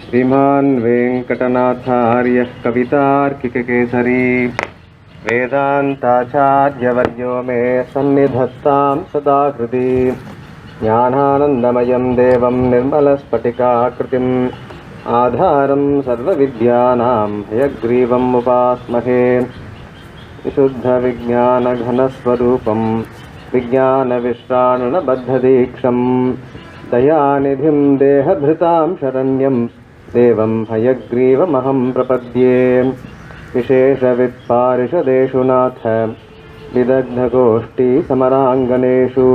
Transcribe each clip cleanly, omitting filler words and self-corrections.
श्रीमान् वेङ्कटनाथार्यः कवितार्किककेसरी वेदान्ताचार्यवर्यो मे सन्निधत्तां सदा हृदि ज्ञानानन्दमयं देवं निर्मलस्फटिकाकृतिम् आधारं सर्वविद्यानां हयग्रीवम् उपास्महे विशुद्धविज्ञानघनस्वरूपं विज्ञानविश्राणबद्धदीक्षं दयानिधिं देहभृतां शरण्यं देवं हयग्रीवमहं प्रपद्ये विशेषवित्पारिषदेषु नाथ विदग्धगोष्ठीसमराङ्गनेषु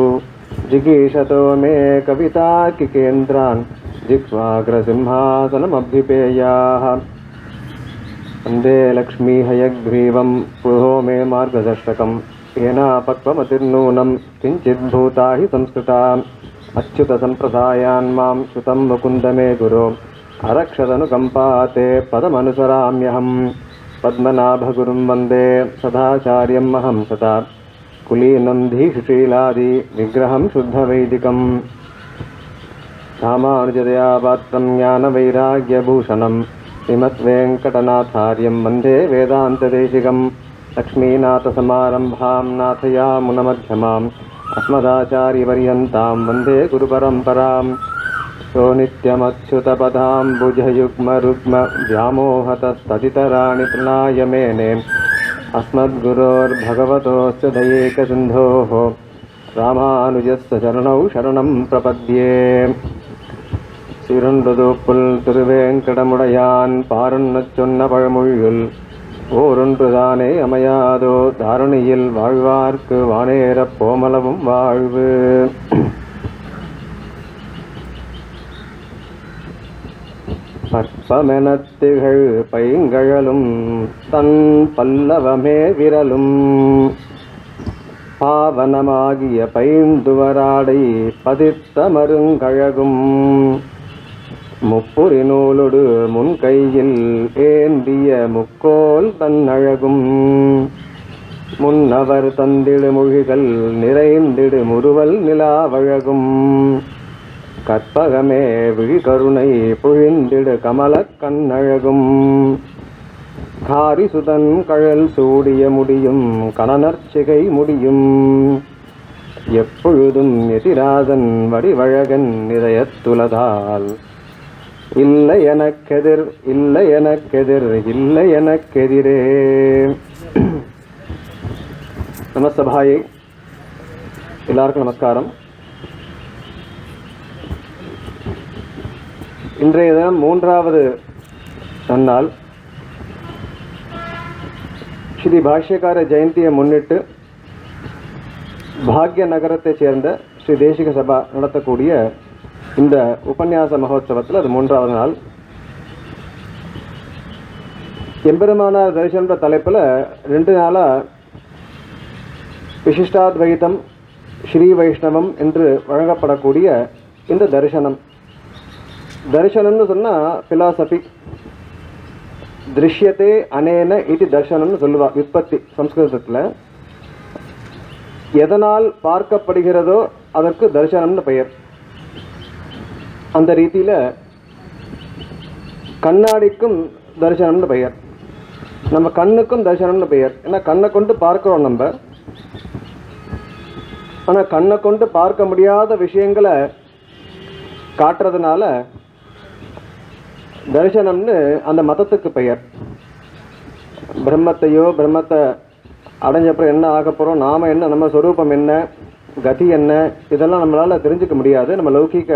जिगीषतो मे कवितार्किकेन्द्रान् जिह्वाग्रसिंहासनमभ्युपेयाः वन्दे लक्ष्मी हयग्रीवं पुरो मे मार्गदर्शकं येनापक्वमतिर्नूनं किञ्चिद्भूता हि संस्कृता अच्युतसम्प्रदायान् मां श्रुतं मुकुन्द मे गुरो अरक्षदनुकम्पाते पदमनुसराम्यहं पद्मनाभगुरुं वन्दे सदाचार्यम् अहं सदा कुलीनं धीशुशीलादि विग्रहं शुद्धवैदिकं रामानुजदयापात्रं ज्ञानवैराग्यभूषणं श्रीमद्वेङ्कटनाथार्यं वन्दे वेदान्तदेशिकं लक्ष्मीनाथसमारम्भां नाथयामुनमध्यमाम् अस्मदाचार्यपर्यन्तां वन्दे गुरुपरम्परां सो नित्यमच्युतपदाम्बुजयुग्मरुग्म व्यामोहतस्तदितराणि तृणाय मेने अस्मद्गुरोर्भगवतोऽस्य दयैकसिन्धोः रामानुजस्य चरणौ शरणं प्रपद्ये சிறந்ததோப்புல் திருவேங்கடமுடையான் பாரன்னச் சொன்ன பழமொழியுள் ஓரொன்றுதானே அமையாதோ தாரணியில் வாழ்வார்க்கு வானேரப் போமளவும் வாழ்வு. பற்பமெனத் திகழ் பைங்கழலும் தன் பல்லவமே விரலும் பாவனமாகிய பைந்துவராடை பதித்த மருங்கழகும் முப்புரி நூலொடு முன்கையில் ஏந்திய முக்கோல் தன்னழகும் முன்னவர் தந்திடு மொழிகள் நிறைந்திடு முறுவல் நிலாவழகும் கற்பகமே விழிகருணை பொழிந்திடு கமலக் கண்ணழகும் காரிசுதன் கழல் சூடிய முடியும் கணனர்ச்சிகை முடியும் எப்பொழுதும் எதிராதன் வடிவழகன் இதயத்துலதால் இல்லை எனக்கெதிர் இல்லை எனக்கெதிர் இல்லை எனக்கெதிரே. நமஸ்தபாயை எல்லாருக்கும் நமஸ்காரம். இன்றைய தினம் மூன்றாவது நன்னாள். ஸ்ரீ பாஷ்யக்கார ஜெயந்தியை முன்னிட்டு பாக்ய நகரத்தைச் சேர்ந்த ஸ்ரீ தேசிக சபா நடத்தக்கூடிய இந்த உபன்யாச மகோத்சவத்தில் அது மூன்றாவது நாள். எம்பெருமானார் தரிசன தலைப்பில் 2 நாளாக விசிஷ்டாத்வைதம் ஸ்ரீ வைஷ்ணவம் என்று வழங்கப்படக்கூடிய இந்த தரிசனம்னு சொன்னால் பிலாசபி திருஷ்யத்தே அனேன இது தர்சனம்னு சொல்லுவா விற்பத்தி சம்ஸ்கிருதத்தில். எதனால் பார்க்கப்படுகிறதோ அதற்கு தரிசனம்னு பெயர். அந்த ரீதியில் கண்ணாடிக்கும் தரிசனம்னு பெயர், நம்ம கண்ணுக்கும் தரிசனம்னு பெயர். ஏன்னா கண்ணை கொண்டு பார்க்கிறோம் நம்ம, ஆனால் கண்ணை கொண்டு பார்க்க முடியாத விஷயங்களை காட்டுறதுனால தரிசனம்னு அந்த மதத்துக்கு பெயர். பிரம்மத்தை அடைஞ்சப்பறம் என்ன ஆக போகிறோம், நாம் என்ன, நம்ம ஸ்வரூபம் என்ன, கதி என்ன, இதெல்லாம் நம்மளால் தெரிஞ்சுக்க முடியாது நம்ம லௌகிக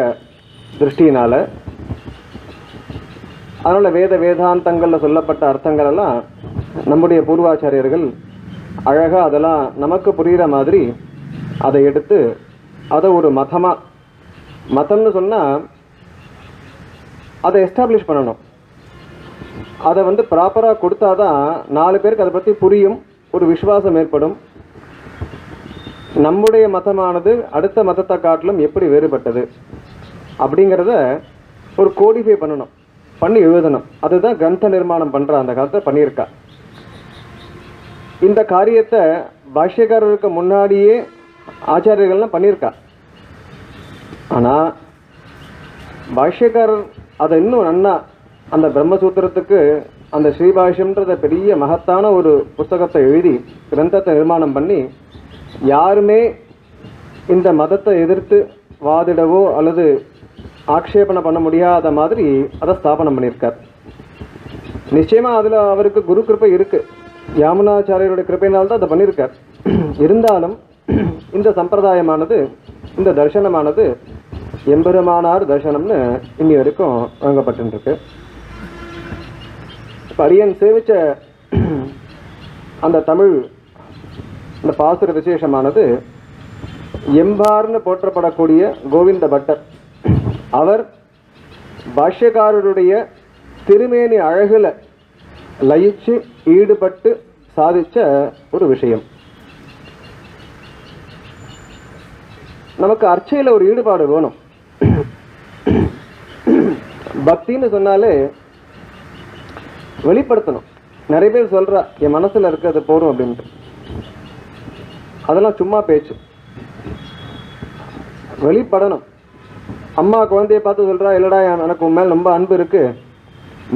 திருஷ்டியினால். அதனால் வேதாந்தங்களில் சொல்லப்பட்ட அர்த்தங்கள் எல்லாம் நம்முடைய பூர்வாச்சாரியர்கள் அழகாக அதெல்லாம் நமக்கு புரிகிற மாதிரி அதை எடுத்து அதை ஒரு மதம்னு சொன்னால் அதை எஸ்டாப்ளிஷ் பண்ணணும். அதை ப்ராப்பராக கொடுத்தா தான் 4 பேருக்கு அதை பற்றி புரியும், ஒரு விசுவாசம் ஏற்படும். நம்முடைய மதமானது அடுத்த மதத்தை காட்டிலும் எப்படி வேறுபட்டது அப்படிங்கிறத ஒரு கோடிஃபை பண்ணி எழுதணும். அதுதான் கிரந்த நிர்மாணம் பண்ணுற அந்த காலத்தில் பண்ணியிருக்கா. இந்த காரியத்தை பாஷ்யக்காரருக்கு முன்னாடியே ஆச்சாரியர்கள்லாம் பண்ணியிருக்கா. ஆனால் பாஷ்யக்காரர் அதை இன்னும் நன்னா அந்த பிரம்மசூத்திரத்துக்கு அந்த ஸ்ரீபாஷ்யம்ன்றத பெரிய மகத்தான ஒரு புஸ்தகத்தை எழுதி கிரந்தத்தை நிர்மாணம் பண்ணி யாருமே இந்த மதத்தை எதிர்த்து வாதிடவோ அல்லது ஆக்ஷேபனை பண்ண முடியாத மாதிரி அதை ஸ்தாபனம் பண்ணியிருக்கார். நிச்சயமாக அதில் அவருக்கு குரு கிருப்பை இருக்குது, யாமுனாச்சாரியருடைய கிருப்பையினால்தான் அதை பண்ணியிருக்கார். இருந்தாலும் இந்த சம்பிரதாயமானது, இந்த தர்சனமானது எம்பெருமானார் தர்சனம்னு இன்னி வரைக்கும் வழங்கப்பட்டுருக்கு. இப்போ அடியன் சேவிச்ச அந்த தமிழ் இந்த பாசுர விசேஷமானது எம்பார்னு போற்றப்படக்கூடிய கோவிந்த பட்டர் அவர் பாஷ்யக்காரருடைய திருமேனி அழகுல லயிச்சு ஈடுபட்டு சாதிச்ச ஒரு விஷயம். நமக்கு அர்ச்சையில் ஒரு ஈடுபாடு வேணும். பக்தின்னு சொன்னாலே வெளிப்படுத்தணும். நிறைய பேர் சொல்றா என் மனசுல இருக்கிறது போறோம் அப்படின்ட்டு. அதெல்லாம் சும்மா பேச்சு. வெளிப்படணும். அம்மா குழந்தைய பார்த்து சொல்றா, இல்லடா எனக்கு உன் மேல் ரொம்ப அன்பு இருக்கு,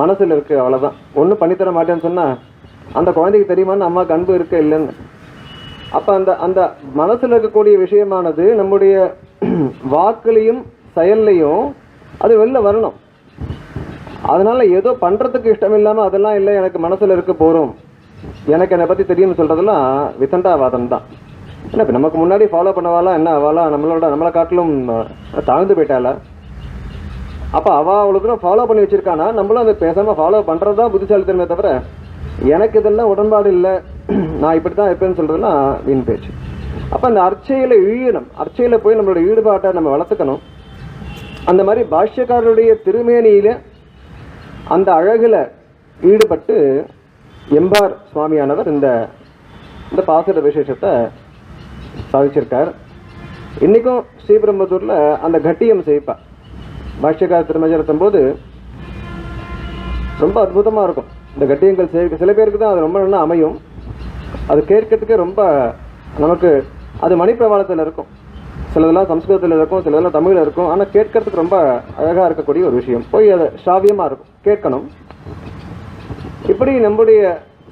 மனசுல இருக்கு, அவ்வளவுதான், ஒன்றும் பண்ணித்தர மாட்டேன்னு சொன்னா அந்த குழந்தைக்கு தெரியுமான்னு அம்மாவுக்கு அன்பு இருக்கு இல்லைன்னு. அப்ப அந்த அந்த மனசுல இருக்கக்கூடிய விஷயமானது நம்முடைய வாக்குலையும் செயல்லையும் அது வெளில வரணும். அதனால ஏதோ பண்றதுக்கு இஷ்டம் இல்லாம அதெல்லாம் இல்லை எனக்கு மனசுல இருக்க போறோம், எனக்கு என்னை பத்தி தெரியும்னு சொல்றதெல்லாம் விதண்டாவாதம் தான். என்ன நமக்கு முன்னாடி ஃபாலோ பண்ணவாளா என்ன ஆவாளா, நம்மளை காட்டிலும் தாழ்ந்து போயிட்டாளா? அப்ப அவ்வளவு தூரம் ஃபாலோ பண்ணி வச்சிருக்கானா, நம்மளும் அதை பேசாம ஃபாலோ பண்றதுதான் புத்திசாலித்தனமே தவிர எனக்கு இதெல்லாம் உடன்பாடு இல்லை, நான் இப்படித்தான் இருப்பேன்னு சொல்றதுலாம் வீண் பேச்சு. அப்ப அந்த அர்ச்சையில இழியணும், அர்ச்சையில போய் நம்மளோட ஈடுபாட்டை நம்ம வளர்த்துக்கணும். அந்த மாதிரி பாஷ்யக்காரருடைய திருமேனியில அந்த அழகுல ஈடுபட்டு எம்பார் சுவாமியானவர் இந்த இந்த பாசுர விசேஷத்தை சாதிச்சிருக்கார். இன்னைக்கும் ஸ்ரீபெரும்புதூர்ல அந்த கட்டியம் செய்ப்பா பாஷ்யக்கார திருமஞ்சனத்தும் போது ரொம்ப அற்புதமா இருக்கும். இந்த கட்டியங்கள் செய்ய சில பேருக்கு தான் அது ரொம்ப நல்லா அமையும். அது கேட்கறதுக்கே ரொம்ப நமக்கு அது மணிப்பிரவாளத்தில் இருக்கும், சிலதெல்லாம் சம்ஸ்கிருதத்தில் இருக்கும், சிலதெல்லாம் தமிழில் இருக்கும். ஆனால் கேட்கறதுக்கு ரொம்ப அழகாக இருக்கக்கூடிய ஒரு விஷயம். போய் அதை சாவியமாக இருக்கும், கேட்கணும். இப்படி நம்முடைய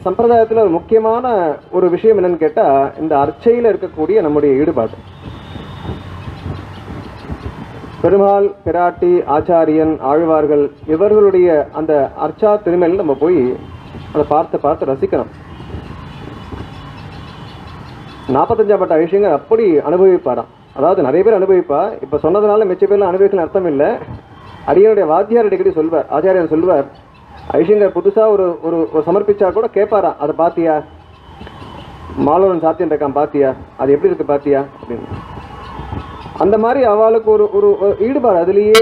சம்பிரதாயத்தில் ஒரு முக்கியமான ஒரு விஷயம் என்னன்னு கேட்டால் இந்த அர்ச்சையில் இருக்கக்கூடிய நம்முடைய ஈடுபாடு. பெருமாள், பிராட்டி, ஆச்சாரியன், ஆழ்வார்கள் இவர்களுடைய அந்த அர்ச்சா திருமேனில் நம்ம போய் அதை பார்த்து பார்த்து ரசிக்கணும். 45 பட்ட விஷயங்கள் அப்படி அனுபவிப்பாராம். அதாவது நிறைய பேர் அனுபவிப்பா. இப்போ சொன்னதுனால மிச்ச பேர்லாம் அனுபவிக்கணும் அர்த்தம் இல்லை. அடியனுடைய வாத்தியார் அடிக்கடி சொல்வார், ஆச்சாரியன் சொல்வார், ஐஷங்கர் புதுசாக ஒரு ஒரு சமர்ப்பிச்சா கூட கேட்பாராம், அதை பாத்தியா, மாலவன் சாத்தியன் இருக்கான் பாத்தியா, அது எப்படி இருக்கு பாத்தியா அப்படின்னு. அந்த மாதிரி அவளுக்கு ஒரு ஒரு ஈடுபாடு, அதுலேயே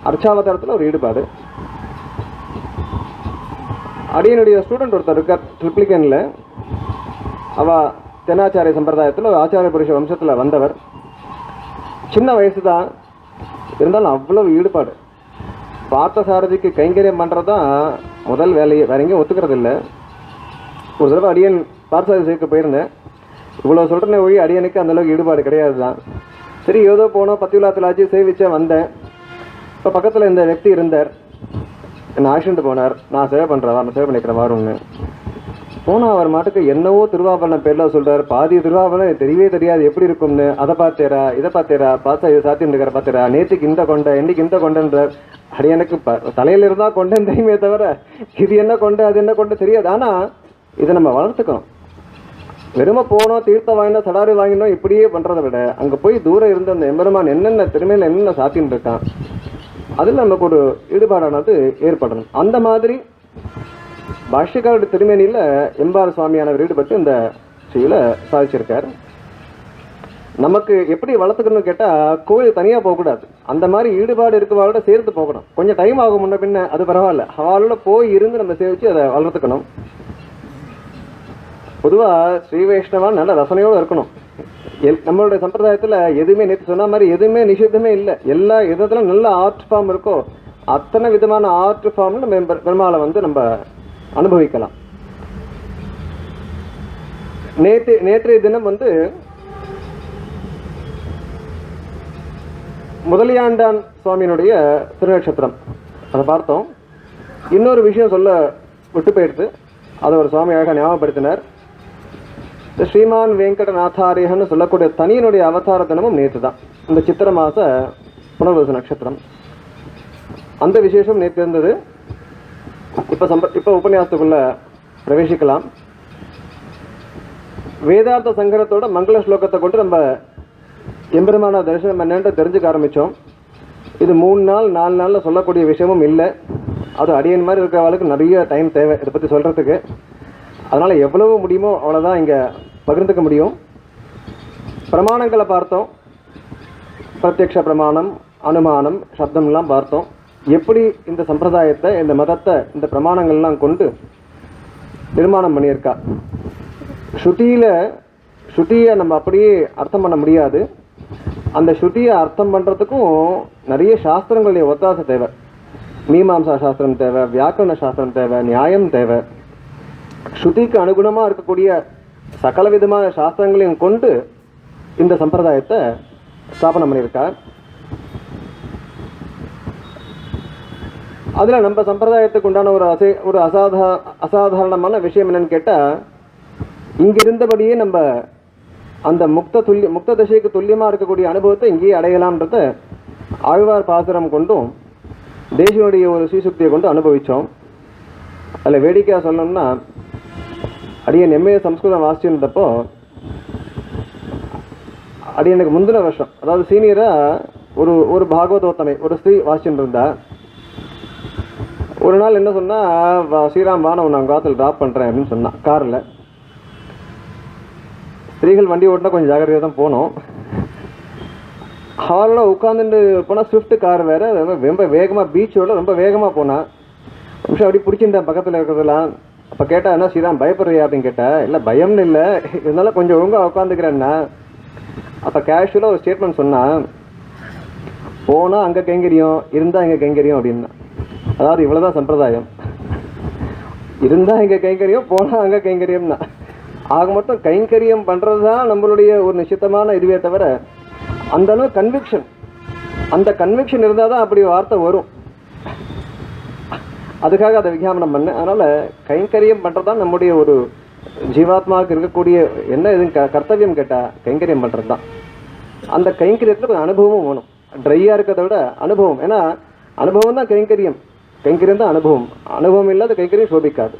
அர்ச்சாவதாரத்தில் ஒரு ஈடுபாடு. அடியனுடைய ஸ்டூடெண்ட் ஒருத்தர் இருக்கார் ட்ரிப்ளிகனில். அவள் தென்னாச்சாரிய சம்பிரதாயத்தில் ஆச்சாரிய புருஷ வம்சத்தில் வந்தவர். சின்ன வயசு தான், இருந்தாலும் அவ்வளவு ஈடுபாடு. பார்த்த சாரதிக்கு கைங்கரியம் பண்ணுறதான் முதல் வேலையை, வேற எங்கேயும் ஒத்துக்கிறது இல்லை. ஒரு தடவை அடியன் பார்த்தசாரதி சேர்க்க போயிருந்தேன். இவ்வளோ சொல்கிறேன் ஒழி அடியனுக்கு அந்தளவுக்கு ஈடுபாடு கிடையாது தான். சரி ஏதோ போனோம், 10 விழாத்திலாச்சு சேவிச்சா வந்தேன். இப்போ பக்கத்தில் இந்த వ్యక్తి இருந்தார், என்னை ஆக்சிடென்ட் போனார். நான் சேவை பண்ணுறவா, நான் சேவை பண்ணிக்கிறேன் வாருன்னு போனால் அவர் மாட்டுக்கு என்னவோ திருவாபரணம் பேரில் சொல்கிறார். பாதி திருவாபரணம் தெரியவே தெரியாது எப்படி இருக்கும்னு. அதை பார்த்தேரா, இதை பார்த்தேரா, பார்த்தா இது சாத்தியம் இருக்கிற பார்த்தேரா, நேற்றுக்கு இந்த கொண்டை, இன்னைக்கு இந்த கொண்டன்றார். அது எனக்கு தலையில் இருந்தால் கொண்டேன்னு தெரியுமே தவிர இது என்ன கொண்டை அது என்ன கொண்டை தெரியாது. ஆனால் இதை நம்ம வளர்த்துக்கணும். வெறுமை போனோம், தீர்த்தம் வாங்கினோம், சடாரி வாங்கினோம், இப்படியே பண்ணுறதை விட அங்கே போய் தூரம் இருந்து அந்த எம்பெருமான் என்னென்ன திருமையில் என்னென்ன சாத்தின்னு இருக்கான் அதில் நமக்கு ஒரு ஈடுபாடானது ஏற்படணும். அந்த மாதிரி பாஷ்யக்காரோட திருமேனியில் எம்பார் சுவாமியானவர் ஈடுபட்டு இந்த செயலை சாதிச்சிருக்கார். நமக்கு எப்படி வளர்த்துக்கணும்னு கேட்டால் கோயில் தனியாக போகக்கூடாது. அந்த மாதிரி ஈடுபாடு இருக்கவாளோட சேர்த்து போகணும். கொஞ்சம் டைம் ஆகும் முன்ன பின்ன, அது பரவாயில்ல. அவளோட போய் இருந்து நம்ம சேவிச்சு அதை வளர்த்துக்கணும். பொதுவாக ஸ்ரீ வைஷ்ணவா நல்ல ரசனையோடு இருக்கணும். நம்மளுடைய சம்பிரதாயத்தில் எதுவுமே நேற்று சொன்ன மாதிரி எதுவுமே நிஷேதமே இல்லை. எல்லா விதத்துல நல்ல ஆர்ட் ஃபார்ம் இருக்கோ அத்தனை விதமான ஆர்ட் ஃபார்ம்னு நம்ம பெருமாளை நம்ம அனுபவிக்கலாம். நேற்றைய தினம் முதலியாண்டான் சுவாமியினுடைய திருநட்சத்திரம் அதை பார்த்தோம். இன்னொரு விஷயம் சொல்ல விட்டு போயிடுது, அதை ஒரு சுவாமி அழகாக ஞாபகப்படுத்தினார். ஸ்ரீமான் வெங்கடநாத்தாரியன்னு சொல்லக்கூடிய தனியனுடைய அவதார தினமும் நேற்று தான், இந்த சித்திர மாச புனர்வசு நட்சத்திரம். அந்த விசேஷம் நேற்று இருந்தது. இப்போ உபன்யாசத்துக்குள்ள பிரவேசிக்கலாம். வேதார்த்த சங்கரத்தோட மங்கள ஸ்லோகத்தை கொண்டு நம்ம எம்பெருமான தரிசனம் என்னன்னு தெரிஞ்சுக்க ஆரம்பித்தோம். இது 3 நாள் 4 நாளில் சொல்லக்கூடிய விஷயமும் இல்லை. அது அடியன் மாதிரி இருக்கிறவளுக்கு நிறைய டைம் தேவை இதை பற்றி சொல்கிறதுக்கு. அதனால் எவ்வளவு முடியுமோ அவ்வளோதான் இங்கே பகிர்ந்துக்க முடியும். பிரமாணங்களை பார்த்தோம். பிரத்யக்ஷ பிரமாணம், அனுமானம், சப்தம்லாம் பார்த்தோம். எப்படி இந்த சம்பிரதாயத்தை, இந்த மதத்தை, இந்த பிரமாணங்கள்லாம் கொண்டு நிர்மாணம் பண்ணியிருக்கா. ஸ்ருதியை நம்ம அப்படியே அர்த்தம் பண்ண முடியாது. அந்த ஸ்ருதியை அர்த்தம் பண்ணுறதுக்கும் நிறைய சாஸ்திரங்களுடைய ஒத்தாசை தேவை. மீமாம்சா சாஸ்திரம் தேவை, வியாக்கரண சாஸ்திரம் தேவை, நியாயம் தேவை. ஸ்ருதிக்கு அனுகுணமாக இருக்கக்கூடிய சகல விதமான சாஸ்திரங்களையும் கொண்டு இந்த சம்பிரதாயத்தை ஸ்தாபனம் பண்ணியிருக்கார். அதில் நம்ம சம்பிரதாயத்துக்கு உண்டான ஒரு அசாதாரணமான விஷயம் என்னன்னு கேட்டால், இங்கிருந்தபடியே நம்ம அந்த முக்த தசைக்கு துல்லியமாக இருக்கக்கூடிய அனுபவத்தை இங்கேயே அடையலாம்ன்றத ஆழ்வார் பாசுரம் கொண்டும் தேசியனுடைய ஒரு ஸ்ரீசுக்தியை கொண்டு அனுபவித்தோம். அதில் வேடிக்கையாக சொல்லணும்னா, அடியன் எம்ஏ சம்ஸ்கிருதம் வாசிச்சிருந்தப்போ அடியனுக்கு முந்தின வருஷம், அதாவது சீனியராக ஒரு பாகவதோத்தமை ஒரு ஸ்திரீ வாசிச்சுட்டு இருந்தா. ஒரு நாள் என்ன சொன்னால், ஸ்ரீராம் வா, நான் காத்தில் ட்ராப் பண்ணுறேன் அப்படின்னு சொன்னான் காரில். ஸ்திரீகள் வண்டி ஓட்டினா கொஞ்சம் ஜாகிரதையாக தான் போனோம். ஹாலில் உட்காந்துட்டு போனால் ஸ்விஃப்ட் கார் வேறு, ரொம்ப வேகமாக பீச்சோட ரொம்ப வேகமாக போனான். நிமிஷம் அப்படி பிடிச்சிருந்தேன் பக்கத்தில் இருக்கிறதெல்லாம். அப்போ கேட்டால், என்ன ஸ்ரீராம் பயப்படுறியா அப்படின்னு கேட்டேன். இல்லை பயம்னு இல்லை, இருந்தாலும் கொஞ்சம் ஒழுங்காக உட்காந்துக்கிறேன்னா. அப்போ கேஷுவலாக ஒரு ஸ்டேட்மெண்ட் சொன்னான், போனால் அங்கே கைங்கரியம், இருந்தால் இங்கே கைங்கரியம் அப்படின்னா. அதாவது இவ்வளோதான் சம்பிரதாயம், இருந்தால் இங்கே கைங்கரியம், போனால் அங்கே கைங்கரியம்னா. ஆக மட்டும் கைங்கரியம் பண்ணுறது தான் நம்மளுடைய ஒரு நிச்சயமான இதுவே தவிர, அந்த அளவு அந்த கன்விக்ஷன் இருந்தால் தான் அப்படி வார்த்தை வரும். அதுக்காக அதை விஞ்ஞாபனம் பண்ணேன். அதனால் கைங்கரியம் பண்ணுறது தான் நம்முடைய ஒரு ஜீவாத்மாவுக்கு இருக்கக்கூடிய என்ன இது கர்த்தவியம் கேட்டால் கைங்கரியம் பண்ணுறது தான். அந்த கைங்கரியத்தில் கொஞ்சம் அனுபவமும் வேணும். ட்ரையாக இருக்கிறத விட அனுபவம். ஏன்னா அனுபவம் தான் கைங்கரியம் தான் அனுபவம். அனுபவம் இல்லாத கைங்கரியம் சோபிக்காது.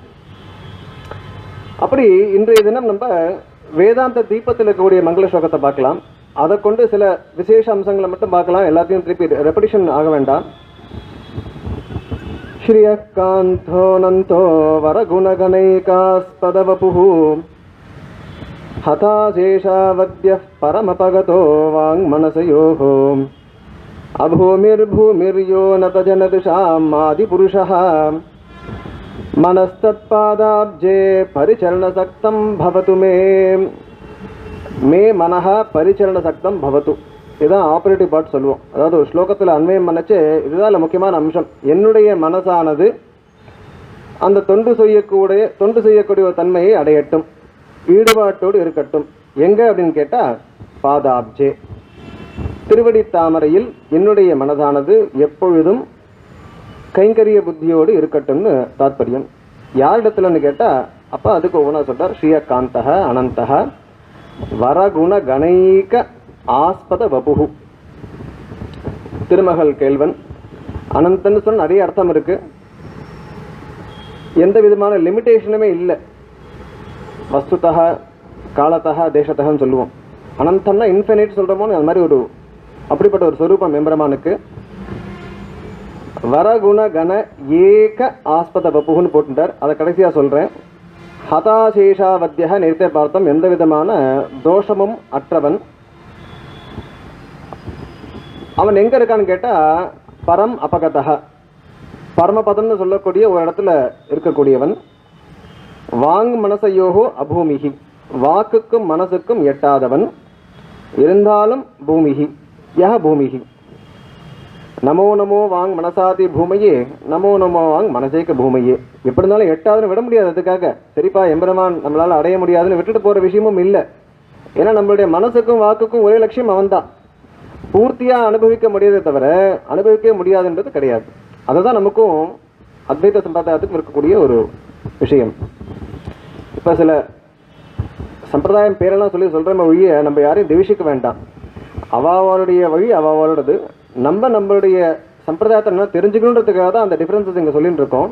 அப்படி இன்றைய தினம் நம்ம வேதாந்த தீபத்தில் இருக்கக்கூடிய மங்கள ஸ்லோகத்தை பார்க்கலாம். அதை கொண்டு சில விசேஷ அம்சங்களை மட்டும் பார்க்கலாம். எல்லாத்தையும் திருப்பி ரெப்படிஷன் ஆக வேண்டாம். ஸ்ரீயகாந்தோ நந்தோ வரகுணகணைகாஸ்பதவபுஹு ஹதாசேஷாவத்யः பரமபகதோ வாங்மனசயோः அபூமிர்பூமிர்யோ நதஜனதுஷாம் ஆதிபுருஷः மனஸ்தத்பாதாப்ஜே பரிச்சரணசக்தம் பவது மே மனஹ பரிச்சரணசக்தம் பவது. இதுதான் ஆப்ரேட்டிவ் பார்ட் சொல்லுவோம். அதாவது ஒரு ஸ்லோகத்தில் அன்வயம் பண்ணச்சு இதுதான் முக்கியமான அம்சம். என்னுடைய மனசானது அந்த தொண்டு செய்யக்கூடிய ஒரு தன்மையை அடையட்டும், ஈடுபாட்டோடு இருக்கட்டும். எங்கே அப்படின்னு கேட்டால், பாதாப்ஜே திருவடி தாமரையில் என்னுடைய மனதானது எப்பொழுதும் கைங்கரிய புத்தியோடு இருக்கட்டும்னு தாத்பரியம். யாரிடத்துலன்னு கேட்டால், அப்போ அதுக்கு ஒவ்வொன்றா சொல்கிறார். ஸ்ரீயகாந்தக அனந்தக வரகுண கணைக ஆஸ்பத வபுகு. திருமகள் கேள்வன் அனந்தன்னு சொன்ன நிறைய அர்த்தம் இருக்கு. எந்த விதமான லிமிட்டேஷனுமே இல்லை. வஸ்துதக காலத்தக தேசத்தகன்னு சொல்லுவோம். அனந்தம்னா இன்ஃபினிட் சொல்கிறோமோ, அது மாதிரி ஒரு அப்படிப்பட்ட ஒரு சொரூபம் எம்பெருமானுக்கு. வரகுண கண ஏக ஆஸ்பத வபுகுன்னு போட்டுட்டார். அதை கடைசியாக சொல்கிறேன். ஹதாசேஷாவத்யக நேரத்தை பார்த்தோம். எந்த விதமான தோஷமும் அற்றவன். அவன் எங்கே இருக்கான்னு கேட்டால், பரம் அபகதக பரமபதம்னு சொல்லக்கூடிய ஒரு இடத்துல இருக்கக்கூடியவன். வாங் மனசையோகோ அபூமிகி வாக்குக்கும் மனசுக்கும் எட்டாதவன். இருந்தாலும் பூமிகி யஹ பூமிகி நமோ நமோ வாங் மனசாதி பூமையே நமோ நமோ வாங் மனசேக்க பூமையே. எப்படி இருந்தாலும் எட்டாவதுன்னு விட முடியாது. அதுக்காக சரிப்பா எம்பெருமான் நம்மளால் அடைய முடியாதுன்னு விட்டுட்டு போகிற விஷயமும் இல்லை. ஏன்னா நம்மளுடைய மனசுக்கும் வாக்குக்கும் ஒரே லட்சியம் அவன்தான். பூர்த்தியாக அனுபவிக்க முடியாதே தவிர அனுபவிக்கவே முடியாதுன்றது கிடையாது. அதுதான் நமக்கும் அத்வைத சம்பிரதாயத்துக்கும் இருக்கக்கூடிய ஒரு விஷயம். இப்போ சில சம்பிரதாயம் பேரெல்லாம் சொல்கிறோம் ஒழிய நம்ம யாரையும் திவிஷிக்க வேண்டாம். அவளுடைய வழி அவளோடது. நம்மளுடைய சம்பிரதாயத்தை நல்லா தெரிஞ்சுக்கணுன்றதுக்காக தான் அந்த டிஃப்ரென்சஸ் இங்கே சொல்லிட்டு இருக்கோம்.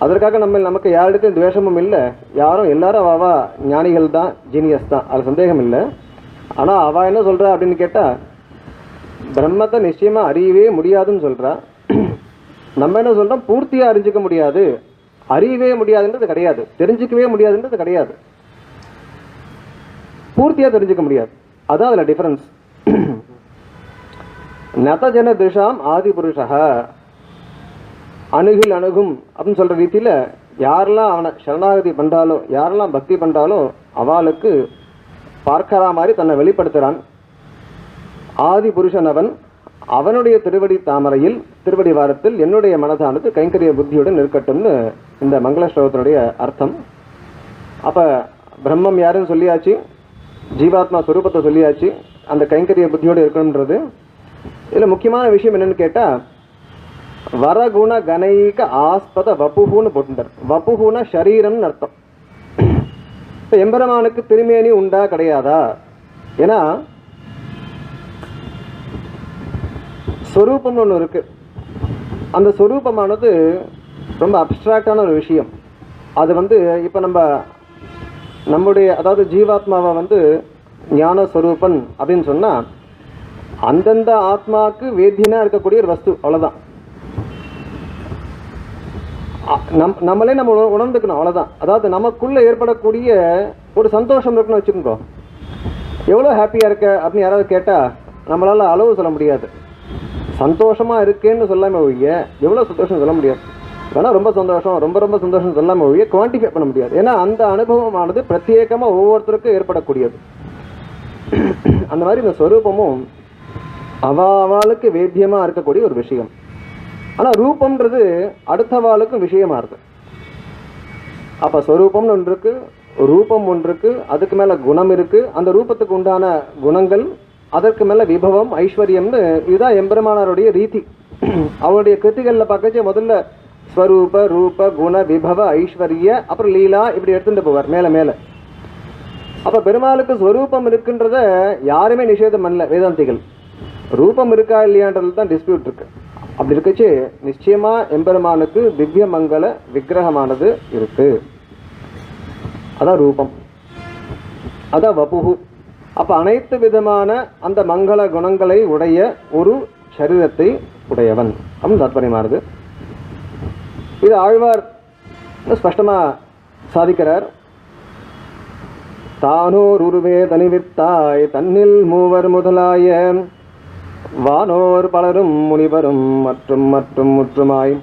அதற்காக நமக்கு யாரிடத்தையும் துவேஷமும் இல்லை. யாரும் எல்லாரும் அவா ஞானிகள் தான், ஜீனியஸ் தான், அது சந்தேகம் இல்லை. ஆனால் அவள் என்ன சொல்கிறா அப்படின்னு கேட்டால், பிரம்மத்தை நிச்சயமாக அறியவே முடியாதுன்னு சொல்கிறா. நம்ம என்ன சொல்கிறோம், பூர்த்தியாக அறிஞ்சிக்க முடியாது, அறியவே முடியாதுன்றது கிடையாது, தெரிஞ்சிக்கவே முடியாதுன்றது கிடையாது, பூர்த்தியாக தெரிஞ்சுக்க முடியாது. அதான் அதில் டிஃபரன்ஸ். நதஜன திஷாம் ஆதி புருஷா, அணுகில் அணுகும் அப்படின்னு சொல்கிற ரீதியில் யாரெல்லாம் அவனை சரணாகதி பண்ணுறாலோ, யாரெல்லாம் பக்தி பண்ணுறாலோ அவளுக்கு பார்க்கிற மாதிரி தன்னை வெளிப்படுத்துகிறான். ஆதி புருஷன் அவன், அவனுடைய திருவடி தாமரையில் திருவடி வாரத்தில் என்னுடைய மனதானது கைங்கரிய புத்தியுடன் இருக்கட்டும்னு இந்த மங்கள ஸ்லோகத்தினுடைய அர்த்தம். அப்போ பிரம்மம் யாருன்னு சொல்லியாச்சு, ஜீவாத்மா ஸ்வரூபத்தை சொல்லியாச்சு, அந்த கைங்கரிய புத்தியோடு இருக்கணுன்றது. இதில் முக்கியமான விஷயம் என்னன்னு கேட்டால், வரகுண கணைக ஆஸ்பத வப்புகுன்னு போட்டுட்டார். வப்புகுன ஷரீரம்னு அர்த்தம். இப்போ எம்பெருமானுக்கு திருமேனி உண்டா கிடையாதா? ஏன்னா ஸ்வரூபம்னு ஒன்று இருக்கு. அந்த ஸ்வரூபமானது ரொம்ப அப்ட்ராக்டான ஒரு விஷயம். அது இப்போ நம்முடைய அதாவது ஜீவாத்மாவை ஞான ஸ்வரூபன் அப்படின்னு சொன்னால் அந்தந்த ஆத்மாவுக்கு வேத்தியனாக இருக்கக்கூடிய ஒரு வஸ்து, அவ்வளோதான். நம்மளே நம்ம உணர்ந்துக்கணும், அவ்வளோதான். அதாவது நமக்குள்ளே ஏற்படக்கூடிய ஒரு சந்தோஷம் இருக்குன்னு வச்சுக்கோங்க. எவ்வளோ ஹாப்பியாக இருக்க அப்படின்னு யாராவது கேட்டால் நம்மளால் அளவு சொல்ல முடியாது. சந்தோஷமாக இருக்கேன்னு சொல்லாமல் ஒழிய எவ்வளோ சந்தோஷம் சொல்ல முடியாது. வேணால் ரொம்ப சந்தோஷம், ரொம்ப ரொம்ப சந்தோஷம் சொல்லாமல் ஒழிய குவான்டிஃபை பண்ண முடியாது. ஏன்னா அந்த அனுபவமானது பிரத்யேகமாக ஒவ்வொருத்தருக்கும் ஏற்படக்கூடியது. அந்த மாதிரி இந்த ஸ்வரூபமும் அவளுக்கு வேத்தியமாக இருக்கக்கூடிய ஒரு விஷயம். ஆனால் ரூபம்ன்றது அடுத்தவாளுக்கும் விஷயமாக இருக்குது. அப்போ ஸ்வரூபம்னு ஒன்று இருக்குது, ரூபம் ஒன்று இருக்குது, அதுக்கு மேலே குணம் இருக்குது, அந்த ரூபத்துக்கு உண்டான குணங்கள், அதற்கு மேலே விபவம், ஐஸ்வர்யம்னு இதுதான் எம்பெருமானாருடைய ரீதி. அவருடைய கிருத்திகளில் பார்க்கச்சு முதல்ல ஸ்வரூப ரூப குண விபவ ஐஸ்வர்ய அப்புறம் லீலா இப்படி எடுத்துகிட்டு போவார் மேலே மேலே. அப்போ பெருமாளுக்கு ஸ்வரூபம் இருக்குன்றத யாருமே நிஷேதம் பண்ணல வேதாந்திகள். ரூபம் இருக்கா இல்லையான்றது தான் டிஸ்பியூட் இருக்கு. அப்படி இருக்கச்சு நிச்சயமாக எம்பெருமானுக்கு திவ்ய மங்கள விக்கிரகமானது இருக்கு. அதான் ரூபம், அதான் வபுகு. அப்போ அனைத்து விதமான அந்த மங்கள குணங்களை உடைய ஒரு சரீரத்தை உடையவன் அப்படின்னு தாத்பரியமானது. இது ஆழ்வார் ஸ்பஷ்டமாக சாதிக்கிறார். தானோர் உருவே தனிவித்தாய் தன்னில் மூவர் முதலாய வானோர் பலரும் முனிவரும் மற்றும் மற்றும் முற்றுமாய்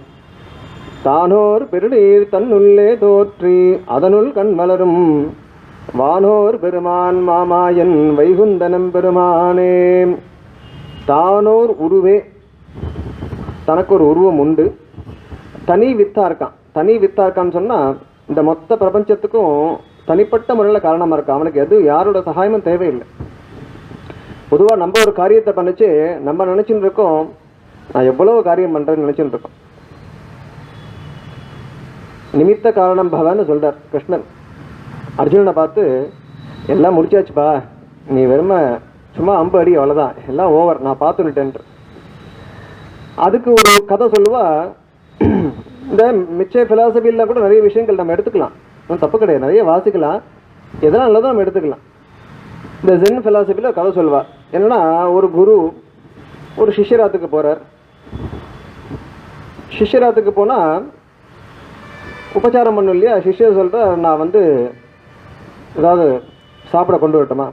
தானோர் பெருநீர் தன்னுள்ளே தோற்றி அதனுள் கண் மலரும் வானோர் பெருமான் மாமாயன் வைகுந்தனம் பெருமானே. தானோர் உருவே, தனக்கு ஒரு உருவம் உண்டு, தனி வித்தா இருக்கான். தனி வித்தா இருக்கான்னு சொன்னால் இந்த மொத்த பிரபஞ்சத்துக்கும் தனிப்பட்ட முறையில் காரணமாக இருக்கான். அவனுக்கு யாரோட சகாயமும் தேவையில்லை. பொதுவாக நம்ம ஒரு காரியத்தை பண்ணிச்சு நம்ம நினச்சின்னு இருக்கோம், நான் எவ்வளோ காரியம் பண்ணுறேன்னு நினச்சின்னு இருக்கோம். நிமித்த காரணம் பவன்னு சொல்கிறார் கிருஷ்ணன். அர்ஜுனனை பார்த்து எல்லாம் முடிச்சாச்சுப்பா, நீ வெறுமை சும்மா அம்பு அடி, அவ்வளோதான், எல்லாம் ஓவர், நான் பார்த்துன்னுட்டேன்ட்டு. அதுக்கு ஒரு கதை சொல்லுவா. இந்த மிச்ச ஃபிலாசபியில் கூட நிறைய விஷயங்கள் நம்ம எடுத்துக்கலாம், தப்பு கிடையாது, நிறைய வாசிக்கலாம், எதெல்லாம் நல்லதோ நம்ம எடுத்துக்கலாம். இந்த ஜென் ஃபிலாசபியில் கதை சொல்வா. என்னன்னா, ஒரு குரு ஒரு சிஷ்யராத்துக்கு போகிறார். சிஷ்யராத்துக்கு போனால் உபச்சாரம் பண்ணும் இல்லையா. சிஷ்யர் சொல்கிற, நான் ஏதாவது சாப்பிட கொண்டு வரட்டுமா,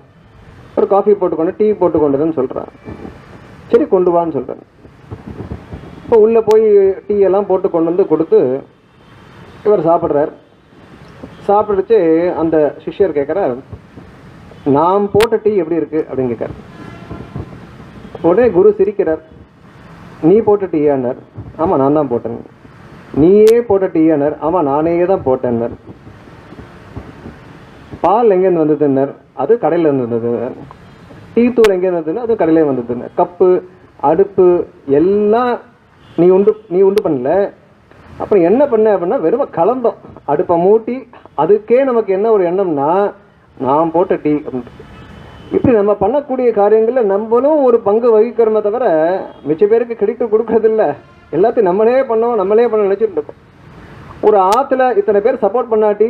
ஒரு காஃபி போட்டுக்கொண்டு டீ போட்டுக்கொண்டுன்னு சொல்கிறேன். சரி கொண்டு வான்னு சொல்கிறேன். இப்போ உள்ளே போய் டீ எல்லாம் போட்டு கொண்டு கொடுத்து இவர் சாப்பிட்றார். சாப்பிடுச்சு அந்த சிஷ்யர் கேட்குறார், நான் போட்ட டீ எப்படி இருக்குது அப்படின்னு கேட்குறார். உடனே குரு சிரிக்கிறார். நீ போட்ட டீயானார். ஆமாம் நான் தான் போட்டேன். நீயே போட்ட டீயானார். ஆமாம் நானே தான் போட்டேன்னார். பால் எங்கேருந்து வந்ததுன்னார். அது கடையில் இருந்தது. டீ தூள் எங்கே இருந்ததுன்னு அது கடையிலே வந்ததுன்னு. கப்பு, அடுப்பு எல்லாம் நீ உண்டு பண்ணல. அப்புறம் என்ன பண்ண அப்படின்னா வெறும் கலந்தோம். அடுப்பை மூட்டி அதுக்கே நமக்கு என்ன ஒரு எண்ணம்னா நான் போட்ட டீ அப்படின்ட்டு. இப்படி நம்ம பண்ணக்கூடிய காரியங்களில் நம்மளும் ஒரு பங்கு வகிக்கிறோமே தவிர மிச்ச பேருக்கு கிடைக்க கொடுக்கறதில்ல. எல்லாத்தையும் நம்மளே பண்ண நினச்சிட்டு இருக்கோம். ஒரு ஆற்றுல இத்தனை பேர் சப்போர்ட் பண்ணாட்டி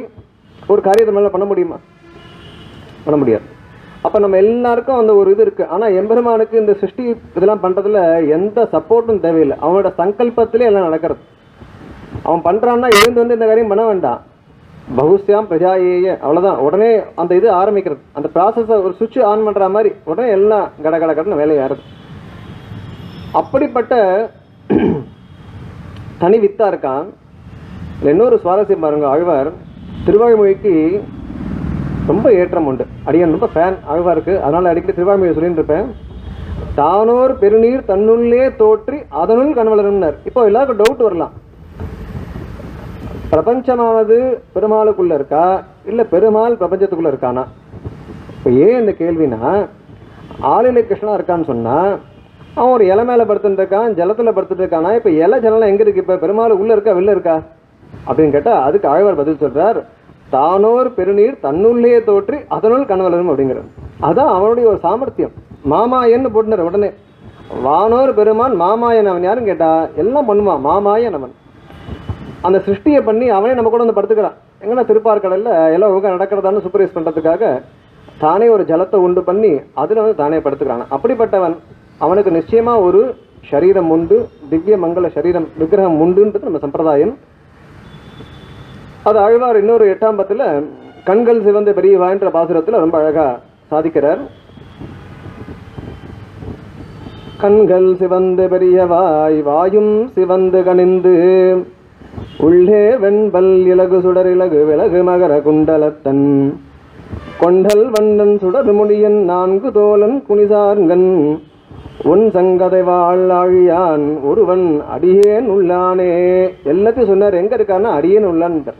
ஒரு காரியத்தை மேலே பண்ண முடியுமா? பண்ண முடியாது. அப்போ நம்ம எல்லாருக்கும் அந்த ஒரு இது இருக்குது. ஆனால் எம்பெருமானுக்கு இந்த சிருஷ்டி இதெல்லாம் பண்ணுறதுல எந்த சப்போர்ட்டும் தேவையில்லை. அவனோட சங்கல்பத்திலே எல்லாம் நடக்கிறது. அவன் பண்ணுறான்னா எழுந்து வந்து இந்த காரியம் பண்ண வேண்டாம். பகுஸ்யாம் பிரஜாயேய, அவ்வளோதான். உடனே அந்த இது ஆரம்பிக்கிறது. அந்த ப்ராசஸை ஒரு சுவிட்ச் ஆன் பண்ணுற மாதிரி உடனே எல்லாம் கடன்னு வேலையாகிறது. அப்படிப்பட்ட தனி வித்தா இருக்கான். இன்னொரு சுவாரஸ்யம் பாருங்க, ஆழ்வார் திருவாய்மொழிக்கு ரொம்ப ஏற்றம் உண்டு. அடியன் ரொம்ப ஃபேன் ஆழ்வாருக்கு. அதனால் அடிக்கடி திருவாய்மொழியை சொல்லிட்டு இருப்பேன். தானோர் பெருநீர் தன்னுள்ளே தோற்றி அதனுள் கண்வளரும்னார். இப்போ எல்லாருக்கும் டவுட் வரலாம், பிரபஞ்சமானது பெருமாளுக்குள்ள இருக்கா இல்லை பெருமாள் பிரபஞ்சத்துக்குள்ள இருக்கானா? இப்போ ஏன் இந்த கேள்வினா, ஆளிலை கிருஷ்ணா இருக்கான்னு சொன்னால் அவன் ஒரு இலை மேலே படுத்துட்டு இருக்கான், ஜலத்தில் படுத்துட்டு இருக்கானா? இப்போ இலை ஜலம் எங்கே இருக்கு? இப்போ பெருமாள் உள்ளே இருக்கா வெளில இருக்கா அப்படின்னு கேட்டால் அதுக்கு ஆழ்வார் பதில் சொல்கிறார், தானோர் பெருநீர் தன்னுள்ளே தோற்றி அதனுள் கண்வளரும் அப்படிங்கிறார். அதான் அவனுடைய ஒரு சாமர்த்தியம். மாமாயன்னு போட்டுனார் உடனே. வானோர் பெருமான் மாமாயன். அவன் யாருன்னு கேட்டால் எல்லாம் பண்ணுவான், மாமாயன் அவன். அந்த சிருஷ்டியை பண்ணி அவனே நம்ம கூட வந்து படுத்துக்கிறான். எங்கன்னா திருப்பார்கடலில் எல்லாம் ஒழுங்காக நடக்கிறதான்னு சூப்பர்வைஸ் பண்ணுறதுக்காக தானே ஒரு ஜலத்தை உண்டு பண்ணி அதில் வந்து தானே படுத்துக்கிறான். அப்படிப்பட்டவன் அவனுக்கு நிச்சயமாக ஒரு சரீரம் உண்டு, திவ்ய மங்கள சரீரம் விக்கிரகம் உண்டுன்றது நம்ம சம்பிரதாயம். அது ஆழ்வார் இன்னொரு 8ஆம் பத்தில் கண்கள் சிவந்த பெரியவான்ற பாசுரத்தில் ரொம்ப அழகாக சாதிக்கிறார். கண்கள் சிவந்து பெரியவாய் வாயும் சிவந்து கனிந்து உள்ளே வெண்பல் இலகு சுடர் இலகு விலகு மகர குண்டலத்தன் கொண்டல் வண்டன் சுடர் முடியன் 4 தோலன் குனிசார்கன் உன் சங்கதை வாழ் ஆழியான் ஒருவன் அடியேன் உள்ளானே. எல்லாத்தையும் சொன்னார். எங்கே இருக்கான்னா அடியேன் உள்ளான்ட்டார்.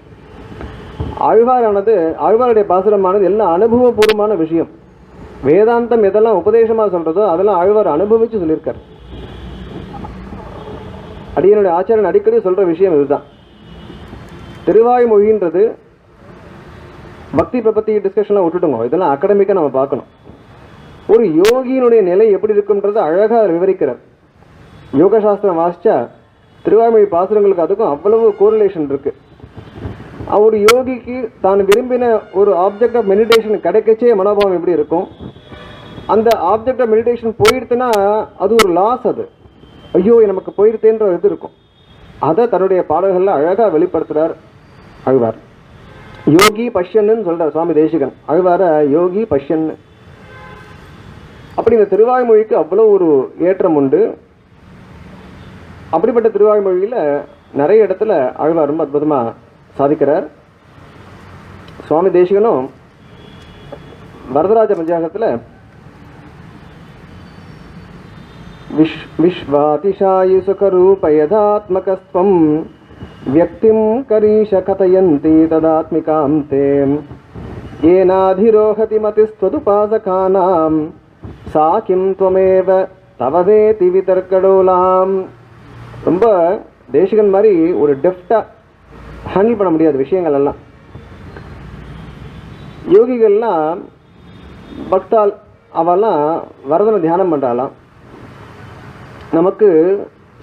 ஆழ்வாருடைய பாசுரமானது எல்லாம் அனுபவபூர்வமான விஷயம். வேதாந்தம் எதெல்லாம் உபதேசமாக சொல்கிறதோ அதெல்லாம் ஆழ்வார் அனுபவித்து சொல்லியிருக்கார். அடியனுடைய ஆச்சாரியன் அடிக்கடி சொல்கிற விஷயம் இதுதான். திருவாய்மொழின்றது பக்தி பிரபத்தி டிஸ்கஷன்லாம் விட்டுட்டுங்க, இதெல்லாம் அகடமிக்காக நம்ம பார்க்கணும். ஒரு யோகியினுடைய நிலை எப்படி இருக்குன்றது அழகாக விவரிக்கிறார். யோகசாஸ்திரம் வாசிச்சா திருவாய்மொழி பாசுரங்களுக்கு அதுக்கும் அவ்வளவு கோரிலேஷன் இருக்குது. ஒரு யோகிக்கு தான் விரும்பின ஒரு ஆப்ஜெக்ட் ஆஃப் மெடிடேஷன் கிடைக்கச்சே மனோபாவம் எப்படி இருக்கும், அந்த ஆப்ஜெக்ட் ஆஃப் மெடிடேஷன் போயிடுத்துன்னா அது ஒரு லாஸ். அது ஐயோ நமக்கு போயிடுத்தேன்ற இது இருக்கும். அதை தன்னுடைய பாடல்களில் அழகாக வெளிப்படுத்துகிறார் ஆழ்வார். யோகி பஷ்யன்னு சொல்கிறார் சுவாமி தேசிகன். ஆழ்வார யோகி பஷ்யன்னு. அப்படி இந்த திருவாய்மொழிக்கு அவ்வளோ ஒரு ஏற்றம் உண்டு. அப்படிப்பட்ட திருவாய்மொழியில் நிறைய இடத்துல ஆழ்வார் ரொம்ப அற்புதமாக சாதிக்கிறார். சுவாமி தேசிகனும் வரதராஜ பஞ்சாங்கத்தில் விஸ்வாதிஷாயி சுகரூபயதாத்மகஸ்வம் வியக்திம் கரீஷ கதயந்தி ததாத்மிகாம் தே ஏனாதிரோஹதி மதிஸ்வதுபாசகானாம் சா கிம் த்வமேவ தவதேதி விதர்க்கடோலாம். ரொம்ப தேசிகன் மாதிரி ஒரு டெஃப்டாக ஹேண்டில் பண்ண முடியாத விஷயங்கள் எல்லாம். யோகிகள்லாம் பக்தால் அவெல்லாம் வரதனை தியானம் பண்ணுறாலாம். நமக்கு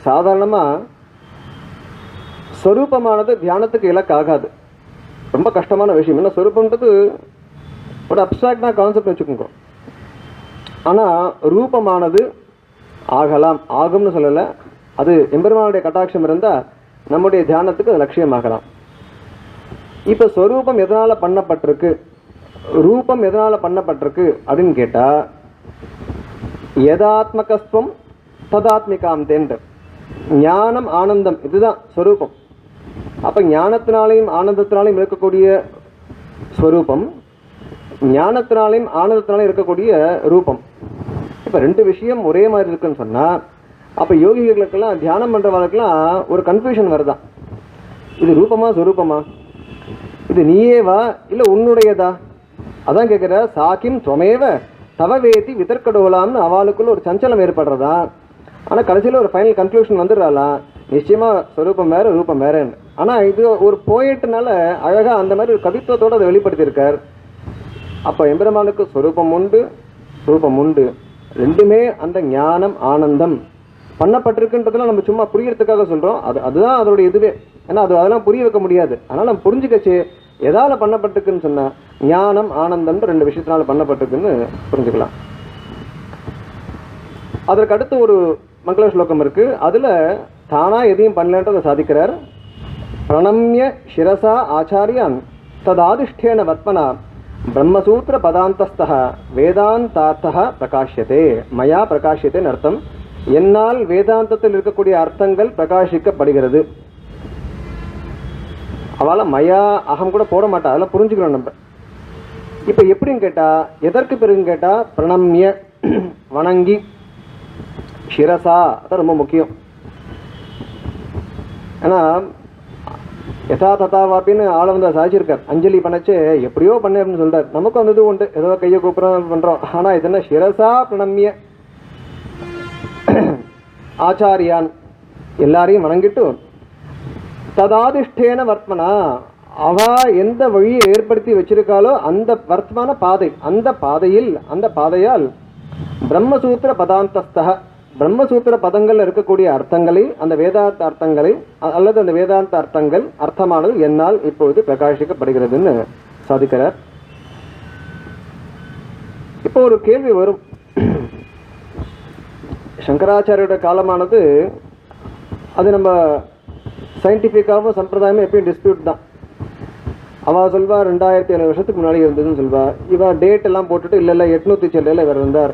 சாதாரணமாக ஸ்வரூபமானது தியானத்துக்கு இலக்காகாது. ரொம்ப கஷ்டமான விஷயம். ஏன்னா ஸ்வரூபன்றது ஒரு அப்சாக்டான கான்செப்ட் வச்சுக்கோங்க. ஆனால் ரூபமானது ஆகலாம், ஆகும்னு சொல்லலை. அது எம்பெருமானுடைய கட்டாட்சம் இருந்தால் நம்முடைய தியானத்துக்கு அது லட்சியமாகலாம். இப்போ ஸ்வரூபம் எதனால் பண்ணப்பட்டிருக்கு, ரூபம் எதனால் பண்ணப்பட்டிருக்கு அப்படின்னு கேட்டால் யதாத்மகஸ்வம் ததாத்மிகாம் தேன்ற ஞானம் ஆனந்தம் இதுதான் ஸ்வரூபம். அப்போ ஞானத்தினாலையும் ஆனந்தத்தினாலையும் இருக்கக்கூடிய ஸ்வரூபம், ஞானத்தினாலையும் ஆனந்தத்தினாலையும் இருக்கக்கூடிய ரூபம். இப்போ 2 விஷயம் ஒரே மாதிரி இருக்குன்னு சொன்னால் அப்போ யோகிகளுக்கெல்லாம் தியானம் பண்ணுறவர்களுக்கெல்லாம் ஒரு கன்ஃபியூஷன் வருதான். இது ரூபமா ஸ்வரூபமா, இது நீயேவா இல்லை உன்னுடையதா? அதான் கேட்குற சாக்கிம் துவமேவ தவவேதி விதர்க்கடோலாம்னு அவளுக்குள்ள ஒரு சஞ்சலம் ஏற்படுறதா. ஆனால் கடைசியில் ஒரு ஃபைனல் கன்க்ளூஷன் வந்துடுறாளா, நிச்சயமாக ஸ்வரூபம் வேறு ரூபம் வேறேன்னு. ஆனால் இது ஒரு போயிட்டுனால அழகாக அந்த மாதிரி ஒரு கவித்துவத்தோடு அதை வெளிப்படுத்தியிருக்கார். அப்போ எம்பெருமானுக்கு ஸ்வரூபம் உண்டு ரூபம் உண்டு, ரெண்டுமே அந்த ஞானம் ஆனந்தம் பண்ணப்பட்டிருக்குன்றதுலாம் நம்ம சும்மா புரியறதுக்காக சொல்கிறோம். அதுதான் அதோட இதுவே. ஏன்னா அதெல்லாம் புரிய வைக்க முடியாது. அதனால் நம்ம புரிஞ்சுக்கச்சு எதால பண்ணப்பட்டிருக்குன்னு சொன்னால் ஞானம் ஆனந்தம் ரெண்டு விஷயத்தினால பண்ணப்பட்டிருக்குன்னு புரிஞ்சுக்கலாம். அதற்கு அடுத்து ஒரு மங்கள ஸ்லோகம் இருக்கு. அதுல தானா எதையும் பண்ணலன்றதை சாதிக்கிறார். பிரணம்ய சிரசா ஆச்சாரியான் ததாதிஷ்டேன வத்மனா பிரம்மசூத்திர பதாந்தஸ்தः வேதாந்தார்த்தः பிரகாஷ்யதே. மயா பிரகாஷ்யத்தேன்னு அர்த்தம். என்னால் வேதாந்தத்தில் இருக்கக்கூடிய அர்த்தங்கள் பிரகாசிக்கப்படுகிறது. அவளை மயா அகம் கூட போட மாட்டா, அதெல்லாம் புரிஞ்சுக்கணும் நம்ம. இப்போ எப்படின்னு கேட்டால், எதற்கு பிறகுன்னு கேட்டால் பிரணம்ய வணங்கி, சிரசா அதான் ரொம்ப முக்கியம். ஏன்னா யதா ததாவாப்பின்னு ஆளை வந்து சாதிச்சிருக்கார். அஞ்சலி பண்ணச்சு எப்படியோ பண்ணு அப்படின்னு சொல்றார். நமக்கும் அந்த இது உண்டு, ஏதோ கையை கூப்பிட்றோம் பண்ணுறோம். ஆனால் இது என்ன சிரசா பிரணம்ய ஆச்சாரியான் எல்லாரையும் வணங்கிட்டு ததாதிஷ்டேன வர்த்மனா அவ எந்த வழியை ஏற்படுத்தி வச்சிருக்காளோ அந்த வர்த்தமான பாதை, அந்த பாதையால் பிரம்மசூத்திர பதாந்தஸ்தக பிரம்மசூத்திர பதங்கள் இருக்கக்கூடிய அர்த்தங்களை, அந்த வேதாந்த அர்த்தங்களை அல்லது அந்த வேதாந்த அர்த்தங்கள் அர்த்தமானது என்னால் இப்பொழுது பிரகாசிக்கப்படுகிறதுன்னு சாதிக்கிறார். இப்போ ஒரு கேள்வி வரும். சங்கராச்சாரியோட காலமானது அது நம்ம சயின்டிஃபிக்காகவும் சம்பிரதாயமும் எப்பயும் டிஸ்பியூட் தான். அவள் சொல்வா 2500 வருஷத்துக்கு முன்னாடி இருந்ததுன்னு சொல்வா. இவன் டேட் எல்லாம் போட்டுட்டு இல்லை 800 செல்லையில் இவர் இருந்தார்,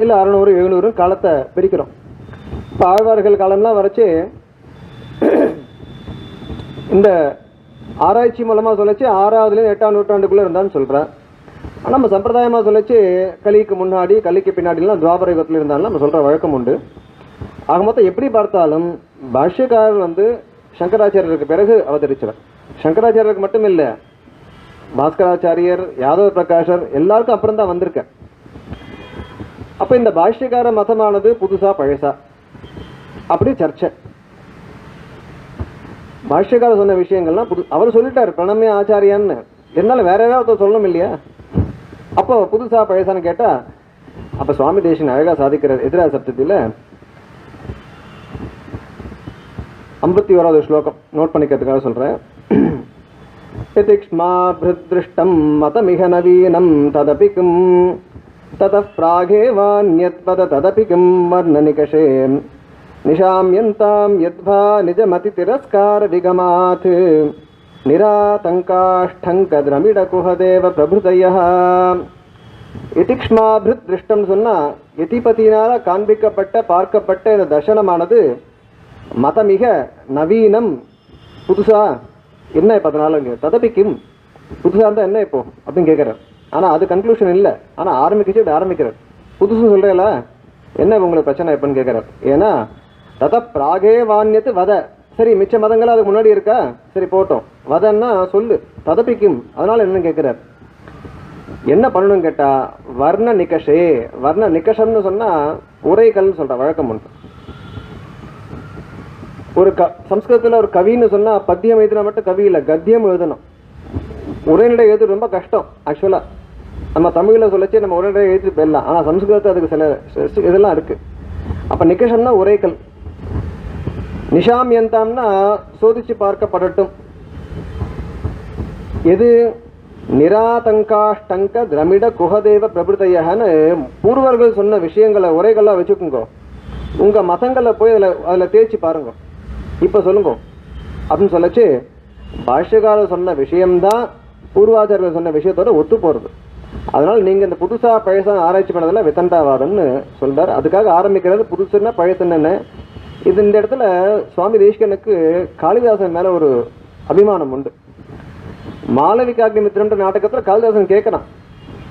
இல்லை 600 700 காலத்தை பிரிக்கிறோம். இப்போ ஆழ்வார்கள் காலம்லாம் வரைச்சி இந்த ஆராய்ச்சி மூலமாக சொல்லச்சு 6ஆவதுலேருந்து 8ஆம் நூற்றாண்டுக்குள்ளே இருந்தான்னு சொல்கிறேன். ஆனால் நம்ம சம்பிரதாயமாக சொல்லச்சு கலிக்கு முன்னாடி கலிக்கு பின்னாடிலாம் துவாபர யுகத்தில் இருந்தாலும் நம்ம சொல்கிற வழக்கம் உண்டு. ஆக மொத்தம் எப்படி பார்த்தாலும் பாஷ்யக்காரர் வந்து சங்கராச்சாரியருக்கு பிறகு அவதரிச்சவர். சங்கராச்சாரியருக்கு மட்டும் இல்லை, பாஸ்கராச்சாரியர், யாதவ பிரகாஷர் எல்லாருக்கும் அப்புறம் தான் வந்திருக்க. அப்போ இந்த பாஷ்யக்கார மதமானது புதுசா பழசா அப்படி சர்ச்சை. பாஷ்யக்காரர் சொன்ன விஷயங்கள்லாம் அவர் சொல்லிட்டார் பிரணம்ய ஆச்சாரியான்னு. என்னால் வேற ஏதாவது சொல்லணும் இல்லையா? அப்போ புதுசா பழசான்னு கேட்டா அப்போ சுவாமி தேசிகன் அழகா சாதிக்கிறார். எதிராக சப்தத்தில் 51வது ஸ்லோகம் நோட் பண்ணிக்கிறதுக்காக சொல்றேன். யதிக்ஷ்மா ப்ருத்ருஷ்டம் மதமிக நவீனம் ததபிகும் ததப் பிராகேவான்யத் பத ததபிகும் வர்ண நிகஷே நிஷாம்யந்தாம் யத்வா நிஜமதி திரஸ்கார விகமாத் நிராதங்காஷ்டங்க திரமிட குஹதேவ பிரபுதயः. யதிக்ஷ்மா ப்ருத்ருஷ்டம் சொன்னா யதிபதியினால காண்பிக்கப்பட்ட பார்க்கப்பட்ட இந்த தர்சனமானது மதமிக நவீனம் புதுசா என்ன இப்போ அதனால ததபிக்கும் புதுசாக இருந்தால் என்ன இப்போ அப்படின்னு கேட்குறார். ஆனால் அது கன்க்ளூஷன் இல்லை. ஆனால் ஆரம்பிக்கிச்சு இப்படி ஆரம்பிக்கிறார். புதுசுன்னு சொல்கிறேல என்ன உங்களுக்கு பிரச்சனை எப்போன்னு கேட்குறார். ஏன்னா தத பிராகே வான்யத்து வத, சரி மிச்ச மதங்களாக அதுக்கு முன்னாடி இருக்கா, சரி போட்டோம், வதன்னா சொல்லு, ததபிக்கும் அதனால என்னன்னு கேட்குறார். என்ன பண்ணணும்னு கேட்டால் வர்ண நிகஷே, வர்ண நிகஷம்னு சொன்னால் உரைகள்னு சொல்கிற வழக்கம் உண்டு. ஒரு சம்ஸ்கிருதத்தில் ஒரு கவின்னு சொன்னால் பத்தியம் எழுதினா மட்டும் கவி இல்லை, கத்தியம் எழுதணும். உரைநடை எழுது ரொம்ப கஷ்டம். ஆக்சுவலாக நம்ம தமிழில் சொல்லச்சு நம்ம உரைநடை எழுதி போயிடலாம். ஆனால் சம்ஸ்கிருதத்தில் அதுக்கு சில இதெல்லாம் இருக்குது. அப்போ நிகஷம்னா உரைகள். நிஷாமியந்தாம்னா சோதிச்சு பார்க்கப்படட்டும். எது நிராதங்காஷ்டங்க திரமிட குஹதேவ பிரபுதையன்னு பூர்வர்கள் சொன்ன விஷயங்களை உரைகள்லாம் வச்சுக்கோங்க. உங்கள் மதங்களை போய் அதில் தேய்ச்சி பாருங்க, இப்போ சொல்லுங்க அப்படின்னு சொல்லச்சு பாஷ்யக்காரர் சொன்ன விஷயம்தான் பூர்வாச்சாரியர் சொன்ன விஷயத்தோட ஒத்து போகிறது. அதனால் நீங்கள் இந்த புதுசாக பழசாக ஆராய்ச்சி பண்ணதில் விதண்டாவாதம்னு சொல்கிறார். அதுக்காக ஆரம்பிக்கிறது புதுசுன்னா பழசுன்னு. இது இந்த இடத்துல சுவாமி தேசிகனுக்கு காளிதாசன் மேலே ஒரு அபிமானம் உண்டு. மாளவிகாக்னி மித்திரன்ற நாடகத்தில் காளிதாசன் கேட்குறான்,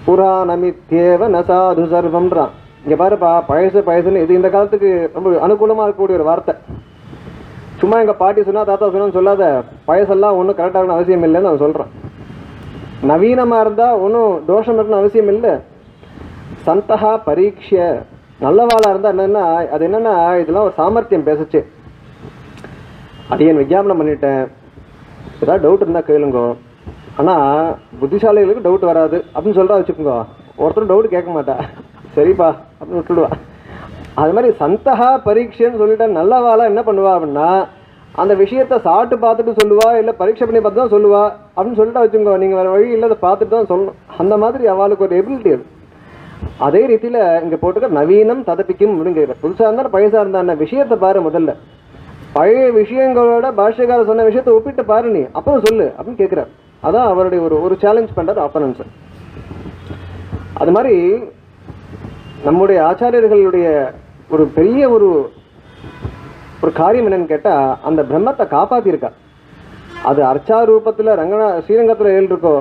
புராணமித்யேவ நசாது சர்வம்ன்றான். இங்கே பாருப்பா பழசுன்னு இது இந்த காலத்துக்கு ரொம்ப அனுகூலமாக இருக்கக்கூடிய ஒரு வார்த்தை. சும்மா எங்கள் பாட்டி சொன்னால் தாத்தா சொன்னான்னு சொல்லாத, பழசெல்லாம் ஒன்றும் கரெக்டாகணும் அவசியம் இல்லைன்னு அவன் சொல்கிறான். நவீனமாக இருந்தால் ஒன்றும் தோஷம் இருக்கணும் அவசியம் இல்லை. சந்தகா பரீட்சை நல்லவாளாக இருந்தால் என்னென்னா அது என்னென்னா இதெல்லாம் ஒரு சாமர்த்தியம் பேசச்சு. அடியன் விஞ்ஞாபனம் பண்ணிட்டேன், ஏதாவது டவுட் இருந்தால் கேளுங்கோ, ஆனால் புத்திசாலிகளுக்கு டவுட் வராது அப்படின்னு சொல்கிறா வச்சுக்கோங்க. ஒருத்தரும் டவுட் கேட்க மாட்டா, சரிப்பா அப்படின்னு விட்டுடுவா. அது மாதிரி சந்தகா பரீட்சைன்னு சொல்லிட்டா நல்லவாளாக என்ன பண்ணுவா அப்படின்னா அந்த விஷயத்தை சாப்பிட்டு பார்த்துட்டு சொல்லுவா, இல்லை பரீட்சை பண்ணி பார்த்து தான் சொல்லுவா அப்படின்னு சொல்லிட்டா வச்சுக்கோ. நீங்கள் வேறு வழி இல்லை, அதை பார்த்துட்டு தான் சொல்லணும். அந்த மாதிரி அவளுக்கு ஒரு எபிலிட்டி அது. அதே ரீதியில் இங்கே போட்டுக்க நவீனம் ததப்பிக்கும் அப்படிங்கிற புதுசாக இருந்தால் பழசாக இருந்தா அந்த விஷயத்தை பாரு. முதல்ல பழைய விஷயங்களோட பாஷ்யக்காரர் சொன்ன விஷயத்தை ஒப்பிட்டு பாரு நீ, அப்புறம் சொல்லு அப்படின்னு கேட்குறார். அதான் அவருடைய ஒரு சேலஞ்ச் பண்ணுறார் ஆப்பனன்ஸ். அது மாதிரி நம்முடைய ஆச்சாரியர்களுடைய ஒரு பெரிய ஒரு காரியம் என்னன்னு கேட்டால் அந்த பிரம்மத்தை காப்பாற்றிருக்கா. அது அர்ச்சா ரூபத்தில் ஸ்ரீரங்கத்தில் இருக்கோ,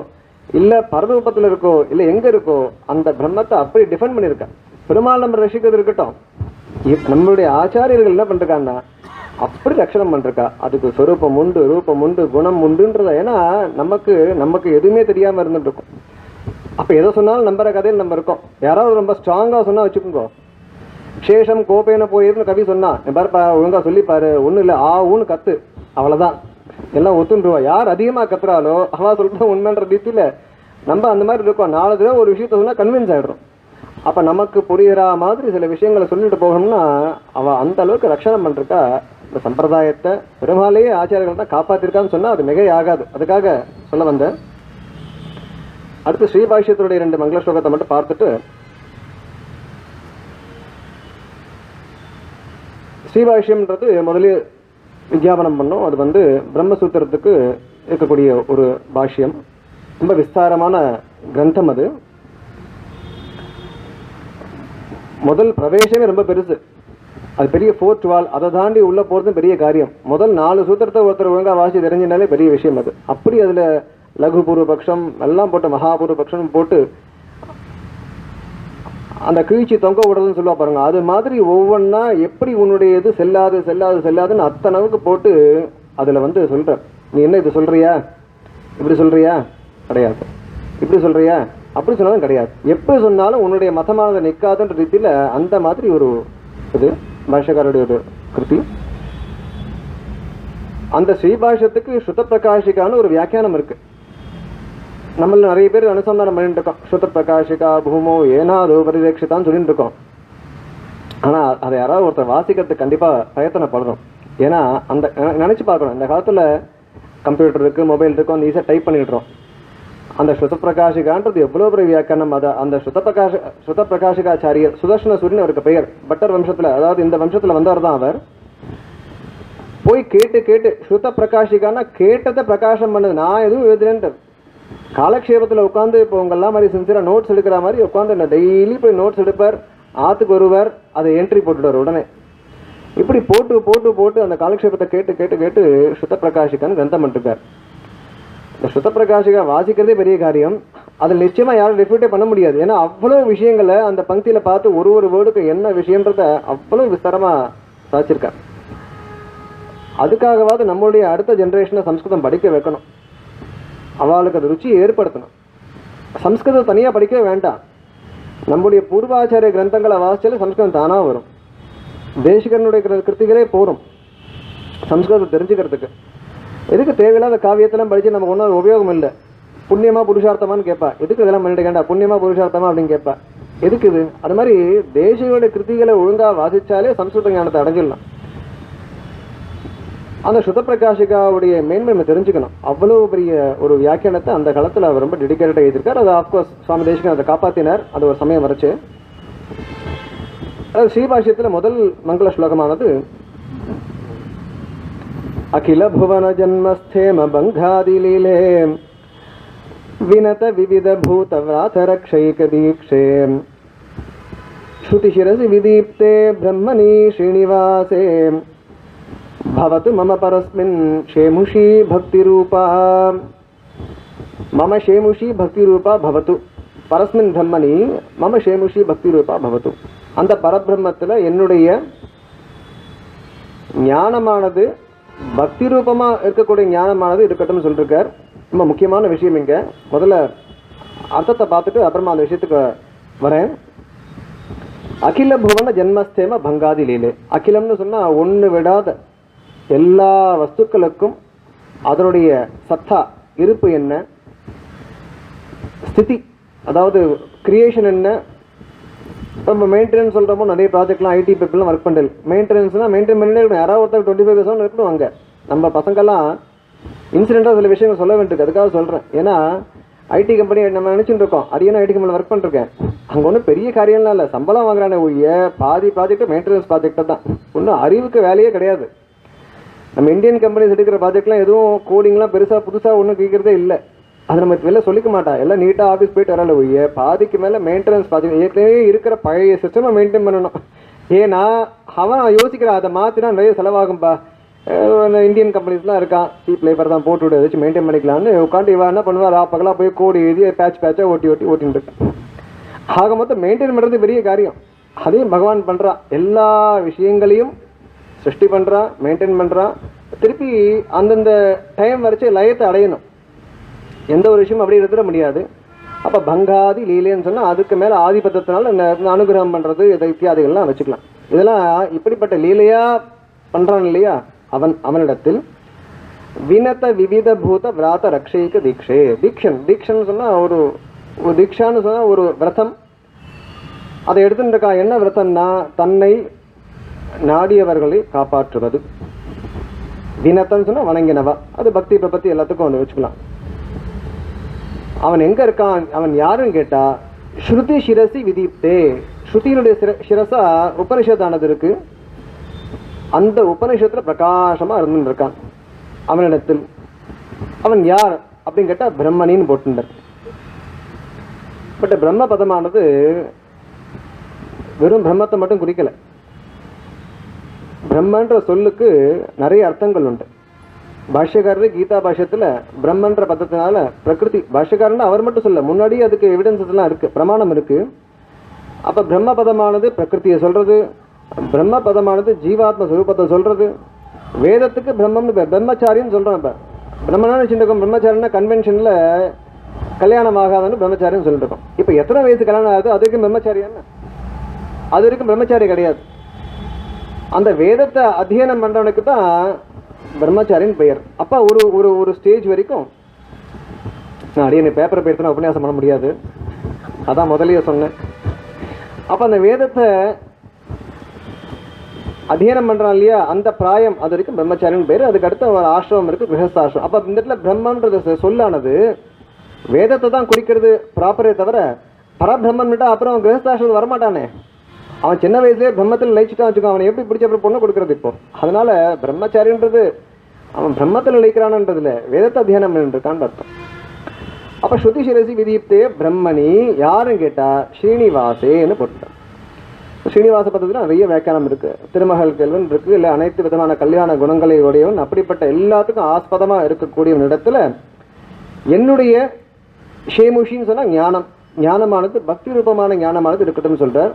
இல்லை பரரூபத்தில் இருக்கோ, இல்லை எங்கே இருக்கோ, அந்த பிரம்மத்தை அப்படி டிஃபெண்ட் பண்ணியிருக்கா. பெருமாள் நம்ம ரசிக்கிறது இருக்கட்டும், நம்மளுடைய ஆச்சாரியர்கள் என்ன பண்ணிருக்காங்கன்னா அப்படி ரட்சணம் பண்ணிருக்கா. அதுக்கு சொரூபம் உண்டு, ரூபம் உண்டு, குணம் உண்டுன்றத. ஏன்னா நமக்கு எதுவுமே தெரியாமல் இருந்துட்டு இருக்கும். அப்போ எதை சொன்னாலும் நம்புற கதையில் நம்ம இருக்கோம். யாராவது ரொம்ப ஸ்ட்ராங்காக சொன்னால் வச்சுக்கோங்க, சேஷம் கோப்பைன்னு போயிருன்னு கவி சொன்னா, பாருப்பா ஒழுங்கா சொல்லிப்பாரு, ஒன்றும் இல்லை ஊன்னு கத்து, அவ்வளோதான், எல்லாம் ஒத்துண்டுருவா. யார் அதிகமாக கத்துறாலோ அவா சொல்லிட்டு உண்மைன்ற ரீதியில் நம்ம அந்த மாதிரி இருக்கோம். 4 தடவை ஒரு விஷயத்த சொன்னால் கன்வின்ஸ் ஆகிடுறோம். அப்போ நமக்கு புரிகிற மாதிரி சில விஷயங்களை சொல்லிட்டு போகணும்னா அவள் அந்த அளவுக்கு ரட்சணம் பண்ணிருக்கா. இந்த சம்பிரதாயத்தை பெருமாளையே ஆச்சாரியர்கள் தான் காப்பாற்றிருக்கான்னு சொன்னால் அது மிகை ஆகாது. அதுக்காக சொல்ல வந்தேன். அடுத்து ஸ்ரீபாஷ்யத்தினுடைய 2 மங்கள ஸ்லோகத்தை மட்டும் பார்த்துட்டு, ஸ்ரீபாஷ்யம்ன்றது முதலே விஞ்ஞாபனம் பண்ணோம். அது பிரம்மசூத்திரத்துக்கு இருக்கக்கூடிய ஒரு பாஷ்யம், ரொம்ப விஸ்தாரமான கிரந்தம். அது முதல் பிரவேசமே ரொம்ப பெருசு, அது பெரிய 4th வால். அதை தாண்டி உள்ள போகிறது பெரிய காரியம். முதல் 4 சூத்திரத்தை ஒருத்தர் ஒழுங்காக வாசி தெரிஞ்சினாலே பெரிய விஷயம் அது. அப்படி அதில் லகு பூர்வபக்ஷம் எல்லாம் போட்டு மகாபூர்வபக்ஷம் போட்டு அந்த கீழ்ச்சி தொங்க விடுறதுன்னு சொல்லுவா பாருங்க. அது மாதிரி ஒவ்வொன்றா எப்படி உன்னுடைய இது செல்லாதுன்னு அத்தனவுக்கு போட்டு அதில் சொல்கிற. நீ என்ன இது சொல்கிறியா, இப்படி சொல்கிறியா, கிடையாது, இப்படி சொல்கிறியா, அப்படி சொன்னாலும் கிடையாது, எப்படி சொன்னாலும் உன்னுடைய மதமானதை நிற்காதுன்ற ரீதியில் அந்த மாதிரி ஒரு இது பாஷ்யக்காரருடைய ஒரு கிருதி. அந்த ஸ்ரீபாஷ்யத்துக்கு ஸ்ருத பிரகாஷிகான்னு ஒரு வியாக்கியானம் இருக்குது. நம்மள நிறைய பேர் அனுசந்தானம் பண்ணிட்டு இருக்கோம். ஸ்ருத பிரகாஷிகா பூமோ ஏனாதோ பரிரேட்சிதான்னு சொல்லிட்டு இருக்கோம். ஆனால் அதை யாராவது ஒருத்தர் வாசிக்கிறதுக்கு கண்டிப்பாக பிரயத்தனப்படணும். ஏன்னா அந்த நினச்சி பார்க்கணும், இந்த காலத்தில் கம்ப்யூட்டர் இருக்குது, மொபைல் இருக்கும், அந்த ஈஸியாக டைப் பண்ணிடுறோம். அந்த ஸ்ருத பிரகாஷிகான்றது எவ்வளோ பெரிய வியாக்கியானம். அதை அந்த ஸ்ருத பிரகாஷிகாச்சாரியர் சுதர்ஷன சூரியன் அவருக்கு பெயர். பட்டர் வம்சத்தில், அதாவது இந்த வம்சத்தில் வந்தவர் தான் அவர். போய் கேட்டு ஸ்ருத பிரகாஷிகான்னா கேட்டதை பிரகாசம் பண்ணுது, நான் எதுவும் எழுதுறேன்ட்டு. காலக்ஷேபத்தில் உட்காந்து இப்போ உங்கெல்லாம் மாதிரி சின்சியராக நோட்ஸ் எடுக்கிற மாதிரி உட்காந்து டெய்லி போய் நோட்ஸ் எடுப்பார். ஆற்றுக்கு வருவார், அதை என்ட்ரி போட்டுடுவார் உடனே. இப்படி போட்டு அந்த காலக்ஷேபத்தை கேட்டு ஸ்ருத பிரகாஷிகான்னு கிரந்தம் பண்ணிருக்கார். இந்த ஸ்ருத பிரகாஷிகா வாசிக்கிறதே பெரிய காரியம். அதில் நிச்சயமாக யாரும் ரெஃப்யூட்டே பண்ண முடியாது. ஏன்னா அவ்வளோ விஷயங்களை அந்த பங்கியில் பார்த்து ஒரு வேர்டுக்கு என்ன விஷயன்றத அவ்வளோ விஸ்தாரமாக சாதிச்சிருக்கார். அதுக்காகவாது நம்மளுடைய அடுத்த ஜென்ரேஷனை சம்ஸ்கிருதம் படிக்க வைக்கணும், அவளுக்கு அது ருச்சியை ஏற்படுத்தணும். சம்ஸ்கிருதம் தனியாக படிக்கவே வேண்டாம், நம்முடைய பூர்வாச்சாரிய கிரந்தங்களை வாசிச்சாலே சம்ஸ்கிருதம் தானாக வரும். தேசிகனுடைய கிருத்திகளே போகும் சம்ஸ்கிருதம் தெரிஞ்சுக்கிறதுக்கு. எதுக்கு தேவையில்லாத காவியத்தெல்லாம் படித்து நமக்கு ஒன்றும் உபயோகம் இல்லை. புண்ணியமா புருஷார்த்தமானு கேட்பா, எதுக்கு இதெல்லாம் பண்ணிட்டு கேட்டா புண்ணியமா புருஷார்த்தமா அப்படின்னு கேட்பா, எதுக்கு இது? அது மாதிரி தேசிகளுடைய கிருத்திகளை ஒழுங்காக வாசித்தாலே சம்ஸ்கிருத ஞானத்தை அடைஞ்சிடலாம். அந்த ஸ்ருத பிரகாஷிகாவுடைய மேன்மை நம்ம தெரிஞ்சுக்கணும். அவ்வளோ பெரிய ஒரு வியாக்கியானத்தை அந்த காலத்தில் அவர் ரொம்ப டெடிக்கேட்டடாக எழுதியிருக்கார். அது ஆஃப்கோர்ஸ் சுவாமி தேசிகன் அதை காப்பாற்றினார். அது ஒரு சமயம் வரைச்சு. அதாவது ஸ்ரீபாஷ்யத்தில் முதல் மங்கள ஸ்லோகமானது அகில புவன ஜன்மஸ்தேம பங்காதிலீலே வினத விவித பூத விராதரக்ஷைக தீக்ஷே ஸ்ருதிசிரசி விதீப்தே பிரம்மணி ஸ்ரீனிவாசே பவது மம பரஸ்மின் ஷேமுஷி பக்தி ரூபா. மம ஷேமுஷி பக்தி ரூபா பவது பரஸ்மின் பிரம்மணி மம ஷேமுஷி பக்தி ரூபா பவது. அந்த பரபிரம்மத்தில் என்னுடைய ஞானமானது பக்தி ரூபமாக இருக்கக்கூடிய ஞானமானது இருக்கட்டும் சொல்லியிருக்கார். ரொம்ப முக்கியமான விஷயம் இங்கே. முதல்ல அர்த்தத்தை பார்த்துட்டு அப்புறமா அந்த விஷயத்துக்கு வரேன். அகில புவன ஜென்மஸ்தேம பங்காதி லீலை. அகிலம்னு சொன்னா ஒன்று விடாத எல்லா வஸ்துக்களுக்கும் அதனுடைய சத்தா இருப்பு என்ன, ஸ்திதி அதாவது கிரியேஷன் என்ன. இப்போ நம்ம மெயின்டெனன்ஸ் சொல்கிறப்போ நிறைய ப்ராஜெக்ட்லாம் ஐடி பீப்புள்லாம் ஒர்க் பண்ணுறது. மெயின்டெனன்ஸ்னால் மெயின்டைன் பண்ணிட்டே இருக்கணும். யாராவது ஒருத்தர் 25% இருக்கணும். அங்கே நம்ம பசங்கள்லாம் இன்சிடெண்ட்டாக சில விஷயங்கள் சொல்ல வேண்டியிருக்கு. அதுக்காக சொல்கிறேன். ஏன்னா ஐடி கம்பெனி நம்ம நினச்சிட்டு இருக்கோம், அடியான ஐடி கம்பெனியில் ஒர்க் பண்ணிருக்கேன். அங்கே ஒன்றும் பெரிய காரியம்லாம் இல்லை, சம்பளம் வாங்குறானே ஒழிய பாதி ப்ராஜெக்ட்டு மெயின்டெனன்ஸ் ப்ராஜெக்டாக தான். ஒன்றும் அறிவுக்கு வேலையே கிடையாது. நம்ம இந்தியன் கம்பெனிஸ் எடுக்கிற ப்ராஜெக்ட்லாம் எதுவும் கோடிங்லாம் பெருசாக புதுசாக ஒன்றும் கேட்குறதே இல்லை. அது நம்ம வெளில சொல்லிக்க மாட்டா. எல்லாம் நீட்டாக ஆஃபீஸ் போயிட்டு வரல ஒழிய பாதிக்கு மேலே மெயின்டெனன்ஸ் ப்ராஜெக்ட் ஏற்கனவே இருக்கிற பழைய சிஸ்டமை மெயின்டைன் பண்ணணும். ஏன்னா அவன் யோசிக்கிறான் அதை மாற்றினா நிறைய செலவாகும்பா. இந்தியன் கம்பெனிஸ்லாம் இருக்கான், சீப் லேபர் தான் போட்டு விட வச்சு மெயின்டைன் பண்ணிக்கலான்னு உட்காந்து இவன் என்ன பண்ணுவார், பகலாக போய் கோடி எழுதி பேட்சாக ஓட்டின்னு இருக்கான். ஆக மொத்தம் மெயின்டைன் பண்ணுறது பெரிய காரியம். அதையும் பகவான் பண்ணுறான். எல்லா விஷயங்களையும் சிருஷ்டி பண்ணுறான், மெயின்டைன் பண்ணுறான். திருப்பி அந்தந்த டைம் வரைச்சு லயத்தை அடையணும். எந்த ஒரு விஷயமும் அப்படி எடுத்துட முடியாது. அப்போ பங்காதி லீலைன்னு சொன்னால் அதுக்கு மேலே ஆதிபத்தியத்தினால அனுகிரகம் பண்ணுறது இதை இத்தியாதிகள்லாம் வச்சுக்கலாம். இதெல்லாம் இப்படிப்பட்ட லீலையாக பண்ணுறான் இல்லையா, அவனிடத்தில் வினத விவித பூத விராத ரக்ஷைக்கு தீட்சே. தீட்சன்னு சொன்னால் ஒரு தீட்சான்னு சொன்னால் ஒரு விரதம். அதை எடுத்துட்டு இருக்கா. என்ன விரதம்னா தன்னை நாடியவர்களை காப்பாற்றுவது. வினத்தன்னு சொன்னால் வணங்கினவா. அது பக்தி பிரபத்தி எல்லாத்துக்கும் ஒன்று வச்சுக்கலாம். அவன் எங்கே இருக்கான், அவன் யாருன்னு கேட்டால் ஸ்ருதி சிரசி விதித்தே. ஸ்ருதியினுடைய சிரசா உபனிஷத்தானது இருக்கு. அந்த உபனிஷத்தில் பிரகாசமாக இருந்துன்னு இருக்கான் அவனிடத்தில். அவன் யார் அப்படின்னு கேட்டால் பிரம்மனின்னு போட்டுட்டார். பட் பிரம்ம பதமானது வெறும் பிரம்மத்தை மட்டும் குறிக்கலை. பிரம்மன்ற சொல்லுக்கு நிறைய அர்த்தங்கள் உண்டு. பாஷ்யக்காரர் கீதா பாஷ்யத்தில் பிரம்மன்ற பதத்தினால பிரகிருதி, பாஷ்யக்காரன் அவர் மட்டும் சொல்ல, முன்னாடி அதுக்கு எவிடன்ஸ் எல்லாம் இருக்கு, பிரமாணம் இருக்கு. அப்போ பிரம்ம பதமானது பிரகிருத்தியை சொல்றது, பிரம்ம பதமானது ஜீவாத்ம சுரூபத்தை சொல்றது. வேதத்துக்கு பிரம்மம்னு பிரம்மச்சாரின்னு சொல்றோம். இப்போ பிரம்மனா வச்சுருக்கோம், பிரம்மச்சாரின்னா கன்வென்ஷனில் கல்யாணம் ஆகாதுன்னு பிரம்மச்சாரின்னு சொல்லிட்டு இருக்கோம். இப்போ எத்தனை வயசு கல்யாணம் ஆகுது அது வரைக்கும் பிரம்மச்சாரி என்ன, அது வரைக்கும் பிரம்மச்சாரி கிடையாது. அந்த வேதத்தை அத்தியனம் பண்றவனுக்கு தான் பிரம்மச்சாரின்னு பெயர். அப்போ ஒரு ஒரு ஒரு ஸ்டேஜ் வரைக்கும் நான் அடியே பேப்பரை பேர்த்து உபன்யாசம் பண்ண முடியாது, அதான் முதலையே சொன்னேன். அப்போ அந்த வேதத்தை அத்தியனம் பண்றான் இல்லையா, அந்த பிராயம் அது வரைக்கும் பிரம்மச்சாரின்னு பேர். அதுக்கு அடுத்த ஒரு ஆசிரமம் இருக்கு, கிரகஸ்தாசிரமம். அப்போ இந்த இடத்துல பிரம்மன்றது சொல்லானது வேதத்தை தான் குறிக்கிறது ப்ராப்பரே தவிர பரபிரம்மன்னுட்டா அப்புறம் கிரகஸ்தாசிரமம் வரமாட்டானே. அவன் சின்ன வயசுலேயே பிரம்மத்தில் லயிச்சுட்டான் வச்சுக்கோ, அவனை எப்படி பிடிச்ச அப்புறம் பொண்ணு கொடுக்குறது இப்போ. அதனால பிரம்மச்சாரின்றது அவன் பிரம்மத்தில் லயிக்கிறானன்றதுல வேதத்தை அத்தியானம் பண்ணிருக்கான்னு அர்த்தம். அப்போ ஸ்ருதி சிரசி விதித்தே பிரம்மணி யாருன்னு கேட்டால் ஸ்ரீனிவாசேன்னு போட்டான். ஸ்ரீனிவாச பதத்தில் நிறைய வியாக்கியானம் இருக்கு. திருமகள் கேள்வன் இருக்கு, இல்லை அனைத்து விதமான கல்யாண குணங்களை உடையவன், அப்படிப்பட்ட எல்லாத்துக்கும் ஆஸ்பதமாக இருக்கக்கூடிய இடத்துல என்னுடைய ஷேமுஷின்னு சொன்னால் ஞானம், ஞானமானது பக்தி ரூபமான ஞானமானது இருக்கட்டும் சொல்றார்.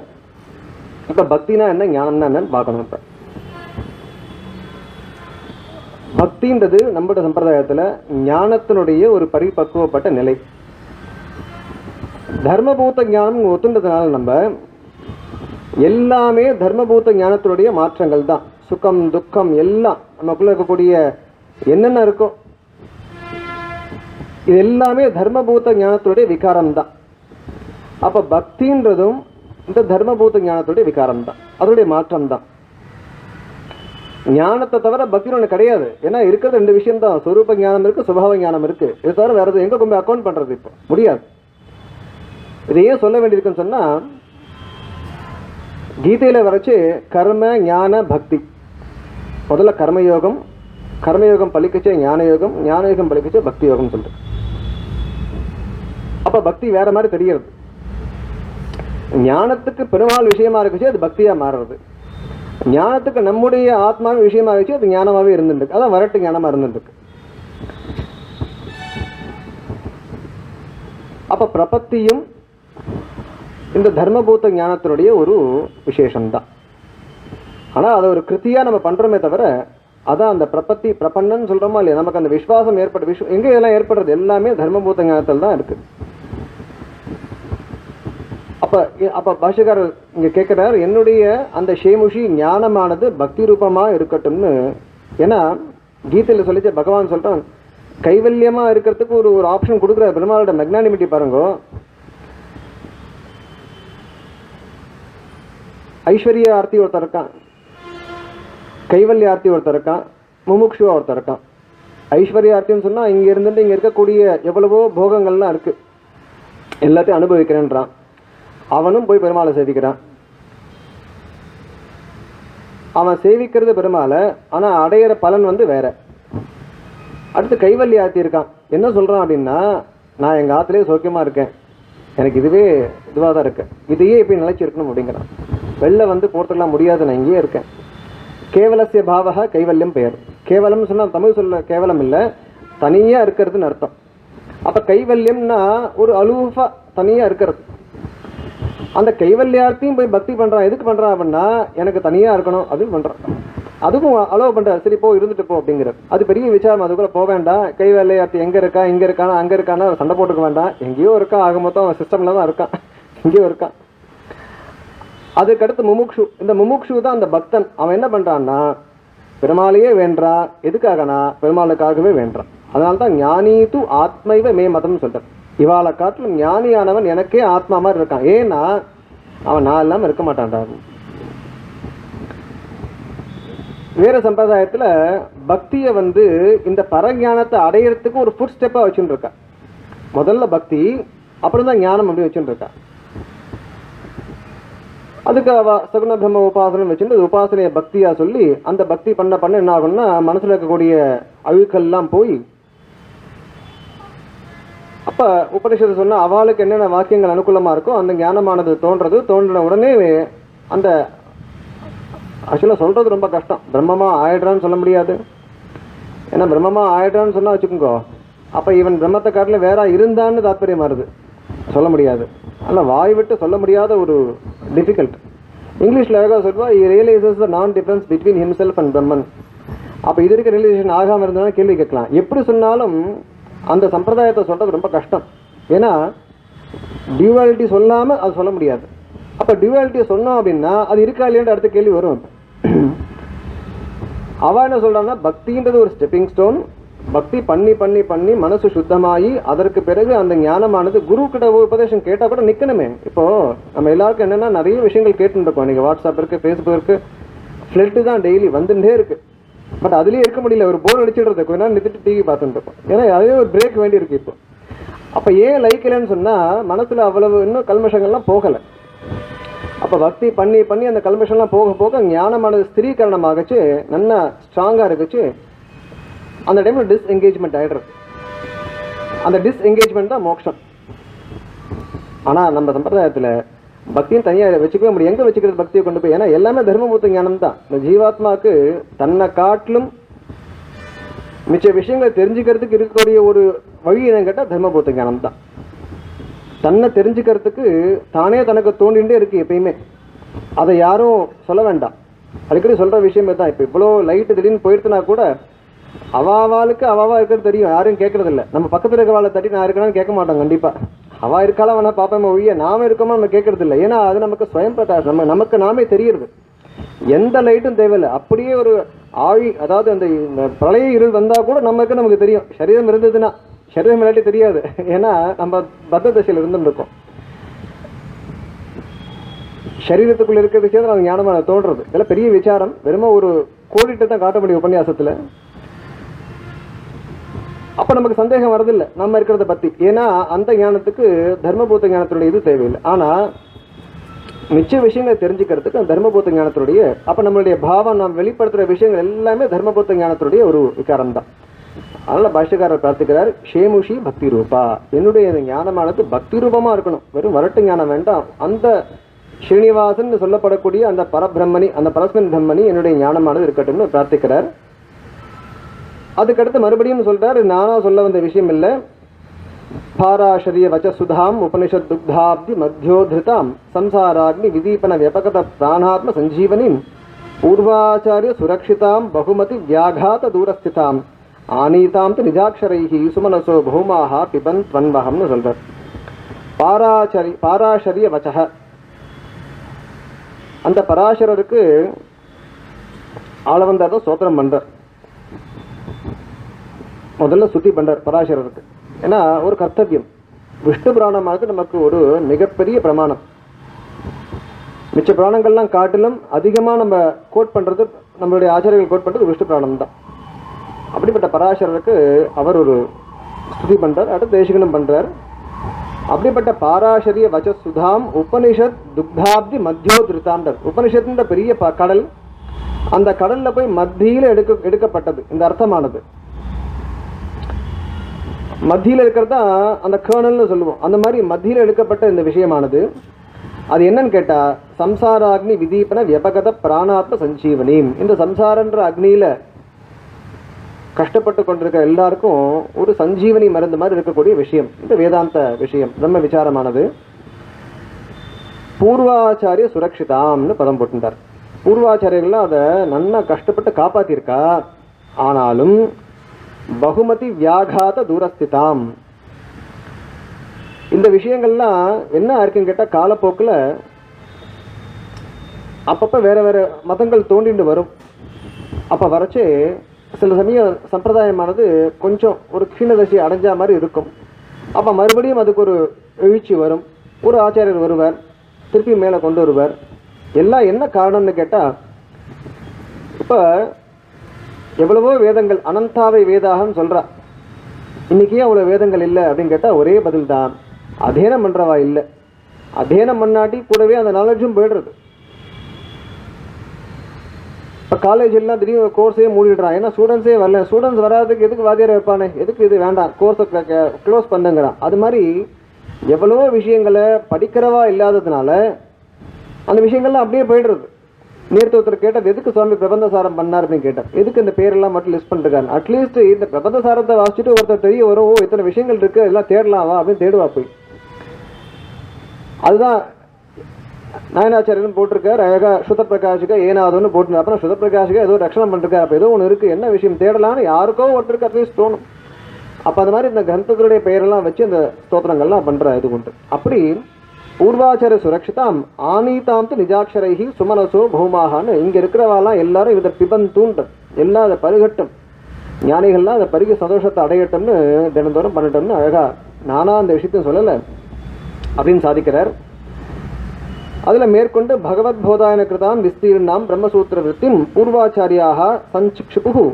இப்போ பக்தினா என்ன, ஞானம்னா என்னன்னு பார்க்கணும். இப்போ பக்தின்றது நம்மளோட சம்பிரதாயத்தில் ஞானத்தினுடைய ஒரு பரிபக்குவப்பட்ட நிலை. தர்மபூத ஞானம் ஒத்துன்றதுனால நம்ம எல்லாமே தர்மபூத ஞானத்தினுடைய மாற்றங்கள் தான். சுகம் துக்கம் எல்லாம் நமக்குள்ள இருக்கக்கூடிய என்னென்ன இருக்கோ இது எல்லாமே தர்மபூத ஞானத்துடைய விகாரம் தான். அப்போ பக்தின்றதும் இந்த தர்மபூத ஞானத்துடைய விகாரம் தான், அதனுடைய மாற்றம் தான். ஞானத்தை தவிர பக்தி ஒன்று கிடையாது. ஏன்னா இருக்கிறது ரெண்டு விஷயம் தான், சொரூப ஞானம் இருக்கு, சுபாவ ஞானம் இருக்கு. இது தவிர வேற எது எங்க கொண்டு அக்கௌண்ட் பண்றது இப்போ முடியாது. இதை ஏன் சொல்ல வேண்டியிருக்குன்னு சொன்னா, கீதையில வரைச்சு கர்ம ஞான பக்தி. முதல்ல கர்மயோகம், கர்மயோகம் பலிக்கச்சே ஞான யோகம், ஞான யோகம் பலிக்கச்சே பக்தி யோகம் சொல்லிட்டு. அப்ப பக்தி வேற மாதிரி தெரிகிறது. ஞானத்துக்கு பெருமாள் விஷயமா இருக்குச்சு, அது பக்தியா மாறுறது. ஞானத்துக்கு நம்முடைய ஆத்மா விஷயமா இருந்துச்சு, அது ஞானமாவே இருந்துருக்கு. அதான் வரட்டு ஞானமா இருந்துருக்கு. அப்ப பிரபத்தியும் இந்த தர்மபூத ஞானத்தினுடைய ஒரு விசேஷம்தான். ஆனால் அதை ஒரு கிருத்தியாக நம்ம பண்ணுறோமே தவிர, அதான் அந்த பிரபத்தி பிரபன்னன்னு சொல்கிறோமா இல்லையா, நமக்கு அந்த விஸ்வாசம் ஏற்பட்டு எங்கே இதெல்லாம் ஏற்படுறது எல்லாமே தர்மபூத ஞானத்தில் தான் இருக்குது. அப்போ அப்போ பாஷகாரர் இங்கே கேட்குறார், என்னுடைய அந்த ஷேமுஷி ஞானமானது பக்தி ரூபமாக இருக்கட்டும்னு. ஏன்னா கீதையில் சொல்லிச்சு, பகவான் சொல்கிறான், கைவல்யமாக இருக்கிறதுக்கு ஒரு ஆப்ஷன் கொடுக்குற பெருமாளோட மெக்னானிமிட்டி பாருங்க. ஐஸ்வர்ய ஆர்த்தி ஒருத்தர் இருக்கான், கைவல்ய ஆர்த்தி ஒருத்தர் இருக்கான், முமுக்ஷுவா ஒருத்தர் இருக்கான். ஐஸ்வர்ய ஆர்த்தின்னு சொன்னால் இங்கே இருந்துட்டு இங்கே இருக்கக்கூடிய எவ்வளவோ போகங்கள்லாம் இருக்குது, எல்லாத்தையும் அனுபவிக்கிறேன்றான். அவனும் போய் பெருமாளை சேவிக்கிறான். அவன் சேவிக்கிறது பெருமாளை, ஆனால் அடையிற பலன் வேற. அடுத்து கைவல்ய ஆர்த்தி இருக்கான். என்ன சொல்கிறான் அப்படின்னா, நான் எங்கள் ஆற்றுலேயே சௌக்கியமாக இருக்கேன், எனக்கு இதுவே இதுவாக தான் இருக்கேன், இதையே இப்படி நிலைச்சி இருக்கணும் அப்படிங்கிறான். வெளில போகிறதுக்கெல்லாம் முடியாது, நான் இங்கேயே இருக்கேன். கேவலசிய பாவக கைவல்யம் பெயர். கேவலம்னு சொன்னால் தமிழ் சொல்ல கேவலம் இல்லை, தனியாக இருக்கிறதுன்னு அர்த்தம். அப்போ கைவல்யம்னா ஒரு அலூஃபா தனியாக இருக்கிறது. அந்த கைவல்யார்த்தையும் போய் பக்தி பண்ணுறான். எதுக்கு பண்ணுறான் அப்படின்னா, எனக்கு தனியாக இருக்கணும் அதுவும் பண்ணுறான். அதுவும் அலோவ் பண்ணுறான். சரி போ, இருந்துட்டு போ அப்படிங்கிறது. அது பெரிய விசாரம். அதுக்குள்ளே போக வேண்டாம். கைவல்யார்த்தி எங்கே இருக்கா, இங்கே இருக்கானா, அங்கே இருக்கானா சண்டை போட்டுக்க வேண்டாம். எங்கேயோ இருக்கா, ஆக மொத்தம் சிஸ்டமில் தான் இருக்கான், எங்கேயோ இருக்கான். அதுக்கடுத்து முமுக்ஷு. இந்த முமுக்ஷு தான் அந்த பக்தன். அவன் என்ன பண்ணுறான்னா, பெருமாளையே வேண்டான். எதுக்காகனா, பெருமாளுக்காகவே வேண்டான். அதனால தான் ஞானி தூ ஆத்மைவ மே மதம்னு சொல்கிறார். இவாளை காட்டிலும் ஞானியானவன் எனக்கே ஆத்மா மாதிரி இருக்கான். ஏன்னா அவன் நான் இல்லாமல் இருக்க மாட்டான்டா. வேற சம்பிரதாயத்தில் பக்தியை இந்த பரஞானத்தை அடையிறதுக்கு ஒரு ஃபுட் ஸ்டெப்பாக வச்சுட்டு இருக்கா. முதல்ல பக்தி, அப்புறம் தான் ஞானம் அப்படி வச்சுட்டு இருக்கா. அதுக்கு சகுண பிரம்ம உபாசனம் வச்சுட்டு உபாசனையை பக்தியாக சொல்லி அந்த பக்தி பண்ண பண்ண என்ன ஆகும்னா, மனசில் இருக்கக்கூடிய அழுக்கெல்லாம் போய், அப்போ உபனிஷத்து சொன்னால் அவளுக்கு என்னென்ன வாக்கியங்கள் அனுகூலமாக இருக்கோ அந்த ஞானமானது தோன்றின உடனே அந்த ஆக்சுவலாக சொல்கிறது ரொம்ப கஷ்டம். பிரம்மமாக ஆயிடுறான்னு சொல்ல முடியாது. ஏன்னா பிரம்மமாக ஆயிடுறான்னு சொன்னால் வச்சுக்கோங்க, அப்போ இவன் பிரம்மத்தை காட்டில் வேற இருந்தான்னு தாத்பரியம் வருது, சொல்ல முடியாது. ஆனால் வாய் விட்டு சொல்ல முடியாத ஒரு டிஃபிகல்ட். இங்கிலீஷில் அழகாக சொல்வா, ரியலைசஸ் த நான் டிஃபரன்ஸ் பிட்வீன் ஹிம்செல்ஃப் அண்ட் பிரம்மன். அப்போ இது இருக்க ரியலைசேஷன் ஆகாமல் இருந்ததுன்னா கேள்வி கேட்கலாம். எப்படி சொன்னாலும் அந்த சம்பிரதாயத்தை சொல்கிறது ரொம்ப கஷ்டம். ஏன்னா டியூவாலிட்டி சொல்லாமல் அது சொல்ல முடியாது. அப்போ டியூவாலிட்டியை சொன்னோம் அப்படின்னா அது இருக்கா இல்லையான்ற அடுத்த கேள்வி வரும். அவள் என்ன சொல்கிறான்னா, பக்தின்றது ஒரு ஸ்டெப்பிங் ஸ்டோன். பக்தி பண்ணி பண்ணி பண்ணி மனசு சுத்தமாகி அதற்கு பிறகு அந்த ஞானமானது குரு கிட்ட உபதேசம் கேட்டால் கூட நிற்கணுமே. இப்போது நம்ம எல்லாருக்கும் என்னென்னா நிறைய விஷயங்கள் கேட்டுருக்கோம். நீங்கள் வாட்ஸ்அப் இருக்குது, ஃபேஸ்புக் இருக்குது, ஃப்ளட்டு தான் டெய்லி வந்துட்டே இருக்குது. பட் அதுலேயே இருக்க முடியல, ஒரு போர் அடிச்சுடுறது, கொஞ்ச நேரம் நிறுத்திட்டு டிவி பார்த்துட்டு இருக்கோம். ஏன்னா அதே ஒரு பிரேக் வேண்டியிருக்கு இப்போ. அப்போ ஏன் லைக் இல்லைன்னு சொன்னால், மனசில் அவ்வளவு இன்னும் கல்மஷங்கள்லாம் போகலை. அப்போ பக்தி பண்ணி பண்ணி அந்த கல்மஷம்லாம் போக போக ஞானமானது ஸ்திரீகரணமாகச்சு, நல்லா ஸ்ட்ராங்காக இருக்குச்சு. அந்த டைமில் டிஸ்எங்கேஜ்மெண்ட் ஆகிடுறது. அந்த டிஸ்எங்கேஜ்மெண்ட் தான் மோட்சம். ஆனால் நம்ம சம்பிரதாயத்தில் பக்தியும் தனியாக வச்சுக்கவே முடியும். எங்கே வச்சுக்கிறது பக்தியை கொண்டு போய்? ஏன்னா எல்லாமே தர்மபூத்த ஞானம் தான். இந்த ஜீவாத்மாவுக்கு தன்னை காட்டிலும் மிச்ச விஷயங்களை தெரிஞ்சுக்கிறதுக்கு இருக்கக்கூடிய ஒரு வழி என்னன்னு கேட்டால் தர்மபூத்த ஞானம் தான். தன்னை தெரிஞ்சுக்கிறதுக்கு தானே தனக்கு தோண்டிகிட்டே இருக்குது எப்பயுமே. அதை யாரும் சொல்ல வேண்டாம். அடிக்கடி சொல்கிற விஷயமே தான். இப்போ இவ்வளோ லைட்டு திடீர்னு போயிடுத்துனா கூட அவாவாளுக்கு அவாவா இருக்கிறது தெரியும், யாரும் கேட்கறதில்ல. நம்ம பக்கத்தில் இருக்க வாழை தட்டி நான் இருக்கணும்னு கேட்க மாட்டோம். கண்டிப்பாக அவள் இருக்காலும் வேணா பார்ப்போம் ஒழிய நாம இருக்கோமா நம்ம கேட்கறது இல்லை. ஏன்னா அது நமக்கு ஸ்வயம் பிரகாஷம், நமக்கு நாமே தெரியுது. எந்த லைட்டும் தேவையில்லை. அப்படியே ஒரு ஆழி, அதாவது அந்த பிரளய இருள் வந்தால் கூட நமக்கு தெரியும். சரீரம் இருந்ததுன்னா, சரீரம் இல்லாட்டி தெரியாது. ஏன்னா நம்ம பத்த தசையில் இருந்துருக்கோம். சரீரத்துக்குள்ள இருக்கிற விஷயம் அது ஞானமான தோன்றது. இதெல்லாம் பெரிய விசாரம். வெறும ஒரு கோடிட்டு தான் காட்ட முடியும் உபன்யாசத்தில். அப்போ நமக்கு சந்தேகம் வரதில்லை நம்ம இருக்கிறத பற்றி. ஏன்னா அந்த ஞானத்துக்கு தர்மபூத்த ஞானத்தினுடைய இது தேவையில்லை. ஆனால் மிச்ச விஷயங்களை தெரிஞ்சுக்கிறதுக்கு அந்த தர்மபூத்த ஞானத்தினுடைய, அப்போ நம்மளுடைய பாவம் நாம் வெளிப்படுத்துகிற விஷயங்கள் எல்லாமே தர்மபூத்த ஞானத்தினுடைய ஒரு விகாரம் தான். அதனால் பாஷ்யக்காரர் பிரார்த்திக்கிறார், ஷேமுஷி பக்தி ரூபா, என்னுடைய ஞானமானது பக்தி ரூபமாக இருக்கணும், வெறும் வரட்டு ஞானம் வேண்டாம். அந்த ஸ்ரீனிவாசன் சொல்லப்படக்கூடிய அந்த பரபிரம்மணி, அந்த பரஸ்மின் பிரம்மணி என்னுடைய ஞானமானது இருக்கட்டும்னு பிரார்த்திக்கிறார். அதுக்கடுத்து மறுபடியும் சொல்றார், நானா சொல்ல வந்த விஷயம் இல்லை. பாராஷரிய வச்சசுதாம் உபனிஷத் துக்தாப்தி மத்தியோதிருதாம் சம்சாராக்னி விதீபன வியபகத பிராணாத்ம சஞ்சீவனிம் பூர்வாச்சாரிய சுரக்ஷிதாம் பகுமதி வியாகாத தூரஸ்திதாம் ஆனீதாம் து நிஜாட்சரைஹி சுமனசோ பூமாஹா பிபன் த்வன்வஹம்னு சொல்றார். பாராஷரிய வச்சக, அந்த பராசரருக்கு ஆளவந்தார் தான் ஸ்தோத்திரம் பண்றார். முதல்ல சுத்தி பண்றார் பராசரருக்கு. ஏன்னா ஒரு கர்த்தவியம். விஷ்ணு புராணமானது நமக்கு ஒரு மிகப்பெரிய பிரமாணம். மிச்ச புராணங்கள்லாம் காட்டிலும் அதிகமாக நம்ம கோட் பண்றது, நம்மளுடைய ஆச்சாரியர்கள் கோட் பண்றது விஷ்ணு புராணம் தான். அப்படிப்பட்ட பராசரருக்கு அவர் ஒரு ஸ்துதி பண்றார். அடுத்து தேசிகனும் பண்றார். அப்படிப்பட்ட பாராசரிய வச்சசுதாம் உபனிஷத் துக்தாப்தி மத்தியோ திருத்தாண்டர். உபனிஷத்துன்ற பெரிய கடல், அந்த கடல்ல போய் மத்தியில எடுக்கப்பட்டது இந்த அர்த்தமானது. மத்தியில் இருக்கிறது தான் அந்த கேர்னல்னு சொல்லுவோம். அந்த மாதிரி மத்தியில் எடுக்கப்பட்ட இந்த விஷயமானது அது என்னன்னு கேட்டா சம்சாராக்னி விதீபன வியபகத பிராணாத்ம சஞ்சீவனி. இந்த சம்சாரன்ற அக்னியில கஷ்டப்பட்டு கொண்டிருக்கிற எல்லாருக்கும் ஒரு சஞ்சீவனி மருந்து மாதிரி இருக்கக்கூடிய விஷயம் இந்த வேதாந்த விஷயம், பிரம்ம விசாரமானது. பூர்வாச்சாரிய சுரக்ஷிதாம்னு பதம் போட்டுட்டார். பூர்வாச்சாரியர்கள்லாம் அதை நல்லா கஷ்டப்பட்டு காப்பாத்திருக்கா. ஆனாலும் பகுமதி வியாகாத தூரஸ்திதாம். இந்த விஷயங்கள்லாம் என்ன இருக்குன்னு கேட்டால் காலப்போக்கில் அப்பப்போ வேற வேற மதங்கள் தோண்டிட்டு வரும். அப்போ வரைச்சே சில சமயம் சம்பிரதாயமானது கொஞ்சம் ஒரு கீழதசி அடைஞ்சா மாதிரி இருக்கும். அப்போ மறுபடியும் அதுக்கு ஒரு எழுச்சி வரும். ஒரு ஆச்சாரியர் வருவார், திருப்பி மேலே கொண்டு வருவார். எல்லாம் என்ன காரணம்னு கேட்டால் இப்போ எவ்வளவோ வேதங்கள் அனந்தாவை வேதாகன்னு சொல்கிறா. இன்றைக்கே அவ்வளோ வேதங்கள் இல்லை அப்படின்னு கேட்டால் ஒரே பதில் தான், அத்தியனம் பண்ணுறவா இல்லை. அத்தியனம் பண்ணாட்டி கூடவே அந்த நாலேஜும் போய்டுறது. இப்போ காலேஜ் எல்லாம் திடீர்னு கோர்ஸே மூடிடுறான். ஏன்னா ஸ்டூடெண்ட்ஸே வரல. ஸ்டூடெண்ட்ஸ் வராதுக்கு எதுக்கு வாத்தியார் வைப்பானே, எதுக்கு இது வேண்டாம், கோர்ஸை க்ளோஸ் பண்ணுங்கிறான். அது மாதிரி எவ்வளோ விஷயங்களை படிக்கிறவா இல்லாததுனால அந்த விஷயங்கள்லாம் அப்படியே போய்டுறது. நேற்று ஒருத்தர் கேட்டது, எதுக்கு சுவாமி பிரபந்தசாரம் பண்ணார் அப்படின்னு கேட்டார். எதுக்கு இந்த பேரெல்லாம் மட்டும் லிஸ்ட் பண்ணிருக்காரு. அட்லீஸ்ட் இந்த பிரபந்தசாரத்தை வாசிச்சுட்டு ஒருத்தர் தெரிய வரும், ஓ இத்தனை விஷயங்கள் இருக்கு, எல்லாம் தேடலாமா அப்படின்னு தேடுவா போய். அதுதான் நாயனாச்சாரியன் போட்டிருக்கார் அழகா. சுத பிரகாஷிக்க ஏனாவதுன்னு போட்டு அப்புறம் சுத பிரகாஷிக்க ஏதோ ரட்சணம் பண்ணிருக்காரு. அப்போ ஏதோ ஒன்று இருக்கு, என்ன விஷயம் தேடலான்னு யாருக்கோ ஒருத்தருக்கு அட்லீஸ்ட் தோணும். அப்போ அந்த மாதிரி இந்த கிரந்தங்களுடைய பெயரெல்லாம் வச்சு அந்த ஸ்தோத்திரங்கள்லாம் பண்ற இது உண்டு. அப்படி பூர்வாச்சார சுரக்ஷிதாம் ஆனீதாம் நிஜாட்சரைஹி சுமனசோ பூமாகான்னு இங்க இருக்கிறவாலாம் எல்லாரும் இதை பிபந்தூன்ற எல்லாம் அதை பருகட்டும், ஞானிகள்லாம் அதை பருகி சந்தோஷத்தை அடையட்டும்னு தினந்தோறும் பண்ணட்டும்னு அழகா நானா அந்த விஷயத்தையும் சொல்லலை அப்படின்னு சாதிக்கிறார். அதுல மேற்கொண்டு பகவத் போதாயன கிருதாம் விஸ்தீர்ணாம் பிரம்மசூத்திர விற்த்திம் பூர்வாச்சாரியாக சஞ்சிக்ஷுபு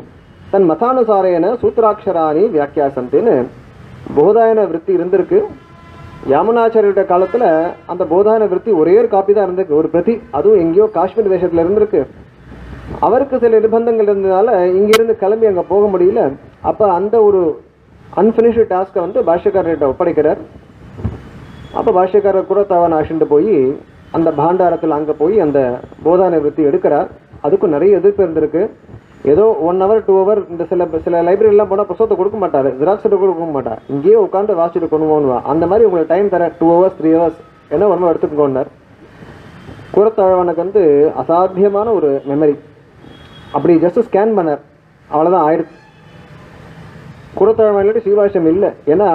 தன் மதானுசாரேன சூத்திராட்சராணி வியாக்கியாசந்தேன்னு போதாயன விற்பி இருந்திருக்கு. யாமுனாச்சாரியோட காலத்துல அந்த போதாயன விற்பி ஒரே ஒரு காப்பி தான் இருந்திருக்கு, ஒரு பிரதி. அதுவும் எங்கேயோ காஷ்மீர் தேசத்துல இருந்திருக்கு. அவருக்கு சில நிர்பந்தங்கள் இருந்ததுனால இங்கிருந்து கிளம்பி அங்கே போக முடியல. அப்போ அந்த ஒரு அன்பினிஷ்டு டாஸ்கை வந்து பாஷ்யக்காரர்கிட்ட ஒப்படைக்கிறார். அப்போ பாஷ்யக்காரர் கூட தவன் ஆசிண்டு போய் அந்த பாண்டாரத்தில் அங்கே போய் அந்த போதான விருத்தி எடுக்கிறார். அதுக்கும் நிறைய எதிர்ப்பு இருந்திருக்கு. ஏதோ 1 hour 2 hour இந்த சில லைப்ரரிலாம் போனால் புத்தகத்தை கொடுக்க மாட்டார், ஜெராக்ஸ் கொடுக்க மாட்டார், இங்கேயே உட்காந்து வாசிட்டு கொண்டுவோன்னுவா. அந்த மாதிரி உங்களுக்கு டைம் தர 2 hours 3 hours என்ன வருமா எடுத்துக்கோன்னார். கூரத்தாழ்வானுக்கு வந்து அசாத்தியமான ஒரு மெமரி. அப்படி ஜஸ்ட் ஸ்கேன் பண்ணார், அவ்வளோதான் ஆயிடுச்சு. கூரத்தாழ்வான் இல்லாட்டி ஸ்ரீபாஷ்யம் இல்லை. ஏன்னா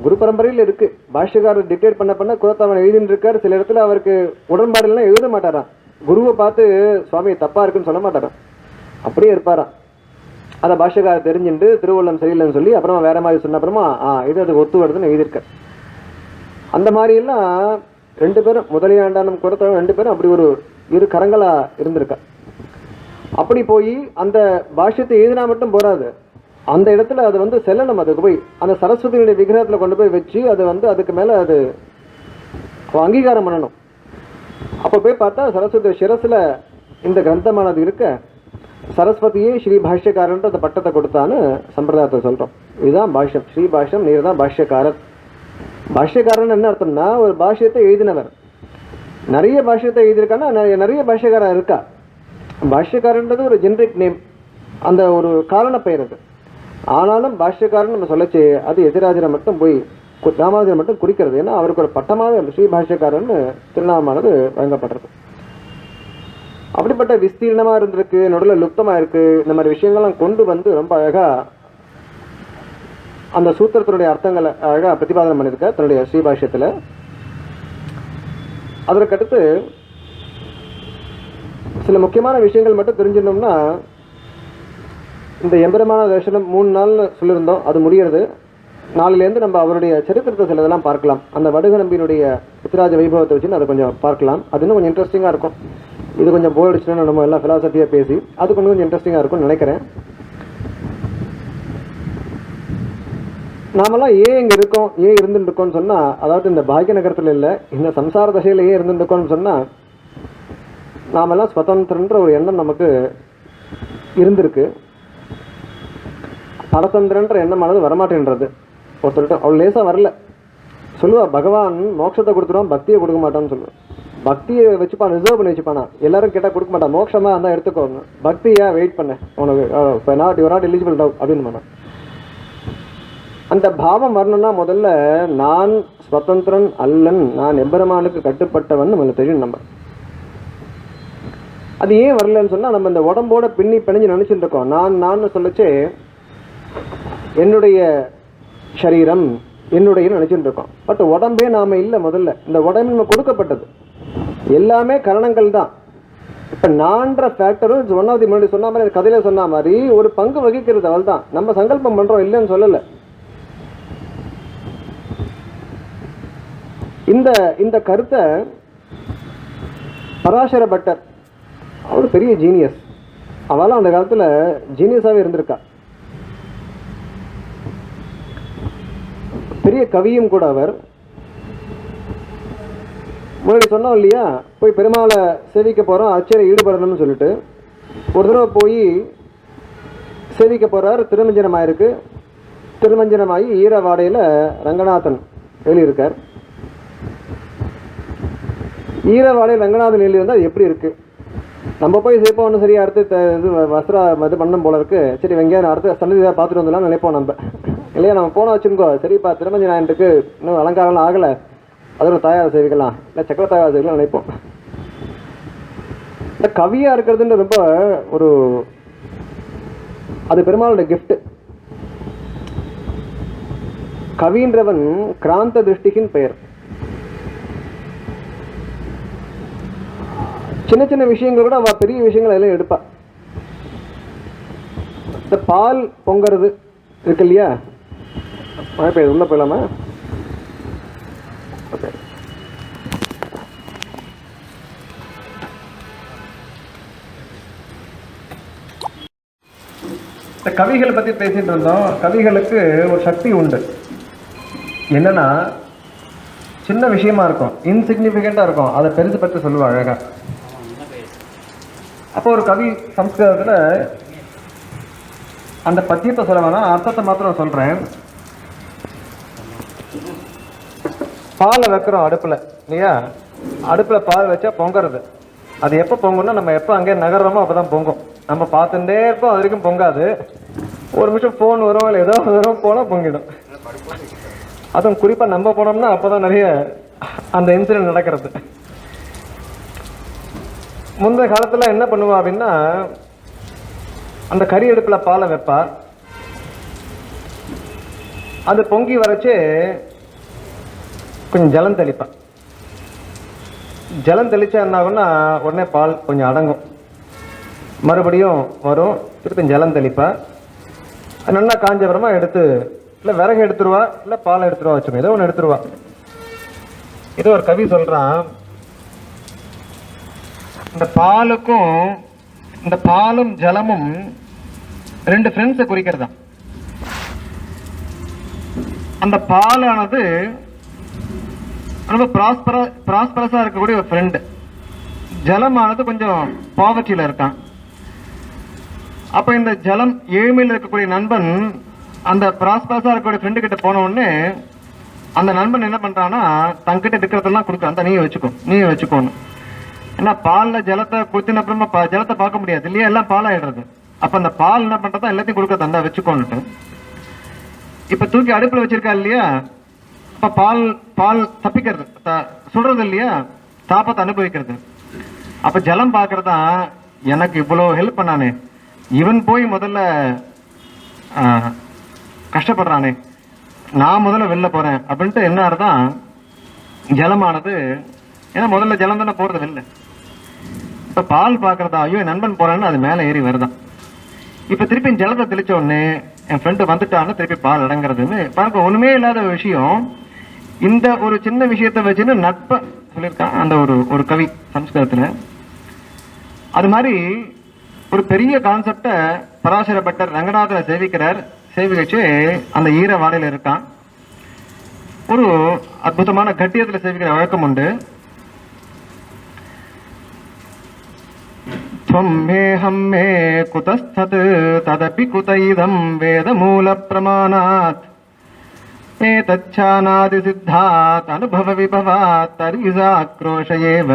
குரு பரம்பரையில் இருக்கு. பாஷ்யக்காரர் டிக்டேட் பண்ண கூரத்தாழ்வான் எழுதின்னு இருக்கார். சில இடத்துல அவருக்கு உடன்பாடுலாம் எழுத மாட்டாராம். குருவை பார்த்து சுவாமி தப்பா இருக்குன்னு சொல்ல மாட்டாராம், அப்படியே இருப்பாராம். அதை பாஷ்யக்காரர் தெரிஞ்சுட்டு திருவள்ளம் சரியில்லைன்னு சொல்லி அப்புறமா வேற மாதிரி சொன்ன அப்புறமா இது அதுக்கு ஒத்து வருதுன்னு எழுதியிருக்க. அந்த மாதிரி எல்லாம் 2 பேரும் முதலியாண்டானும் கூரத்தாழ்வான் 2 பேரும் அப்படி ஒரு இரு கரங்களா இருந்திருக்கா. அப்படி போய் அந்த பாஷ்யத்தை எழுதினா மட்டும் போராது, அந்த இடத்துல அது வந்து செல்லணும். அதுக்கு போய் அந்த சரஸ்வதியுடைய விக்கிரகத்தில் கொண்டு போய் வச்சு அது வந்து அதுக்கு மேலே அது அங்கீகாரம் பண்ணணும். அப்போ போய் பார்த்தா சரஸ்வதி சிரசில் இந்த கிரந்தமானது இருக்க, சரஸ்வதியே ஸ்ரீ பாஷ்யக்காரன்ட்டு அந்த பட்டத்தை கொடுத்தான்னு சம்பிரதாயத்தை சொல்கிறோம். இதுதான் பாஷ்யம், ஸ்ரீ பாஷ்யம், நீர் தான் பாஷ்யக்காரர். பாஷ்யக்காரன் என்ன அர்த்தம்னா ஒரு பாஷ்யத்தை எழுதினவர். நிறைய பாஷ்யத்தை எழுதியிருக்கான்னா நிறைய பாஷ்யக்காரன் இருக்கா. பாஷ்யக்காரன்றது ஒரு ஜெனரிக் நேம், அந்த ஒரு காரண பெயர் அது. ஆனாலும் பாஷ்யக்காரன் நம்ம சொல்லச்சு அது எதிராஜரை மட்டும் போய் ராமானுஜரை மட்டும் குறிக்கிறது. ஏன்னா அவருக்கு ஒரு பட்டமாகவே ஸ்ரீ பாஷ்யக்காரன் திருநாமானது வழங்கப்படுறது. அப்படிப்பட்ட விஸ்தீர்ணமா இருந்திருக்கு, நடுவில் லுப்தமா இருக்கு. இந்த மாதிரி விஷயங்கள்லாம் கொண்டு வந்து ரொம்ப அழகா அந்த சூத்திரத்தினுடைய அர்த்தங்களை அழகா பிரதிபாதனம் பண்ணியிருக்க தன்னுடைய ஸ்ரீபாஷ்யத்தில். அதற்கடுத்து சில முக்கியமான விஷயங்கள் மட்டும் தெரிஞ்சிடணும்னா, இந்த எம்பெருமான தரிசனம் 3 நாள்னு சொல்லியிருந்தோம், அது முடிகிறது. நாளிலேருந்து நம்ம அவருடைய சரித்திரத்தை சிலதெல்லாம் பார்க்கலாம். அந்த வடுக நம்பியினுடைய பித்ராஜ வைபவத்தை வச்சு அதை கொஞ்சம் பார்க்கலாம். அது இன்னும் கொஞ்சம் இன்ட்ரெஸ்டிங்காக இருக்கும். இது கொஞ்சம் போர் அடிச்சுன்னா நம்ம எல்லாம் ஃபிலாசபியாக பேசி அது கொஞ்சம் இன்ட்ரெஸ்டிங்காக இருக்கும்னு நினைக்கிறேன். நாமெல்லாம் ஏன் இங்கே இருக்கோம், ஏன் இருந்துட்டு இருக்கோம்னு சொன்னால், அதாவது இந்த பாக்கிய நகரத்தில் இல்லை, இந்த சம்சார தசையில் ஏன் இருந்துட்டு இருக்கோம்னு சொன்னால், நாமெல்லாம் ஸ்வதந்திரன்ற ஒரு எண்ணம் நமக்கு இருந்திருக்கு. பரதந்திரன்ற எண்ணமானது வரமாட்டேன்றது. ஒரு சொல்லிட்டு அவ்வளோ லேசாக வரல. சொல்லுவா, பகவான் மோட்சத்தை கொடுத்துருவான், பக்தியை கொடுக்க மாட்டான்னு சொல்லுவான். பக்தியை வச்சுப்பான், ரிசர்வ் பண்ணி வச்சுப்பானா. எல்லாரும் கேட்டால் கொடுக்க மாட்டான். மோட்சமாக இருந்தால் எடுத்துக்கோங்க, பக்தியா வெயிட் பண்ண உனக்கு இப்போ நாட் எலிஜிபிள் டவு அப்படின்னு பண்ணான். அந்த பாவம் வரணும்னா முதல்ல நான் ஸ்வதந்திரன் அல்லன், நான் எம்பெருமானுக்கு கட்டுப்பட்டவன் நம்மளை தெரியும். நம்ம அது ஏன் வரலன்னு சொன்னால், நம்ம இந்த உடம்போட பிணைஞ்சு நினச்சிட்டு இருக்கோம். நான் சொல்லச்சே என்னுடைய சரீரம் என்னுடைய நினைச்சுட்டு இருக்கோம். பட் உடம்பே நாம இல்லை. முதல்ல இந்த உடம்பு நம்ம கொடுக்கப்பட்டது, எல்லாமே கரணங்கள் தான். இப்போ நான்ற ஃபேக்டரும் ஒன் ஆஃப் தி முன்னாடி சொன்ன மாதிரி, கதையில சொன்ன மாதிரி ஒரு பங்கு வகிக்கிறது. அவள் தான் நம்ம சங்கல்பம் பண்றோம், இல்லைன்னு சொல்லலை. இந்த கருத்தை பராசர பட்டர், அவர் பெரிய ஜீனியஸ். அவெல்லாம் அந்த காலத்தில் ஜீனியஸாகவே இருந்திருக்கா. பெரிய கவியும் கூட அவர். முன்னாடி சொன்னோம் இல்லையா, போய் பெருமாளை சேவிக்க போகிறோம், அர்ச்சனை ஈடுபடணும்னு சொல்லிட்டு ஒரு தடவை போய் சேவிக்க போகிறார். திருமஞ்சனமாயிருக்கு. திருமஞ்சனமாகி ஈரவாடையில் ரங்கநாதன் எழுதியிருக்கார். ஈரவாடையில் ரங்கநாதன் எழுதியிருந்தால் எப்படி இருக்குது? நம்ம போய் சேர்ப்போம், ஒன்றும் சரியா அடுத்து இது வஸ்திரா இது பண்ணணும் போல இருக்குது. சரி, வெங்காயம் அடுத்த சன்னதி பார்த்துட்டு வந்துடலாம் நினைப்போம் நம்ம, இல்லையா? நம்ம போன வச்சுக்கோ, சரிப்பா திருமஞ்ச நாயன்ட்டுக்கு இன்னும் அலங்காரம்லாம் ஆகலை, அதில் தாயாரை சேவிக்கலாம், இல்லை சக்கர தாயாரை சேவிக்கலாம் நினைப்போம். இந்த கவியாக இருக்கிறதுன்ற ரொம்ப ஒரு அது பெருமாளோட கிஃப்ட். கவின்றவன் கிராந்த திருஷ்டிகின் பெயர். சின்ன சின்ன விஷயங்கள் கூட அவள் பெரிய விஷயங்கள் எல்லாம் எடுப்பா. இந்த பால் பொங்கறது இருக்கு இல்லையா, மழை பெய்யுது, உள்ள போயிடலாமா? ஓகே. இந்த கவிகளை பற்றி பேசிட்டு இருந்தோம். கவிகளுக்கு ஒரு சக்தி உண்டு. என்னன்னா, சின்ன விஷயமா இருக்கும், இன்சிக்னிஃபிகண்டாக இருக்கும், அதை பெருசு பற்றி சொல்லுவாள் அழகா. அப்போ ஒரு கவி சம்ஸ்கிருதத்தில் அந்த பத்தியத்தை சொல்ல வேணாம், அர்த்தத்தை மாத்திரம் சொல்கிறேன். பாலை வைக்கிறோம் அடுப்பில் இல்லையா, அடுப்பில் பால் வச்சா பொங்குறது. அது எப்போ பொங்குன்னா, நம்ம எப்போ அங்கே நகர்றோமோ அப்போ தான் பொங்கும். நம்ம பார்த்துட்டே இருப்போம், அது வரைக்கும் பொங்காது. ஒரு நிமிஷம் ஃபோன் வரும், இல்லை ஏதோ வரும், போனால் பொங்கிடும். அதுவும் குறிப்பாக நம்ம போனோம்னா அப்போ தான் நிறைய அந்த இன்சிடென்ட் நடக்கிறது. முந்தைய காலத்தில் என்ன பண்ணுவா அப்படின்னா, அந்த கறி அடுப்பில் பாலை வைப்பா. அது பொங்கி வரைச்சு கொஞ்சம் ஜலம் தெளிப்பா. ஜலம் தெளிச்சா என்ன ஆகும்னா, உடனே பால் கொஞ்சம் அடங்கும், மறுபடியும் வரும், திருப்பி ஜலம் தெளிப்பா. நல்லா காஞ்ச அப்புறமா எடுத்து, இல்லை விறகு எடுத்துருவா, இல்லை பாலை எடுத்துருவா, வச்சுக்கோ, ஏதோ ஒன்று எடுத்துருவா. ஏதோ ஒரு கவி சொல்கிறான், இந்த பாலுக்கும் இந்த பாலும் ஜலமும் 2 ஃப்ரெண்ட்ஸை குறிக்கிறதா. அந்த பாலானது ரொம்ப ப்ராஸ்பரஸா இருக்கக்கூடிய ஒரு ஃப்ரெண்டு, ஜலமானது கொஞ்சம் பாவர்ட்டியில் இருக்கான். அப்போ இந்த ஜலம் ஏழ்மையில் இருக்கக்கூடிய நண்பன் அந்த ப்ராஸ்பரஸா இருக்கக்கூடிய ஃப்ரெண்டு கிட்ட போன உடனே அந்த நண்பன் என்ன பண்றான்னா, தங்கிட்ட இருக்கிறதெல்லாம் கொடுக்குறான், அந்த நீயே வச்சுக்கோன்னு. ஏன்னா பாலில் ஜலத்தை குத்தின அப்புறமா ஜலத்தை பார்க்க முடியாது இல்லையா, எல்லாம் பாலாயிடுறது. அப்போ அந்த பால் என்ன பண்ணுறதா, எல்லாத்தையும் கொடுக்குறது, அந்த வச்சுக்கோன்னுட்டு. இப்போ தூக்கி அடுப்பில் வச்சிருக்கா இல்லையா, அப்போ பால் தப்பிக்கிறது, சுடுறது இல்லையா, தாப்பத்தை அனுபவிக்கிறது. அப்போ ஜலம் பார்க்கறதா, எனக்கு இவ்வளோ ஹெல்ப் பண்ணானே, இவன் போய் முதல்ல கஷ்டப்படுறானே, நான் முதல்ல வெளில போகிறேன் அப்படின்ட்டு என்ன அர்த்தம், ஜலமானது. ஏன்னா முதல்ல ஜலம் தானே போகிறது வெளில. இப்ப பால் பாக்குறதா, ஐயோ என் நண்பன் போறான்னு அது மேல ஏறி வருதான். இப்ப திருப்பி ஜலத்தை தெளிச்ச உடனே என் ஃப்ரெண்டு வந்துட்டான்னு திருப்பி பால் அடங்குறதுன்னு பாருங்க, ஒண்ணுமே இல்லாத விஷயம். இந்த ஒரு சின்ன விஷயத்தை வச்சுன்னு நட்ப சொல்லியிருக்கான் அந்த ஒரு கவி சம்ஸ்கிருதத்துல. அது மாதிரி ஒரு பெரிய கான்செப்ட பராசர பட்டர் ரங்கநாதனை சேவிக்கிறார். சேவிச்சு அந்த ஈர வாடையில இருக்கான். ஒரு அற்புதமான கட்டியத்துல சேவிக்கிற வழக்கம் உண்டு. त्वम्मेहं मे कुतस्तत् तदपि कुत इदं वेदमूलप्रमाणात् एतच्छानादिसिद्धात् अनुभवविभवात् तर्हिसाक्रोश एव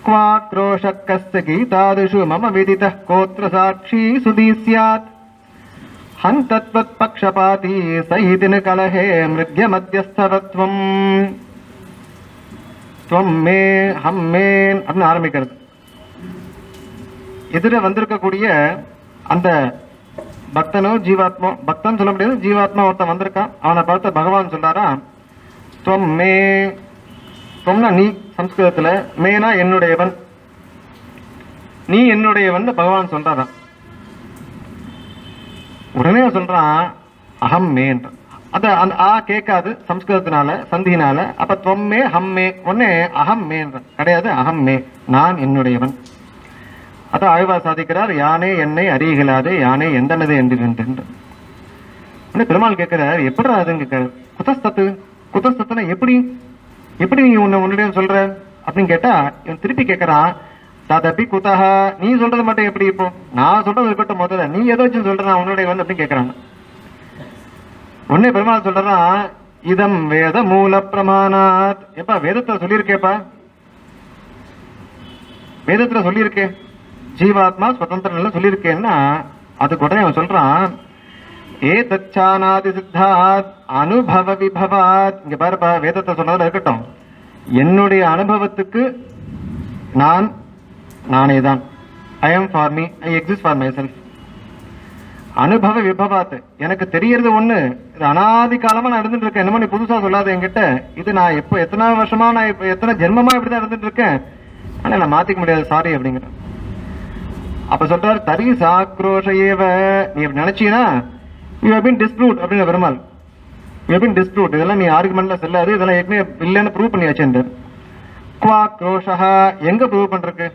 क्वाक्रोशः कस्य गीतादिषु मम विदितः कोत्र साक्षी सुधी स्यात् हन्तत्वत्पक्षपाती सहितिन कलहे मृग्यमध्यस्थवत्वम् त्वं मे हम मे அப்படின்னு ஆரம்பிக்கிறது. எதிர வந்திருக்கக்கூடிய அந்த பக்தனோ ஜீவாத்மா, பக்தன் சொல்ல முடியாது, ஜீவாத்மா ஒருத்தன் வந்திருக்கான். அவனை பார்த்து பகவான் சொல்றாரா, துவம் மே, துவம்னா நீ சம்ஸ்கிருதத்துல, மேனா என்னுடையவன், நீ என்னுடையவன் பகவான் சொல்றாராம். உடனே சொல்றான் அகம் மேன்ற. அத அந்த ஆ கேட்காது சம்ஸ்கிருதத்தினால சந்தினால. அப்ப துவம் மே ஹம் மே, உடனே அகம் மேன்ற கிடையாது, அகம் மே நான் என்னுடையவன். அதான் ஆழ்வார் சாதிக்கிறார், யானே என்னை அறியலாதே யானே எந்தனது என்று. பெருமாள் கேட்கிறார், எப்படி அதுன்னு கேட்கிறார். குதஸ்தத்து, குதஸ்தத்துனா எப்படி, எப்படி நீ உன்னுடைய சொல்ற அப்படின்னு கேட்டா இவன் திருப்பி கேட்கறான், ததபி குதஹ, நீ சொல்றது மட்டும் எப்படி, இப்போ நான் சொல்றது இருக்கட்டும், முதல்ல நீ ஏதாச்சும் சொல்ற உன்னுடைய வந்து அப்படின்னு கேட்கறான். உடனே பெருமாள் சொல்றான், இதம் வேத மூல பிரமாணாத். எப்பா வேதத்தை சொல்லியிருக்கேப்பா, வேதத்துல சொல்லியிருக்கேன் ஜீவாத்மா சுதந்திரம் சொல்லியிருக்கேன்னா அதுக்கு உடனே அவன் சொல்றான், ஏ தச்சானாதி சித்தாத் அனுபவ விபவாத். இங்க பாருப்பா, வேதத்தை சொன்னதுல இருக்கட்டும், என்னுடைய அனுபவத்துக்கு நான் நானே தான். I am for me, I exist for my self. அனுபவ விபவாத், எனக்கு தெரியறது ஒண்ணு, இது அனாதி காலமா நான் இருந்துட்டு இருக்கேன். என்னமோ நீ புதுசா சொல்லாத என்கிட்ட. இது நான் எப்போ எத்தனை வருஷமா, நான் இப்போ எத்தனை ஜென்மமா இப்படிதான் இருந்துட்டு இருக்கேன், ஆனா நான் மாத்திக்க முடியாது, சாரி அப்படிங்கிற. அப்ப சொல்றாரு, தரி சாக்ரோஷ ஏவ, நீ அப்படி நினைச்சீனா யூ ஹேவ் பீன் டிஸ்ப்ரூவ்ட் அப்படின்னு Perumal. You have been disproved, இதெல்லாம் நீ ஆர்குமெண்ட்ல செல்லாது, இதெல்லாம் ஏற்கனவே இல்லைன்னு ப்ரூவ் பண்ணியாச்சு. குவாக்ரோஷா, எங்க ப்ரூவ் பண்றதுக்கு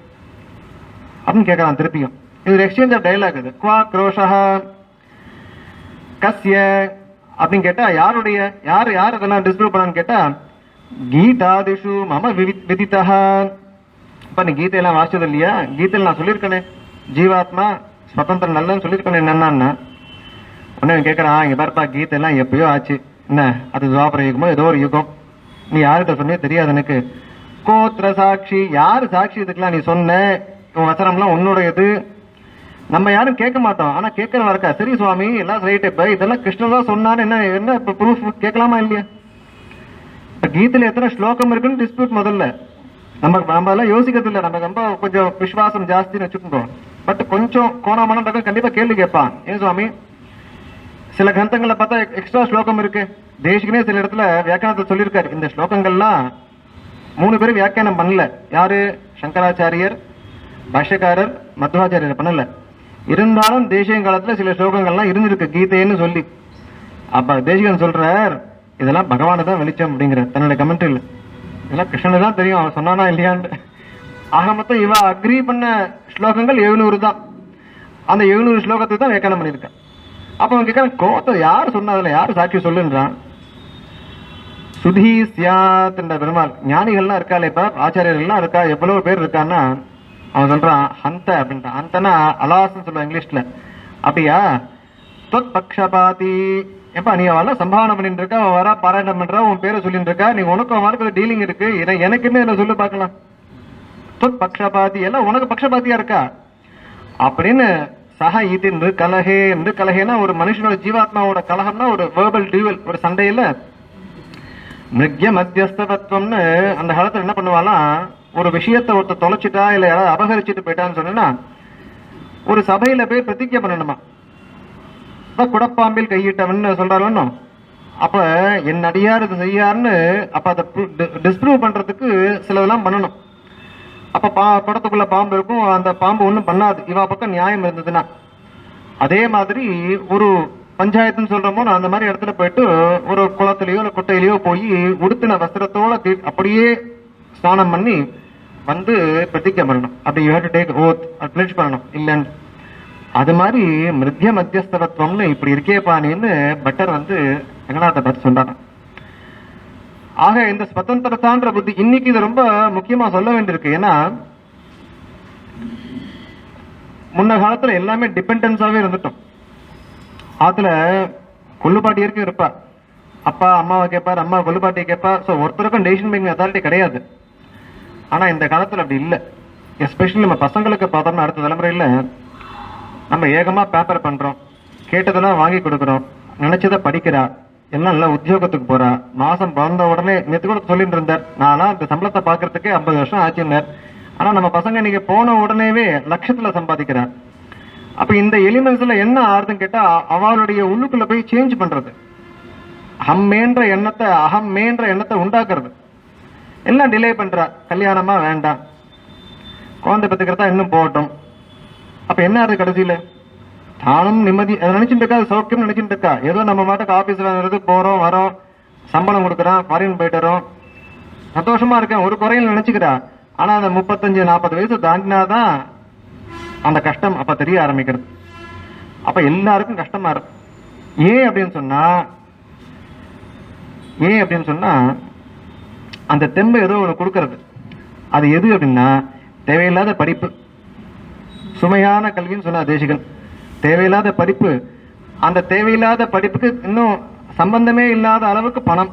அப்படின்னு கேட்கலாம் திருப்பியும். இது ஒரு எக்ஸ்சேஞ்ச் ஆஃப் டயலாக். இது குவாக்ரோஷா கஸ்ய அப்படின்னு கேட்டா யாருடைய, யார் யார் அதெல்லாம் டிஸ்ப்ரூவ் பண்ணான்னு கேட்டா, கீதாதிஷு மம விதிதா. இப்ப நீ கீதையெல்லாம் வாசிச்சது இல்லையா, கீதையில நான் சொல்லியிருக்கேனே ஜீவாத்மா சுதந்திரம் நல்லன்னு சொல்லியிருக்கேன் என்னன்னா. உடனே கேட்கறான், இங்க பாருப்பா கீதையெல்லாம் எப்பயோ ஆச்சு, என்ன அது துவாபர யுகமோ ஏதோ ஒரு யுகம், நீ யார்கிட்ட சொன்னே தெரியாது எனக்கு. கோத்திர சாட்சி, யாரு சாட்சி இதுக்கெல்லாம் நீ சொன்ன, உன் வசனம்லாம் உன்னுடையது, நம்ம யாரும் கேட்க மாட்டோம், ஆனா கேட்கறவா இருக்கா. சரி சுவாமி எல்லாம் ரைட், இப்ப இதெல்லாம் கிருஷ்ணன் தான் சொன்னான்னு என்ன என்ன இப்ப ப்ரூஃப் கேட்கலாமா இல்லையா? இப்ப கீதையில எத்தனை ஸ்லோகம் இருக்குன்னு டிஸ்பியூட் முதல்ல. நம்ம எல்லாம் யோசிக்கிறது இல்லை, நம்ம ரொம்ப கொஞ்சம் விசுவாசம் ஜாஸ்தின்னு வச்சுக்கோங்க. பட் கொஞ்சம் கோணாமன கண்டிப்பா கேள்வி கேட்பான், ஏன் சுவாமி சில கிரந்தங்களை பார்த்தா எக்ஸ்ட்ரா ஸ்லோகம் இருக்கு. தேசிகனே சில இடத்துல வியாக்கியானத்தை சொல்லியிருக்காரு, இந்த ஸ்லோகங்கள்லாம் 3 பேரும் வியாக்கியானம் பண்ணல. யாரு? சங்கராச்சாரியர், பாஷ்யக்காரர், மத்வாச்சாரியர் பண்ணல. இருந்தாலும் தேசியங்காலத்துல சில ஸ்லோகங்கள்லாம் இருந்திருக்கு கீதைன்னு சொல்லி. அப்ப தேசிகன் சொல்றார், இதெல்லாம் பகவானு தான் வெளிச்சம் அப்படிங்கிற தன்னுடைய கமெண்ட்ரியில். இதெல்லாம் கிருஷ்ணனுக்கு தான் தெரியும் அவன் சொன்னானா இல்லையான்னு. ஆக மொத்தம் இவ அக்ரி பண்ண ஸ்லோகங்கள் 700 தான். அந்த 700 ஸ்லோகத்தை தான் வியாக்கியானம் பண்ணியிருக்கான். அப்ப அவன் கேட்கறான், கோத்தை யார் சொன்னதுல யாரு சாட்சி சொல்லுன்றான். சுதி சியாத் என்ற பெருமாள், ஞானிகள்லாம் இருக்காளே, இப்ப ஆச்சாரியர்கள்லாம் இருக்கா, எவ்வளவு பேர் இருக்கான்னா அவன் சொல்றான் ஹந்த அப்படின்றான். ஹந்தனா அலாஸ்ன்னு சொல்லுவான் இங்கிலீஷ்ல. அப்படியா? தொத் பக்ஷபாதி, எப்பா நீ அவெல்லாம் சம்பாவனை பண்ணிட்டு இருக்கா, அவன் வரா பாராயணம் பண்றா, உன் பேரை சொல்லிட்டு இருக்கா, நீ உனக்கு அவனுக்கு டீலிங் இருக்கு, எனக்குன்னு என்ன சொல்லு பார்க்கலாம். தொத் பக்ஷபாதி, எல்லாம் உனக்கு பக்ஷபாத்தியா இருக்கா அப்படின்னு. சஹ இது என்று கலகே, என்று கலகேனா ஒரு மனுஷனோட ஜீவாத்மாவோட கலகம்னா ஒரு வேர்பல் டியூவல், ஒரு சண்டையில மிருக்ய மத்தியஸ்தவத்வம்னு அந்த காலத்துல என்ன பண்ணுவாலாம், ஒரு விஷயத்தை ஒருத்தர் தொலைச்சிட்டா இல்ல யாராவது அபகரிச்சுட்டு போயிட்டான்னு சொன்னா ஒரு சபையில போய் பிரதிஜை பண்ணணுமா. குடப்பாம்பில் கையிட்டவன் சொல்றாலும், அப்ப என் அடியார் இது செய்யாருன்னு அப்ப அதை டிஸ்ப்ரூவ் பண்றதுக்கு சிலதெல்லாம் பண்ணணும். அப்ப குடத்துக்குள்ள பாம்பு இருக்கும், அந்த பாம்பு ஒன்றும் பண்ணாது இவா பக்கம் நியாயம் இருந்ததுன்னா. அதே மாதிரி ஒரு பஞ்சாயத்துன்னு சொல்றோமோ அந்த மாதிரி இடத்துல போயிட்டு ஒரு குளத்திலேயோ இல்லை குட்டையிலையோ போய் உடுத்தின வஸ்திரத்தோட அப்படியே ஸ்நானம் பண்ணி வந்து பிரதிஜை பண்ணணும். அப்படி you have to take oath, fledged பண்ணணும் இல்லைன்னு. அது மாதிரி மிருத்ய மத்தியஸ்தவத்துவம்னு இப்படி இருக்கே பாணின்னு பட்டர் வந்து ரங்கநாத பட் சொன்னாங்க. ஆக இந்த ஸ்வதந்திரதான்ற புத்தி இன்னைக்கு இது ரொம்ப முக்கியமா சொல்ல வேண்டியிருக்கு. ஏன்னா முன்ன காலத்துல எல்லாமே டிபெண்டன்ஸாவே இருந்துட்டோம். அதுல கொள்ளுப்பாட்டி இருக்கு இருப்பா, அப்பா அம்மாவை கேட்பார், அம்மா கொள்ளுப்பாட்டியை கேட்பா. ஸோ ஒருத்தருக்கும் டெசிஷன் மேக்கிங் அத்தாரிட்டி கிடையாது. ஆனா இந்த காலத்துல அப்படி இல்லை. எஸ்பெஷலி நம்ம பசங்களுக்கு பார்த்தோம்னா அடுத்த தலைமுறையில நம்ம ஏகமா பேப்பர் பண்றோம், கேட்டதெல்லாம் வாங்கி கொடுக்குறோம், நினைச்சதை படிக்கிறா, எல்லாம் நல்லா உத்தியோகத்துக்கு போறா. மாசம் பிறந்த உடனே நேற்று கூட சொல்லிட்டு இருந்தார், நான்லாம் இந்த சம்பளத்தை பாக்குறதுக்கே 50 வருஷம் ஆச்சுன்னார். ஆனா நம்ம பசங்க இன்னைக்கு போன உடனேவே லட்சத்துல சம்பாதிக்கிறார். அப்ப இந்த எலிமெண்ட்ஸ்ல என்ன ஆறுதுன்னு கேட்டா அவளுடைய உள்ளுக்குள்ள போய் சேஞ்ச் பண்றது, அகம்மேன்ற எண்ணத்தை உண்டாக்குறது. எல்லாம் டிலே பண்றா. கல்யாணமா வேண்டாம், குழந்தை பெற்றுக்கிறதா இன்னும் போகட்டும். அப்ப என்ன ஆகுது கடைசியில? தானும் நிம்மதி அதை நினைச்சுட்டு இருக்கா, சௌக்கியம் நினைச்சுட்டு இருக்கா. ஏதோ நம்ம மாட்டுக்கு ஆபீஸ் வாங்குறது, போறோம் வரோம், சம்பளம் கொடுக்குறான், ஃபாரின் போயிட்டு வரோம், சந்தோஷமா இருக்கேன், ஒரு குறையில் நினைச்சுக்கிறா. ஆனா அந்த 35-40 வயசு தாண்டினாதான் அந்த கஷ்டம் அப்ப தெரிய ஆரம்பிக்கிறது. அப்ப எல்லாருக்கும் கஷ்டமா இருக்கு. ஏன் அப்படின்னு சொன்னா அந்த தெம்பு ஏதோ ஒன்று கொடுக்கறது. அது எது அப்படின்னா தேவையில்லாத படிப்பு, சுமையான கல்வின்னு சொன்னா தேசிகன். தேவையில்லாத படிப்பு, அந்த தேவையில்லாத படிப்புக்கு இன்னும் சம்பந்தமே இல்லாத அளவுக்கு பணம்.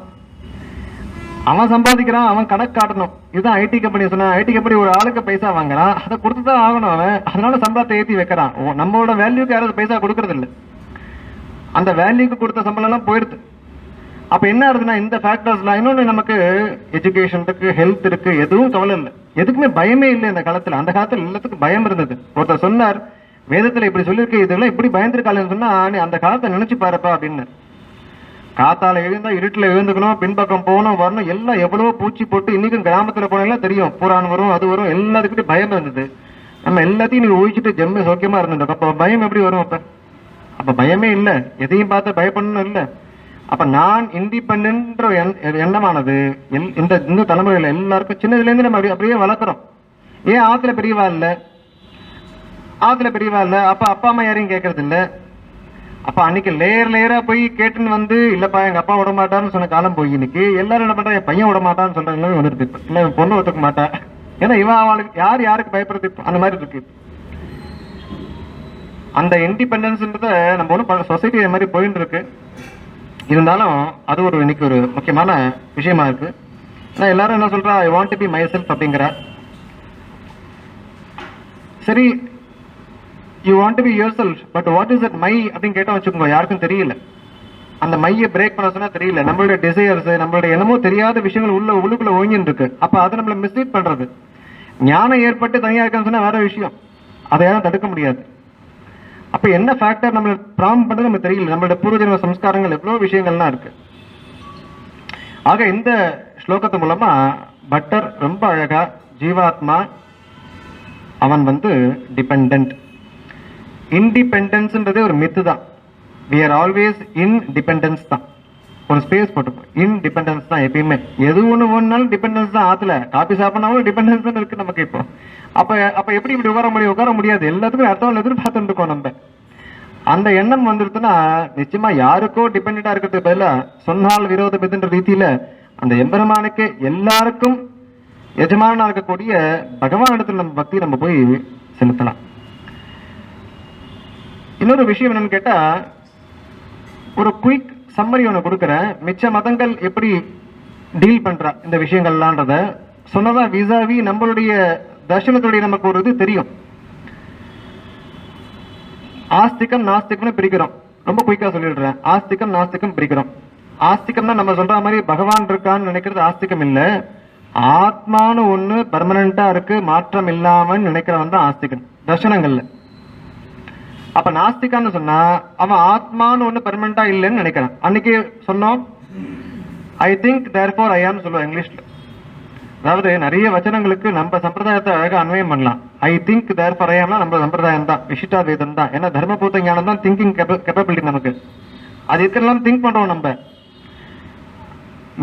அவன் சம்பாதிக்கிறான், அவன் கணக்கு காட்டணும். இதுதான் ஐடி கம்பெனி சொன்னா. ஐடி கம்பெனி ஒரு ஆளுக்கு பைசா வாங்குறான், அதை கொடுத்துதான் ஆகணும் அவன். அதனால சம்பளத்தை ஏற்றி வைக்கிறான். நம்மளோட வேல்யூக்கு யாராவது பைசா கொடுக்கறது இல்லை. அந்த வேல்யூக்கு கொடுத்த சம்பளம் எல்லாம் போயிடுது. அப்ப என்ன ஆகுதுன்னா இந்த ஃபேக்டர்ஸ்லாம் இன்னொன்று, நமக்கு எஜுகேஷன் இருக்கு, ஹெல்த் இருக்கு, எதுவும் கவலை இல்லை, எதுக்குமே பயமே இல்லை இந்த காலத்துல. அந்த காலத்துல எல்லாத்துக்கும் பயம் இருந்தது. ஒருத்தர் சொன்னார், வேதத்துல இப்படி சொல்லியிருக்கு, இதெல்லாம் இப்படி பயந்துருக்காளேன்னு சொன்னா நீ அந்த காலத்தை நினைச்சு பாருப்பா அப்படின்னு. காத்தால எழுந்தா இருட்டுல எழுந்துக்கணும், பின்பக்கம் போகணும் வரணும், எல்லாம் எவ்வளவோ பூச்சி போட்டு. இன்னைக்கும் கிராமத்துல போனீங்கன்னா தெரியும், பூரான் வரும், அது வரும், எல்லாத்துக்கிட்டும் பயம் இருந்தது. நம்ம எல்லாத்தையும் நீங்க ஒழிச்சுட்டு ஜெம்மு சௌக்கியமா இருந்துட்டோம். அப்ப பயம் எப்படி வரும்? அப்ப பயமே இல்லை, எதையும் பார்த்து பயப்படணும் இல்லை. அப்ப நான் இண்டிபெண்டன்ற எண்ணமானது இந்த தலைமுறையில எல்லாருக்கும் சின்னதுல இருந்து நம்ம அப்படியே வளர்க்குறோம். ஏன் ஆத்துல பெரியவா இல்ல, அப்ப அப்பா அம்மா யாரையும் கேட்கறது இல்ல. அப்ப அன்னைக்கு லேயரா போய் கேட்டுன்னு வந்து இல்லப்பா எங்க அப்பா விட மாட்டான்னு சொன்ன காலம் போய் இன்னைக்கு எல்லாரும் என்ன பண்றா, என் பையன் விட மாட்டான்னு சொல்ற எல்லாமே வந்துருக்கு. இல்ல பொண்ணு ஒத்துக்க மாட்டா, ஏன்னா இவன் அவளுக்கு யாருக்கு பயப்படுறது, அந்த மாதிரி இருக்கு. அந்த இண்டிபெண்டன்ஸ்ன்றத நம்ம ஒன்றும் சொசைட்டி மாதிரி போயிட்டு இருக்கு. இருந்தாலும் அது இன்னைக்கு ஒரு முக்கியமான விஷயமா இருக்கு. ஏன்னா எல்லாரும் என்ன சொல்றா, I want to be my self அப்படிங்கிற. சரி, you want to be your self, but what is that my அப்படின்னு கேட்டா வச்சுக்கோங்க, யாருக்கும் தெரியல. அந்த மையை பிரேக் பண்ண சொன்னா தெரியல. நம்மளுடைய டிசையர்ஸ், நம்மளுடைய என்னமோ தெரியாத விஷயங்கள் உள்ளுக்குள்ள ஒழிஞ்சின்னு இருக்கு. அப்ப அதை நம்மள மிஸ்லீட் பண்றது. ஞானம் ஏற்பட்டு தனியா இருக்கான்னு சொன்னா வேற விஷயம், அதை யாரும் தடுக்க முடியாது. அப்ப என்ன ஃபேக்டர் நம்மள ப்ராம் பண்றது நமக்கு தெரியல. நம்மளோட பூர்வஜன்ம சம்ஸ்காரங்கள் எவ்வளவு விஷயங்கள்லாம் இருக்கு. ஆக இந்த ஸ்லோகத்து மூலமா பட்டர் ரொம்ப அழகா ஜீவாத்மா அவன் டிபெண்டன்ட். இன்டிபெண்டன்ஸ்ன்றதே ஒரு மித்து தான். we are always in dependence தான். ஒரு ஸ்பேஸ் போட்டுப்போம், இன்டிபெண்டன்ஸ் தான் எப்பயுமே. எது ஒண்ணுனாலும் டிபெண்டன்ஸ் தான். ஆத்துல காபி சாப்பிடனாலும் டிபெண்டன்ஸ் தான் இருக்கு நமக்கு. இப்போ அப்ப எப்படி இப்படி உட்கார முடியாது. எல்லாத்துக்கும் அர்த்தம் எதிர்பார்த்துட்டு இருக்கோம் நம்ம. அந்த எண்ணம் வந்துருச்சுன்னா நிச்சயமா யாருக்கோ டிபெண்டா இருக்கிறதுக்கு பதிலா சொன்னால் விரோதம் எதுன்ற ரீதியில அந்த எம்பெருமானுக்கு எல்லாருக்கும் எஜமானா இருக்கக்கூடிய பகவான் இடத்துல நம்ம பக்தி நம்ம போய் செலுத்தலாம். இன்னொரு விஷயம் என்னன்னு கேட்டா, ஒரு குயிக் சம்மரி ஒன்று கொடுக்குறேன். மிச்ச மதங்கள் எப்படி டீல் பண்றா இந்த விஷயங்கள்லான்றத சொன்னதா விசாவி நம்மளுடைய தர்ஷனத்துடைய நமக்கு ஒரு இது தெரியும். ஆஸ்திகம் நாஸ்திகம்னு பிரிக்கிறோம். ரொம்ப குயிக்கா சொல்லிடுறேன். ஆஸ்திகம் நாஸ்திகம் பிரிக்கிறோம். ஆஸ்திகம்னா நம்ம சொல்ற மாதிரி பகவான் இருக்கான்னு நினைக்கிறது ஆஸ்திகம் இல்ல. ஆத்மானு ஒண்ணு பெர்மனண்டா இருக்கு, மாற்றம் இல்லாமன்னு நினைக்கிறவன் தான் ஆஸ்திகன் தர்ஷனங்கள்ல. அப்ப நாஸ்திகான்னு சொன்னா அவன் ஆத்மானு ஒண்ணு பெர்மனண்டா இல்லைன்னு நினைக்கிறான். அன்னைக்கு சொன்னோம், ஐ திங்க் தேர்ஃபோர் ஐ ஆம் சொல்லுவான் இங்கிலீஷ்ல. அதாவது நிறைய வச்சனங்களுக்கு நம்ம சம்பிரதாயத்தை அழகா அன்வயம் பண்ணலாம். ஐ திங்க் தேர் ஃபார் ஐஎம்னா நம்ம சம்பிரதாயம் தான், விசிஷ்டாத்வைதம் தான். ஏன்னா தர்மபூத ஞானம் தான் திங்கிங் கேப்பபிலிட்டி நமக்கு. அது இருக்கிறதெல்லாம் திங்க் பண்றோம் நம்ம.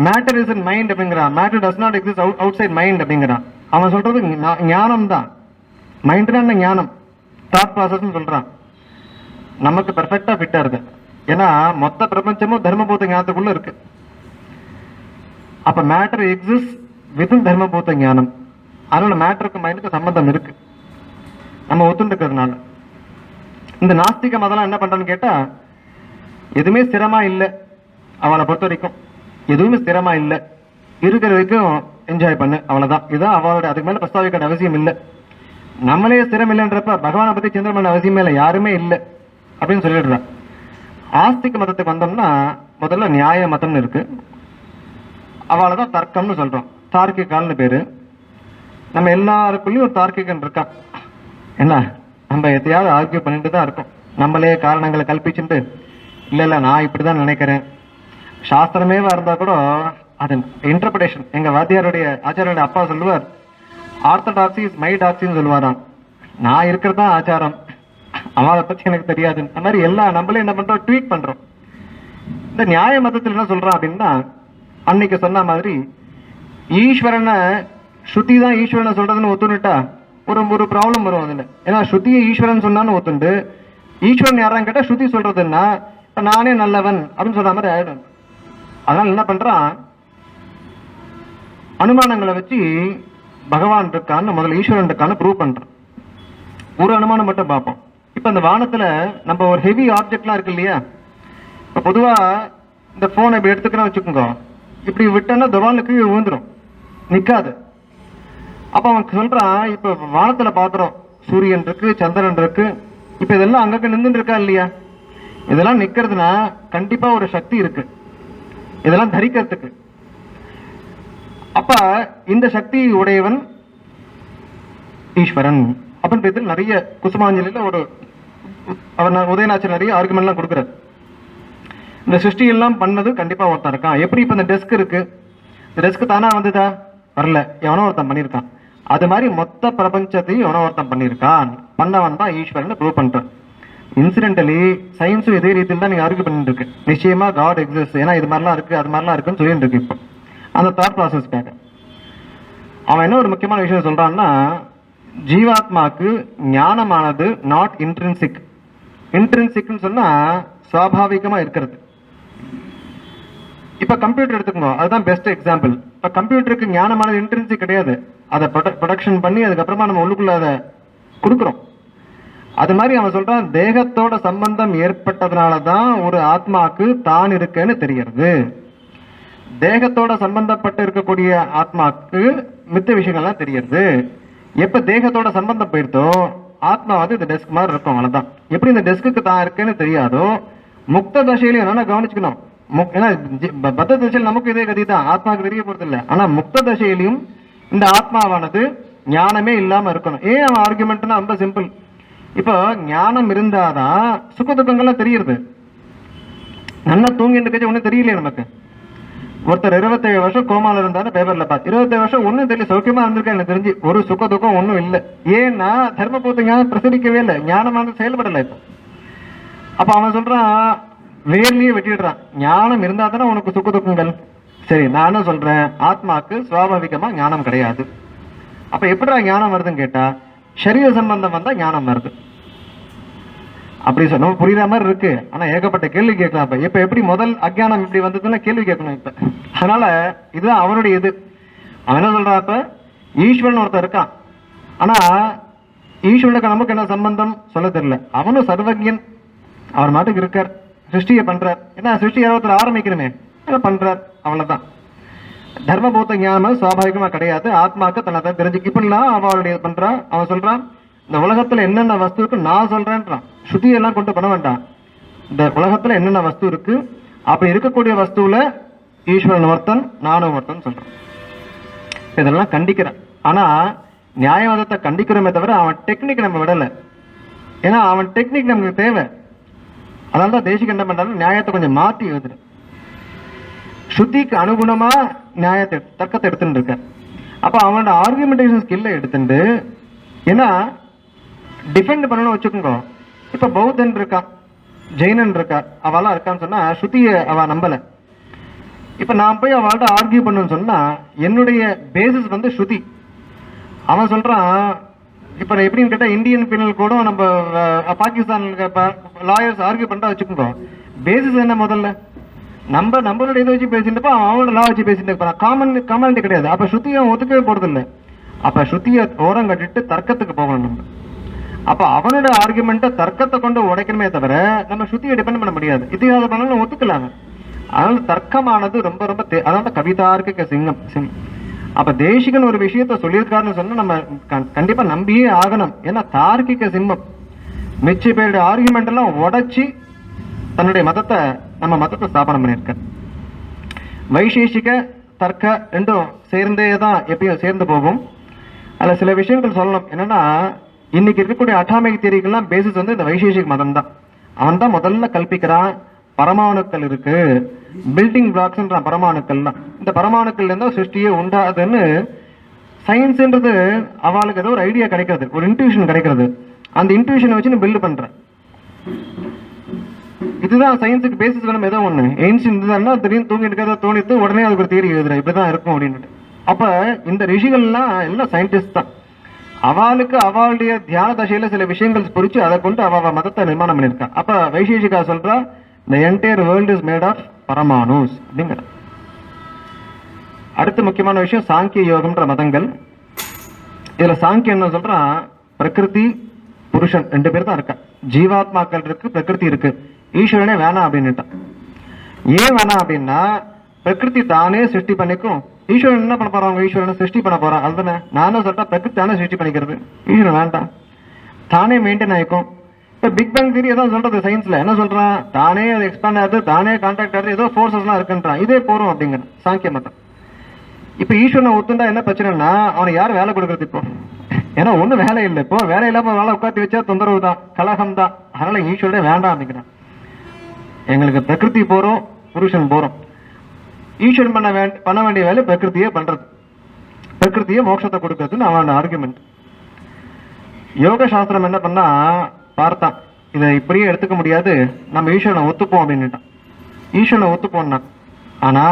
மேட்டர் இஸ் இன் மைண்ட் அப்படிங்கிறான். Matter does not exist outside mind அப்படிங்கிறான். அவன் சொல்றது ஞானம் தான். மைண்ட்னா என்ன ஞானம், தாட் ப்ராசஸ் சொல்றான். நமக்கு பெர்ஃபெக்டா ஃபிட்டா இருக்கு. ஏன்னா மொத்த பிரபஞ்சமும் தர்மபூத ஞானத்துக்குள்ள இருக்கு. அப்ப மேட்டர் எக்ஸிஸ்ட் வித்தின் தர்மபூத ஞானம். அதனால மேட்டருக்கு மைண்டுக்கு சம்பந்தம் இருக்கு நம்ம ஒத்துண்டுக்கிறதுனால. இந்த நாஸ்திக மதம் என்ன பண்றான்னு கேட்டா, எதுவுமே ஸ்திரமா இல்லை. அவளை பொறுத்த வரைக்கும் எதுவுமே ஸ்திரமா இல்லை, இருக்கிற வரைக்கும் என்ஜாய் பண்ணு, அவ்வளவுதான். இதுதான் அவளோட. அதுக்கு மேல பிரஸ்தாவிக்க அவசியம் இல்லை. நம்மளே ஸ்திரம் இல்லைன்றப்ப பகவானை பத்தி சிந்தனை பண்ண அவசியமே இல்லை, யாருமே இல்லை அப்படின்னு சொல்லிடுறான். ஆஸ்திக மதத்துக்கு வந்தோம்னா முதல்ல நியாய மதம்னு இருக்கு. அவளை தான் தர்க்கம்னு சொல்றோம். தார்க்கிகால்னு பேரு. நம்ம எல்லாருக்குள்ளயும் ஒரு தார்க்கிகன் இருக்கான். என்ன, நம்ம எதையாவது ஆர்கியூ பண்ணிட்டு தான் இருக்கோம். நம்மளே காரணங்களை கல்பிச்சுட்டு இல்ல நான் இப்படிதான் நினைக்கிறேன். சாஸ்திரமேவா இருந்தா கூட அது இன்டர்பிரேஷன். எங்க வாத்தியாருடைய ஆச்சாரியோட அப்பா சொல்லுவார், ஆர்த்தடாக்சி இஸ் மை டாக்ஸின்னு சொல்லுவாராம். நான் இருக்கிறது தான் ஆச்சாரம், அவளை பத்தி எனக்கு தெரியாது. அந்த மாதிரி எல்லாம் நம்மளே என்ன பண்றோம், ட்வீட் பண்றோம். இந்த நியாய மதத்தில் என்ன சொல்றான் அப்படின்னா, அன்னைக்கு சொன்ன மாதிரி ஈஸ்வரனை ஸ்ருதி தான் ஈஸ்வரனை சொல்றதுன்னு ஒத்துனுட்டா ஒரு ப்ராப்ளம் வரும் அதுல. ஏன்னா ஸ்ருதியை ஈஸ்வரன் சொன்னான்னு ஒத்துண்டு, ஈஸ்வரன் யாரான்னு கேட்டா ஸ்ருதி சொல்றதுன்னா இப்ப நானே நல்லவன் அப்படின்னு சொல்ற மாதிரி ஆயிடும். அதனால என்ன பண்றான், அனுமானங்களை வச்சு பகவான் இருக்கான்னு, முதல்ல ஈஸ்வரன் இருக்கான்னு ப்ரூவ் பண்றான். ஒரு அனுமானம் மட்டும் பார்ப்போம். இப்ப இந்த வானத்துல நம்ம ஒரு ஹெவி ஆப்ஜெக்ட்லாம் இருக்கு இல்லையா, இப்ப பொதுவா இந்த போன் இப்படி எடுத்துக்கிறோம் வச்சுக்கோங்க, இப்படி விட்டோன்னா துவானுக்கு விழுந்துரும், நிக்காது. அப்ப அவன் சொல்றான், இப்ப வானத்துல பாக்குறோம் சூரியன் இருக்கு, சந்திரன் இருக்கு. இப்ப இதெல்லாம் அங்கங்க நின்று இருக்கா இல்லையா, இதெல்லாம் நிக்கிறதுனா கண்டிப்பா ஒரு சக்தி இருக்கு இதெல்லாம் தரிக்கிறதுக்கு. அப்ப இந்த சக்தி உடையவன் ஈஸ்வரன் அப்படின்னு நிறைய குசுமாஞ்சலியில ஒரு அவர் உதயநாச்சர் நிறைய ஆர்குமெண்ட் எல்லாம் கொடுக்குறாரு. இந்த சிருஷ்டி எல்லாம் பண்ணது கண்டிப்பா ஒருத்தன் இருக்கான். எப்படி இப்ப இந்த டெஸ்க் இருக்கு, இந்த டெஸ்க் தானா வந்ததா, வரல, எவனோ ஒருத்தன் பண்ணியிருக்கான். அது மாதிரி மொத்த பிரபஞ்சத்தையும் எவனோ ஒருத்தன் பண்ணியிருக்கான், பண்ணவன் தான் ஈஸ்வரன் ப்ரூவ் பண்றான். இன்சிடென்டலி சயின்ஸும் இதே ரீதியில் தான் நீங்க ஆர்கியூ பண்ணிட்டு இருக்கு. நிச்சயமா காட் எக்ஸிஸ்ட், ஏன்னா இது மாதிரிலாம் இருக்கு அது மாதிரிலாம் இருக்குன்னு சொல்லிட்டு இருக்கு. இப்போ அந்த தாட் ப்ராசஸ்க்காக அவன் என்ன ஒரு முக்கியமான விஷயம் சொல்றான்னா, ஜீவாத்மாக்கு ஞானமானது நாட் இன்ட்ரின்சிக். இன்ட்ரின்சிக்னு சொன்னா சுவாபாவிகமா இருக்கிறது. இப்ப கம்ப்யூட்டர் எடுத்துக்கோங்க, அதுதான் பெஸ்ட் எக்ஸாம்பிள். இப்ப கம்ப்யூட்டருக்கு ஞானமானது இன்ட்ரின்சிக் கிடையாது, அதை ப்ரொடக்ஷன் பண்ணி அதுக்கப்புறமா நம்ம உள்ளுக்குள்ள அதை கொடுக்குறோம். அது மாதிரி அவன் சொல்றான், தேகத்தோட சம்பந்தம் ஏற்பட்டதுனாலதான் ஒரு ஆத்மாக்கு தான் இருக்குன்னு தெரியறது. தேகத்தோட சம்பந்தப்பட்டு இருக்கக்கூடிய ஆத்மாக்கு மித்த விஷயங்கள்லாம் தெரியறது. எப்ப தேகத்தோட சம்பந்தம் போயிடுதோ ஆத்மா வந்து இந்த டெஸ்க் மாதிரி இருக்கும், அவ்வளவுதான். எப்படி இந்த டெஸ்க்கு தான் இருக்குன்னு தெரியாதோ, முக்த தசையில என்னன்னா கவனிச்சுக்கணும். ஏன்னா பத்த தசையில் நமக்கு இதே கதி தான், ஆத்மாவுக்கு தெரிய போறது இல்லை. ஆனா முக்த தசையிலையும் இந்த ஆத்மாவானது ஞானமே இல்லாம இருக்கணும். ஏன் அவன் ஆர்குமெண்ட்னா ரொம்ப சிம்பிள். இப்போ ஞானம் இருந்தாதான் சுக துக்கங்கள்லாம் தெரியுது. நல்லா தூங்கிட்டு இருக்க ஒன்னும் தெரியலையே நமக்கு. ஒருத்தர் 27 வருஷம் கோமால இருந்தாரு, பேப்பர்ல பார்த்து 27 வருஷம் ஒன்னும் தெரியல, சௌக்கியமா இருந்திருக்கா, எனக்கு தெரிஞ்சு ஒரு சுக துக்கம் ஒன்னும் இல்லை. ஏன்னா தர்மபூத்த ஞானம் பிரசரிக்கவே இல்லை, ஞானமானது செயல்படலை. இப்போ அப்ப அவன் சொல்றான், வேர்லயே வெட்டிடுறான், ஞானம் இருந்தா தானே உனக்கு சுக துக்கங்கள். சரி, நானும் சொல்றேன், ஆத்மாக்கு சுவாபாவிகமா ஞானம் கிடையாது. அப்ப எப்படிடா ஞானம் வருதுன்னு கேட்டா, சரீர சம்பந்தம் வந்தா ஞானம் வருது. அப்படி சொன்ன புரியுற மாதிரி இருக்கு, ஆனா ஏகப்பட்ட கேள்வி கேட்கலாம். இப்ப எப்படி முதல் அஜ்ஞானம் இப்படி வந்ததுன்னா கேள்வி கேட்கணும் இப்ப. அதனால இதுதான் அவனுடைய இது. அவன் என்ன சொல்றான், இப்ப ஈஸ்வரன் ஒருத்தர் இருக்கான், ஆனா ஈஸ்வரனுக்கு நமக்கு என்ன சம்பந்தம் சொல்ல தெரியல. அவனும் சர்வஜன், அவர் மாட்டுக்கு இருக்கார், சிருஷ்டியை பண்றார். ஏன்னா சிருஷ்டி யாரத்துல ஆரம்பிக்கணுமே, பண்றார், அவ்வளவுதான். தர்மபூத்த ஞானம் சுவாபாவிகமா கிடையாது, ஆத்மாக்கு தன்னை தெரிஞ்சு இப்படிலாம் அவளுடைய பண்றான். அவன் சொல்றான், இந்த உலகத்துல என்னென்ன வஸ்து இருக்கு நான் சொல்றேன்றான். ஸ்ருதியெல்லாம் கொண்டு பண்ண வேண்டாம், இந்த உலகத்துல என்னென்ன வஸ்து இருக்கு, அப்படி இருக்கக்கூடிய வஸ்துல ஈஸ்வரன் ஒருத்தன், நானும் ஒருத்தன் சொல்றான். இதெல்லாம் கண்டிக்கிறேன். ஆனா நியாயவாதத்தை கண்டிக்கிறோமே தவிர அவன் டெக்னிக் நம்ம விடல. ஏன்னா அவன் டெக்னிக் நமக்கு தேவை. அதனாலதான் தேசிக என்ன பண்றாரு, நியாயத்தை கொஞ்சம் மாத்தி எழுதுற, ஸ்ருதிக்கு அனுகுணமா நியாயத்தை தர்க்கத்தை எடுத்துட்டு இருக்க. அப்போ அவனோட ஆர்குமெண்டேஷன் ஸ்கில்லை எடுத்துட்டு ஏன்னா டிஃபெண்ட் பண்ணணும்னு வச்சுக்கோங்க. இப்போ பௌத்தன் இருக்கா, ஜெயினன் இருக்கா, அவெல்லாம் இருக்கான்னு சொன்னா ஸ்ருதியை அவ நம்பலை. இப்போ நான் போய் அவள்கிட்ட ஆர்கியூ பண்ணுன்னு சொன்னா என்னுடைய பேசிஸ் வந்து ஸ்ருதி. அவன் சொல்றான், இப்போ எப்படின்னு கேட்டால் இந்தியன் பீனல் கூட நம்ம பாகிஸ்தான் லாயர்ஸ் ஆர்கியூ பண்ணிட்டா வச்சுக்கோங்க, பேசிஸ் என்ன முதல்ல நம்மளோட இதை வச்சு பேசிட்டு அவனோட லா வச்சு பேசிட்டு இருப்பான். காமனிட்டி கிடையாது. அப்போ ஸ்ருதியை ஒத்துக்கவே போறது இல்லை. அப்போ ஸ்ருதியை ஓரம் கட்டிட்டு தர்க்கத்துக்கு போகணும் நம்ம. அப்போ அவனோட ஆர்குமெண்ட்டை தர்க்கத்தை கொண்டு உடைக்கணுமே தவிர நம்ம ஸ்ருதியை டிபெண்ட் பண்ண முடியாது. இதிகாச பண்ணணும் ஒத்துக்கலாங்க. அதனால தர்க்கமானது ரொம்ப ரொம்ப அதாவது கவிதார்க்க சிங்கம். அப்ப தேசிகன் ஒரு விஷயத்த சொல்லியிருக்காருன்னு சொன்னா நம்ம கண்டிப்பா நம்பியே ஆகணும். ஏன்னா தார்க்கிக சிம்மம் மிச்ச பேருடைய ஆர்குமெண்ட் எல்லாம் உடைச்சி தன்னுடைய நம்ம மதத்தை ஸ்தாபனம் பண்ணியிருக்க. வைசேஷிக தர்க்க ரெண்டும் சேர்ந்தே தான் எப்பயும் சேர்ந்து போகும். அதுல சில விஷயங்கள் சொல்லணும். என்னன்னா இன்னைக்கு இருக்கக்கூடிய அட்டாமிக் தியரிக்கெல்லாம் பேசிஸ் வந்து இந்த வைசேஷிக மதம் தான். அவன் தான் முதல்ல கல்பிக்கிறான். பரமாணுக்கள் இருக்கு, பில்டிங் பிளாக்ஸ்ன்றான் பரமாணுக்கள்லாம். இந்த பரமாணுக்கள் இருந்தால் சிருஷ்டியே உண்டாதுன்னு சயின்ஸ்ன்றது அவளுக்கு ஏதோ ஒரு ஐடியா கிடைக்கிறது, ஒரு இன்ட்யூஷன் கிடைக்கிறது. அந்த இன்ட்யூஷனை வச்சு நீ பில்டு பண்ற. இதுதான் சயின்ஸுக்கு பேசிஸ் வேணும். ஏதோ ஒண்ணு ஏன்ஷியன் இதுதான்னா திடீர்னு தூங்கிட்டு இருக்கிறத தோணித்து உடனே அதுக்கு ஒரு தியரி எழுதுற, இப்படிதான் இருக்கும் அப்படின்ட்டு. அப்ப இந்த ரிஷிகள்லாம் எல்லாம் சயின்டிஸ்ட் தான். அவளுக்கு அவளுடைய தியான தசையில சில விஷயங்கள் புரிச்சு அதை கொண்டு அவ மதத்தை நிர்மாணம் பண்ணியிருக்கா. அப்ப வைசேஷிகா சொல்றா, the entire world is made of பரமாணுஸ் அப்படிங்கிற. அடுத்த முக்கியமான விஷயம் சாங்கிய யோகம்ன்ற மதங்கள். இதுல சாங்கியம் என்ன சொல்றான், பிரகிருதி புருஷன் ரெண்டு பேர் தான் இருக்கா. ஜீவாத்மாக்கள் இருக்கு, பிரகிருதி இருக்கு. ஈஸ்வரனே வேணாம் அப்படின்னுட்டான். ஏன் வேணாம் அப்படின்னா பிரகிருதி தானே சிருஷ்டி பண்ணிக்கும். ஈஸ்வரன் என்ன பண்ண போறான், ஈஸ்வரனை சிருஷ்டி பண்ண போறான். அதுதானே நானும் சொல்றேன், பிரகிருதி தானே சிருஷ்டி பண்ணிக்கிறது, ஈஸ்வரன் வேண்டாம், தானே மெயின்டைன் ஆயிக்கும். இப்போ பிக் பேங் தியரி ஏதோ சொல்றது சயின்ஸ்ல என்ன சொல்றான், தானே அது எக்ஸ்பேண்ட் ஆகுது, தானே கான்டாக்ட் ஆகுது, ஏதோ ஃபோர்ஸஸ்லாம் இருக்குன்றான். இதே போறோம் அப்படிங்கிற சாங்கிய மதம். இப்போ ஈஸ்வரனை ஒத்துண்டா என்ன பிரச்சனைனா அவனை யார் வேலை கொடுக்கறது இப்போ? ஏன்னா ஒன்றும் வேலை இல்லை. இப்போ வேலை இல்லாம வேலை உட்காந்து வச்சா தொந்தரவு தான், கலகம் தான். அதனால ஈஸ்வரனே வேண்டாம் அப்படிங்கிறான். எங்களுக்கு பிரகிருதி போறோம், புருஷன் போறோம். ஈஸ்வரன் பண்ண வேண்டிய வேலை பிரகிருத்தியே பண்றது, பிரகிருத்தியே மோட்சத்தை கொடுக்கறதுன்னு அவன் ஆர்குமெண்ட். யோக சாஸ்திரம் என்ன பண்ணா பார்த்தான், இதை இப்படியே எடுத்துக்க முடியாது, நம்ம ஈஸ்வரனை ஒத்துப்போம் அப்படின்னுட்டான். ஈஸ்வரனை ஒத்துப்போம்னா, ஆனா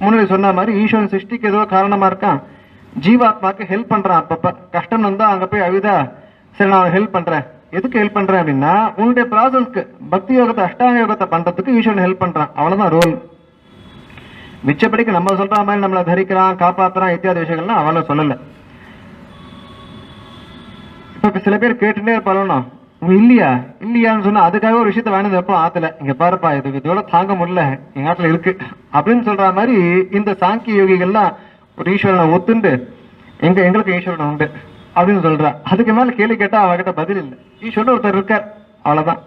முன்னாடி சொன்ன மாதிரி ஈஸ்வரன் சிருஷ்டிக்கு ஏதோ காரணமா இருக்கான், ஜீவாத்மாக்கு ஹெல்ப் பண்றான். அப்பப்ப கஷ்டம் வந்தா அங்க போய் அழுதா, சரி நான் ஹெல்ப் பண்றேன். எதுக்கு ஹெல்ப் பண்றேன் அப்படின்னா உன்னுடைய ப்ராசஸ்க்கு பக்தி யோகத்தை அஷ்டாங்க யோகத்தை பண்றதுக்கு ஈஸ்வரன் ஹெல்ப் பண்றான். அவ்வளவுதான் ரோல். மிச்சப்படிக்கு நம்ம சொல்ற மாதிரி நம்மளை தரிக்கிறான், காப்பாத்துறான் இத்தியாதி விஷயங்கள்லாம் அவளை சொல்லல. இப்ப சில பேர் கேட்டுட்டே இருப்பாளோ, இல்லையா இல்லையான்னு சொன்னா அதுக்காக ஒரு விஷயத்த வேணும் எப்போ ஆத்துல, இங்க பாருப்பா இது இதோட தாங்க முடியல, எங்க ஆத்துல இருக்கு அப்படின்னு சொல்ற மாதிரி இந்த சாங்கிய யோகிகள்லாம் ஒரு ஈஸ்வரனை ஒத்துண்டு எங்களுக்கு ஈஸ்வரன் உண்டு அப்படின்னு சொல்றா. அதுக்கு மேல கேள்வி கேட்டா அவகிட்ட பதில் இல்லை. ஈஸ்வரன் ஒருத்தர் இருக்கார், அவ்வளவுதான்.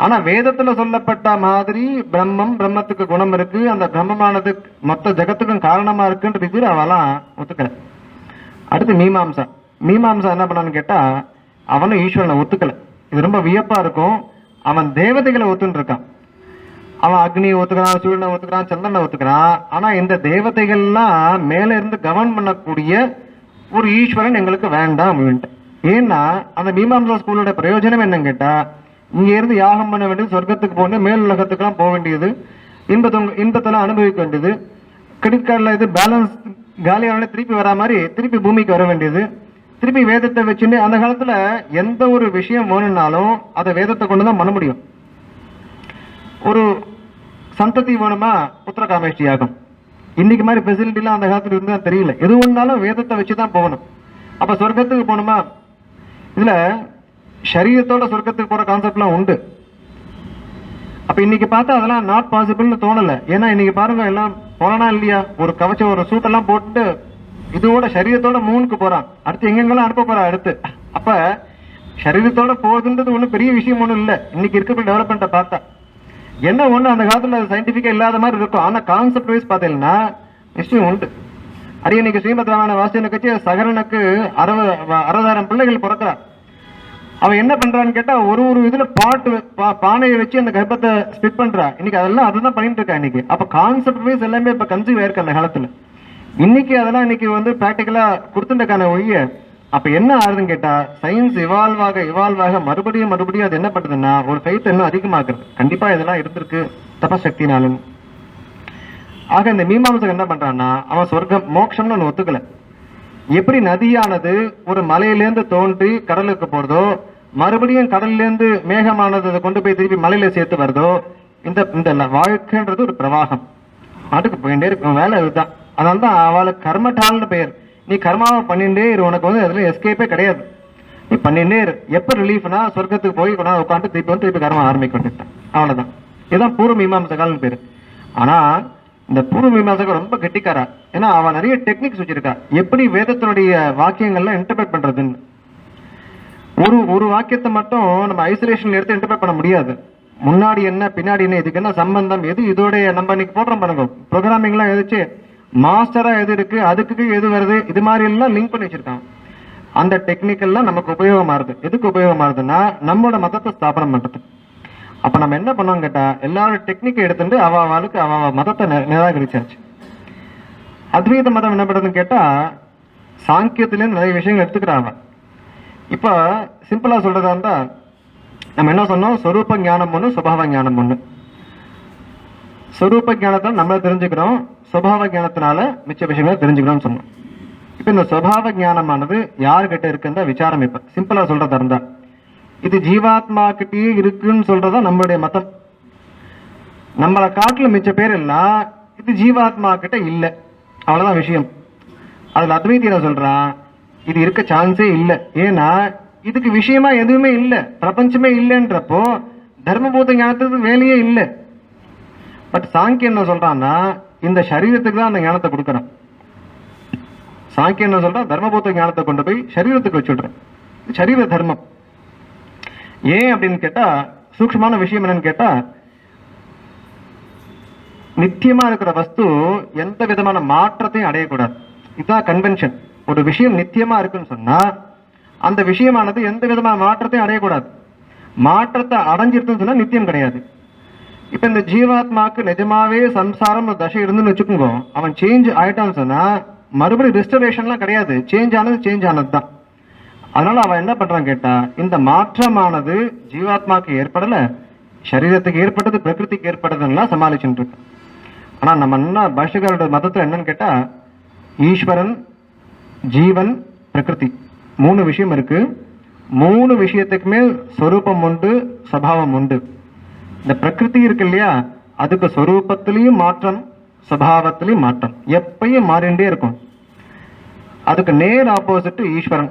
ஆனா வேதத்துல சொல்லப்பட்ட மாதிரி பிரம்மத்துக்கு குணம் இருக்கு, அந்த பிரம்மமானது மொத்த ஜகத்துக்கும் காரணமா இருக்குன்றது அவெல்லாம் ஒத்துக்கல. அடுத்து மீமாம்சா என்ன பண்ணான்னு கேட்டா அவனும் ஈஸ்வரனை ஒத்துக்கல. இது ரொம்ப வியப்பா இருக்கும். அவன் தேவதைகளை ஒத்துன்னு இருக்கான். அவன் அக்னியை ஒத்துக்கிறான், சூரியனை ஒத்துக்கிறான், சந்திரனை ஒத்துக்கிறான். ஆனா இந்த தேவதைகள்லாம் மேல இருந்து கவர்ன் பண்ணக்கூடிய ஒரு ஈஸ்வரன் எங்களுக்கு வேண்டாம் அப்படின்ட்டு. ஏன்னா அந்த மீமாம்சா ஸ்கூலோட பிரயோஜனம் என்னன்னு கேட்டா, இங்க இருந்து யாகம் பண்ண வேண்டியது, சொர்க்கத்துக்கு போகணும், மேல் உலகத்துக்கெல்லாம் போக வேண்டியது, இன்பத்தெல்லாம் அனுபவிக்க வேண்டியது, கிரெடிட் கார்டில் இது பேலன்ஸ் காலியான திருப்பி வரா மாதிரி திருப்பி பூமிக்கு வர வேண்டியது, திருப்பி வேதத்தை வச்சுட்டு அந்த காலத்துல எந்த ஒரு விஷயம் வேணும்னாலும் அதை வேதத்தை கொண்டுதான் பண்ண முடியும். ஒரு சந்ததி வேணுமா புத்திர காமேஷ்டி யாகம், இன்னைக்கு மாதிரி ஃபெசிலிட்டிலாம் அந்த காலத்துல இருந்தா தெரியல. எது ஒன்றாலும் வேதத்தை வச்சுதான் போகணும். அப்ப சொர்க்கத்துக்கு போகணுமா, இதுல சரீரத்தோட சொர்க்கத்துக்கு போற கான்செப்ட்லாம் உண்டு. அப்ப இன்னைக்கு பார்த்தா அதெல்லாம் நாட் பாசிபிள்னு தோணல. ஏன்னா இன்னைக்கு பாருங்க எல்லாம் போறானா இல்லையா, ஒரு கவச்சம் ஒரு சூட்டெல்லாம் போட்டு இதோட சரீரத்தோட மூணுக்கு போறான், அடுத்து எங்கெங்கெல்லாம் அனுப்ப போறான் அடுத்து. அப்ப சரீரத்தோட போகுதுன்றது ஒன்றும் பெரிய விஷயம் ஒன்றும் இல்லை. இன்னைக்கு இருக்கிற டெவலப்மெண்ட்டை பார்த்தா என்ன ஒண்ணு அந்த காலத்துல சயின்டிபிக்கா இல்லாத மாதிரி இருக்கும். ஆனா கான்செப்ட் வைஸ் பார்த்தீங்கன்னா நிச்சயம் உண்டு. அரியணைக்கு ஸ்ரீமத் ராமாயண வாசியனை கட்சி சகரனுக்கு 60,000 பிள்ளைகள் பிறக்கிறார். அவன் என்ன பண்றான்னு கேட்டா ஒரு இதுல பானையை வச்சு அந்த கர்ப்பத்தை ஸ்பிட் பண்றா. இன்னைக்கு அதெல்லாம் அதுதான் பண்ணிட்டு இருக்கா இன்னைக்கு. அப்ப கான்செப்ட் வைஸ் எல்லாமே இப்ப கன்சீவ் ஆயிருக்கு அந்த காலத்துல. இன்னைக்கு அதெல்லாம் இன்னைக்கு வந்து ப்ராக்டிக்கலா கொடுத்துட்டக்கான ஒழிய அப்ப என்ன ஆகுதுன்னு கேட்டா சயின்ஸ் இவால்வ் ஆக மறுபடியும் அது என்ன பண்ணுதுன்னா ஒரு ஃபெய்த் இன்னும் அதிகமாக்குறது. கண்டிப்பா இதெல்லாம் இருந்திருக்கு தபசக்தினாலும். ஆக இந்த மீமாம்சகன் என்ன பண்றான்னா அவன் சொர்க்கம் மோட்சம்னு ஒன்று ஒத்துக்கல. எப்படி நதியானது ஒரு மலையிலேருந்து தோன்றி கடலுக்கு போறதோ, மறுபடியும் கடல்லேருந்து மேகமானது அதை கொண்டு போய் திருப்பி மலையில சேர்த்து வருதோ, இந்த வாழ்க்கைன்றது ஒரு பிரவாகம், நாட்டுக்கு போயிட்டே இருக்கும். வேலை இதுதான். அதனால்தான் அவளுக்கு கர்மட்டால்னு பெயர். நீ கர்மாவை பண்ணிட்டே இரு, உனக்கு வந்து அதுல எஸ்கேப்பே கிடையாது. நீ பண்ணிட்டே இரு. எப்ப ரிலீஃப்னா சொர்க்கத்துக்கு போய் உட்காந்து திருப்பி கர்மம் ஆரம்பிக்க வேண்டியது. அவ்வளவுதான். இதுதான் பூர்வ மீமாம்சகால்னு பேரு. ஆனா இந்த பூர்வ மீமாம்சகர் ரொம்ப கெட்டிக்காரா. ஏன்னா அவன் நிறைய டெக்னிக்ஸ் வச்சிருக்கா, எப்படி வேதத்தினுடைய வாக்கியங்கள்லாம் இன்டர்பிரட் பண்றதுன்னு. ஒரு வாக்கியத்தை மட்டும் நம்ம ஐசோலேஷன்ல எடுத்து இன்டர்பிரட் பண்ண முடியாது. முன்னாடி என்ன பின்னாடி என்ன, இதுக்கு என்ன சம்பந்தம், எது இதோடைய நம்ம இன்னைக்கு போடுறோம் பாருங்க ப்ரோக்ராமிங் எல்லாம் எதிர்த்து மாஸ்டரா எது இருக்கு, அதுக்கு எது வருது, இது மாதிரி எல்லாம் லிங்க் பண்ணி வச்சிருக்காங்க. அந்த டெக்னிக் எல்லாம் நமக்கு உபயோகமாறுது. எதுக்கு உபயோகமாறுதுன்னா நம்மளோட மதத்தை ஸ்தாபனம் பண்றது. அப்ப நம்ம என்ன பண்ணோம் கேட்டா எல்லாரும் டெக்னிக்கை எடுத்துட்டு அவளுக்கு அவ மதத்தை நிராகரிச்சாச்சு. அத்வைத மதம் என்ன பண்றதுன்னு கேட்டா சாங்கியத்திலேருந்து நிறைய விஷயங்கள் எடுத்துக்கிறாங்க. இப்ப சிம்பிளா சொல்றதா இருந்தா நம்ம என்ன சொன்னோம், ஸ்வரூப ஞானம் ஒண்ணு, சுபாவ ஞானம் ஒண்ணு. ஸ்வரூப ஞானத்தை நம்ம தெரிஞ்சுக்கிறோம், சுபாவ ஞானத்தினால மிச்ச விஷயங்களை தெரிஞ்சுக்கணும்னு சொன்னோம். இப்ப இந்த சுபாவ ஞானமானது யாருகிட்ட இருக்குன்ற விசாரம். இப்ப சிம்பிளா சொல்றதா இருந்தா இது ஜீவாத்மா கிட்டயே இருக்குன்னு சொல்றதா நம்மளுடைய மதம். நம்மளை காட்டுல மிச்ச பேர் எல்லாம் இது ஜீவாத்மா கிட்ட இல்லை, அவ்வளவுதான் விஷயம். அதுல அத்வைத்தியரை சொல்றான் இது இருக்க சான்ஸே இல்லை. ஏன்னா இதுக்கு விஷயமா எதுவுமே இல்லை, பிரபஞ்சமே இல்லைன்றப்போ தர்மபூத ஞானத்துக்கு வேலையே இல்லை. பட் சாங்கியம் என்ன சொல்றான்னா இந்த சரீரத்துக்கு தான் அந்த ஞானத்தை கொடுக்கறான். சாங்கியம் என்ன சொல்றான், தர்மபூத ஞானத்தை கொண்டு போய் சரீரத்துக்கு வச்சுடுறேன். சரீர தர்மம் ஏன் அப்படின்னு கேட்டா சூக்ஷ்மமான விஷயம் என்னன்னு கேட்டா நித்தியமா இருக்கிற வஸ்து எந்த விதமான மாற்றத்தையும் அடையக்கூடாது. இதுதான் கன்வென்ஷன். ஒரு விஷயம் நித்தியமா இருக்குன்னு சொன்னா அந்த விஷயமானது எந்த விதமான மாற்றத்தையும் அடையக்கூடாது. மாற்றத்தை அடைஞ்சிருக்குன்னு சொன்னா நித்தியம் கிடையாது. இப்ப இந்த ஜீவாத்மாக்கு நிஜமாவே சம்சாரம் தசை இருந்துன்னு வச்சுக்கோங்க, அவன் சேஞ்ச் ஆயிட்டான்னு சொன்னா மறுபடியும் ரெஸ்டரேஷன்லாம் கிடையாது. சேஞ்ச் ஆனது தான். அதனால அவன் என்ன பண்றான் கேட்டா இந்த மாற்றமானது ஜீவாத்மாக்கு ஏற்படல, சரீரத்துக்கு ஏற்பட்டது, பிரகிருதிக்கு ஏற்பட்டதுலாம் சமாளிச்சுட்டு இருக்கு. ஆனா நம்ம என்ன பாஷ்யக்காரோட மதத்துல என்னன்னு கேட்டா ஈஸ்வரன், ஜீவன், பிரகிருதி மூணு விஷயம் இருக்கு. மூணு விஷயத்துக்குமே ஸ்வரூபம் உண்டு, சபாவம் உண்டு. இந்த பிரகிருதி இருக்கு இல்லையா, அதுக்கு ஸ்வரூபத்திலையும் மாற்றம், சபாவத்திலையும் மாற்றம், எப்பயும் மாறிண்டே இருக்கும். அதுக்கு நேர் ஆப்போசிட் ஈஸ்வரன்.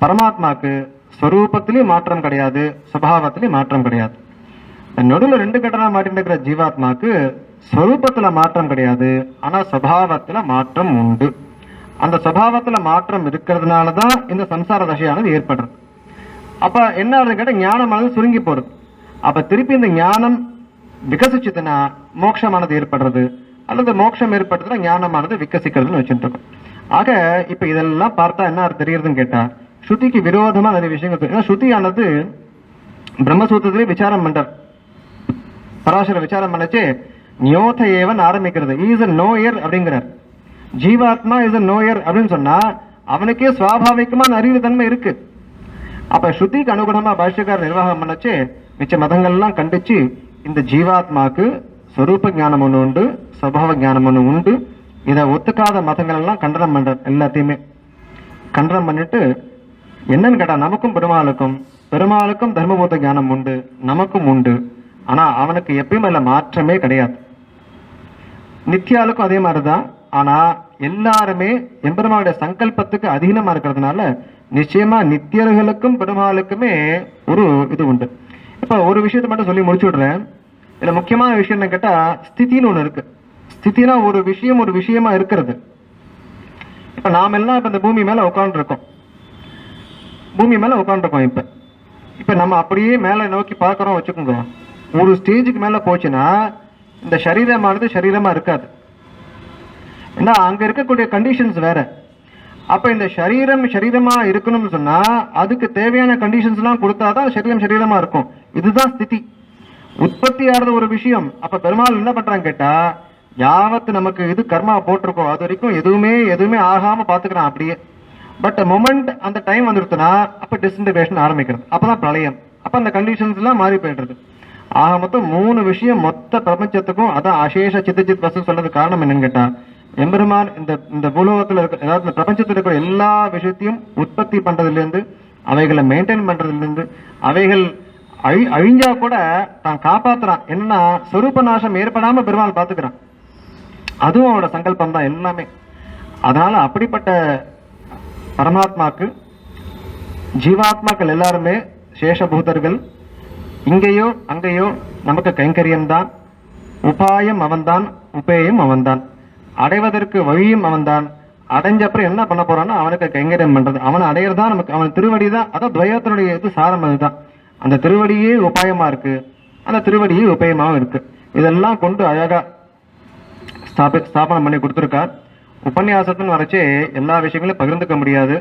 பரமாத்மாக்கு ஸ்வரூபத்திலையும் மாற்றம் கிடையாது, சுபாவத்திலையும் மாற்றம் கிடையாது. நடுவில் ரெண்டு கட்டணா மாட்டிட்டு இருக்கிற ஜீவாத்மாக்கு ஸ்வரூபத்துல மாற்றம் கிடையாது, ஆனா சுபாவத்துல மாற்றம் உண்டு. அந்த சுபாவத்துல மாற்றம் இருக்கிறதுனாலதான் இந்த சம்சார தசையானது ஏற்படுறது. அப்ப என்ன ஆகுதுன்னு கேட்டா ஞானமானது சுருங்கி போறது. அப்ப திருப்பி இந்த ஞானம் விகசிச்சுதுன்னா மோட்சமானது ஏற்படுறது, அல்லது மோட்சம் ஏற்படுறதுனா ஞானமானது விகசிக்கிறதுன்னு வச்சுட்டு இருக்கோம். ஆக இப்ப இதெல்லாம் பார்த்தா என்ன தெரியுதுன்னு கேட்டா ஸ்ருதிக்கு விரோதமா நிறைய விஷயங்கள். ஏன்னா ஸ்ருதியானது பிரம்மசூத்திரத்திலே விசாரம் பண்றார். பராசர விசாரம் பண்ணச்சே ஞோத ஏவன் ஆரம்பிக்கிறது. இஸ் அ நோயர் அப்படிங்கிறார். ஜீவாத்மா இஸ் அ நோயர் அப்படின்னு சொன்னா அவனுக்கே சுவாபாவிகமான அறிவு தன்மை இருக்கு. அப்ப ஸ்ருதிக்கு அனுகுணமா பாஷ்யக்கார நிர்வாகம் பண்ணச்சே மிச்ச மதங்கள்லாம் கண்டிச்சு இந்த ஜீவாத்மாக்கு ஸ்வரூப ஞானம் ஒண்ணு உண்டு, சுபாவ ஞானம் ஒண்ணு உண்டு. இதை ஒத்துக்காத மதங்கள் எல்லாம் கண்டனம் பண்ற, எல்லாத்தையுமே கண்டனம் பண்ணிட்டு என்னன்னு கேட்டா நமக்கும் பெருமாளுக்கும் தர்மபூத ஞானம் உண்டு, நமக்கும் உண்டு. ஆனா அவனுக்கு எப்பயும் அதுல மாற்றமே கிடையாது. நித்யாளுக்கும் அதே மாதிரிதான். ஆனா எல்லாருமே எம்பெருமானுடைய சங்கல்பத்துக்கு அதீனமா இருக்கிறதுனால நிச்சயமா நித்தியர்களுக்கும் பெருமாளுக்குமே ஒரு இது உண்டு. இப்ப ஒரு விஷயத்தை மட்டும் சொல்லி முடிச்சு விடுறேன். இதுல முக்கியமான விஷயம் என்ன கேட்டா ஸ்திதின்னு ஒண்ணு இருக்கு. ஸ்திதினா ஒரு விஷயமா இருக்கிறது. இப்ப நாம எல்லாம் இப்ப இந்த பூமி மேல உட்காந்துருக்கோம். இப்ப நம்ம அப்படியே மேல நோக்கி பார்க்கறோம் வச்சுக்கோங்க. ஒரு ஸ்டேஜுக்கு மேல போச்சுன்னா இந்த சரீரமானது சரீரமா இருக்காது. ஏன்னா அங்க இருக்கக்கூடிய கண்டிஷன்ஸ் வேற. அப்ப இந்த சரீரமா இருக்கணும்னு சொன்னா அதுக்கு தேவையான கண்டிஷன்ஸ் எல்லாம் கொடுத்தாதான் சரீரமா இருக்கும். இதுதான் ஸ்திதி. உற்பத்தி ஆறது ஒரு விஷயம். அப்ப பெருமாள் என்ன பண்றாங்க கேட்டா யாவத்து நமக்கு இது கர்மா போட்டிருக்கோம் அது வரைக்கும் எதுவுமே ஆகாம பாத்துக்கிறான் அப்படியே. பட் மொமெண்ட் அந்த டைம் வந்துருச்சுன்னா அப்ப டிஸ்இன்டகிரேஷன் ஆரம்பிக்கிறது, அப்பதான் பிரளயம், அப்ப அந்த கண்டிஷன்ஸ் எல்லாம் மாறி போயிடுறது. ஆக மொத்தம் 3 விஷயம் மொத்த பிரபஞ்சத்துக்கும், அதான் அசேஷ சித்தஜித் வசு சொல்றது காரணம் என்னன்னு கேட்டா, எம்பெருமான் இந்த பூலோகத்துல இருக்க, அதாவது இந்த பிரபஞ்சத்துல இருக்கிற எல்லா விஷயத்தையும் உற்பத்தி பண்றதுல இருந்து, அவைகளை மெயின்டைன் பண்றதுல இருந்து, அவைகள் அழிஞ்சா கூட தான் காப்பாத்துறான். என்னன்னா சொரூப நாசம் ஏற்படாம பெருமாள் பாத்துக்கிறான். அதுவும் அவனோட சங்கல்பம் தான் எல்லாமே. அதனால அப்படிப்பட்ட பரமாத்மாக்கு ஜீவாத்மாக்கள் எல்லாருமே சேஷபூதர்கள். இங்கேயோ அங்கேயோ நமக்கு கைங்கரியம் தான், உபாயம் அவன்தான், உபேயம் அவன்தான், அடைவதற்கு வழியும் அவன்தான். அடைஞ்ச அப்புறம் என்ன பண்ண போறான்னா அவனுக்கு கைங்கரியம் பண்றது, அவனை அடையிறதா நமக்கு, அவன் திருவடி தான். அதான் துவயத்தினுடைய இது சாரம் அதுதான். அந்த திருவடியே உபாயமா இருக்கு, அந்த திருவடியே உபயமாவும் இருக்கு. இதெல்லாம் கொண்டு அழகா ஸ்தாபனம் பண்ணி கொடுத்துருக்கார். உபன்யாசத்துன்னு வரைச்சே எல்லா விஷயங்களையும் பகிர்ந்துக்க முடியாது,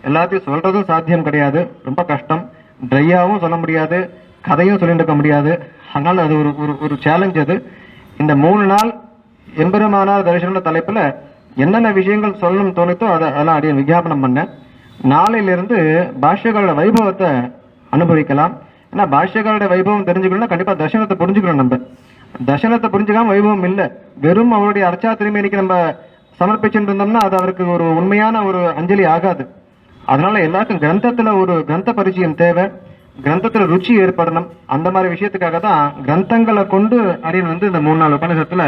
எல்லாத்தையும் சொல்றதும் சாத்தியம் கிடையாது, ரொம்ப கஷ்டம். ட்ரையாவும் சொல்ல முடியாது, கதையும் சொல்லிட்டு இருக்க முடியாது. அதனால அது ஒரு சேலஞ்ச். அது இந்த 3 நாள் எம்பெருமானார் தரிசன தலைப்புல என்னென்ன விஷயங்கள் சொல்லணும் தோணித்தோ அதெல்லாம் அடிய விஞ்ஞாபனம் பண்ணேன். நாளையிலிருந்து பாஷ்யகாரோட வைபவத்தை அனுபவிக்கலாம். ஏன்னா பாஷ்யகாரோட வைபவம் தெரிஞ்சுக்கணும்னா கண்டிப்பா தர்சனத்தை புரிஞ்சுக்கணும். நம்ம தர்சனத்தை புரிஞ்சுக்காம வைபவம் இல்லை, வெறும் அவருடைய அர்ச்சா திருமேனிக்கு நம்ம சமர்ப்பிச்சுட்டு இருந்தோம்னா அது அவருக்கு ஒரு உண்மையான ஒரு அஞ்சலி ஆகாது. அதனால எல்லாருக்கும் கிரந்தத்துல ஒரு கிரந்த பரிச்சயம் தேவை, கிரந்தத்துல ருச்சி ஏற்படணும். அந்த மாதிரி விஷயத்துக்காக தான் கிரந்தங்களை கொண்டு அடியன் இந்த 3 நாள் உபநிஷத்துல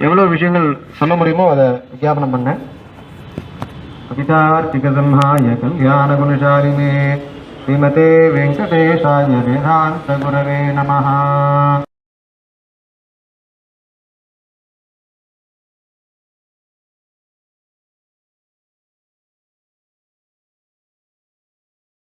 எவ்வளவு விஷயங்கள் சொல்ல முடியுமோ அதை விஞ்ஞாபனம் பண்ணேன். கவிதார்த்திகசிம்ஹாய கல்யாண குணசாலினே ஸ்ரீமதே வெங்கடேஷாய வேதாந்த குரவே நமஹ.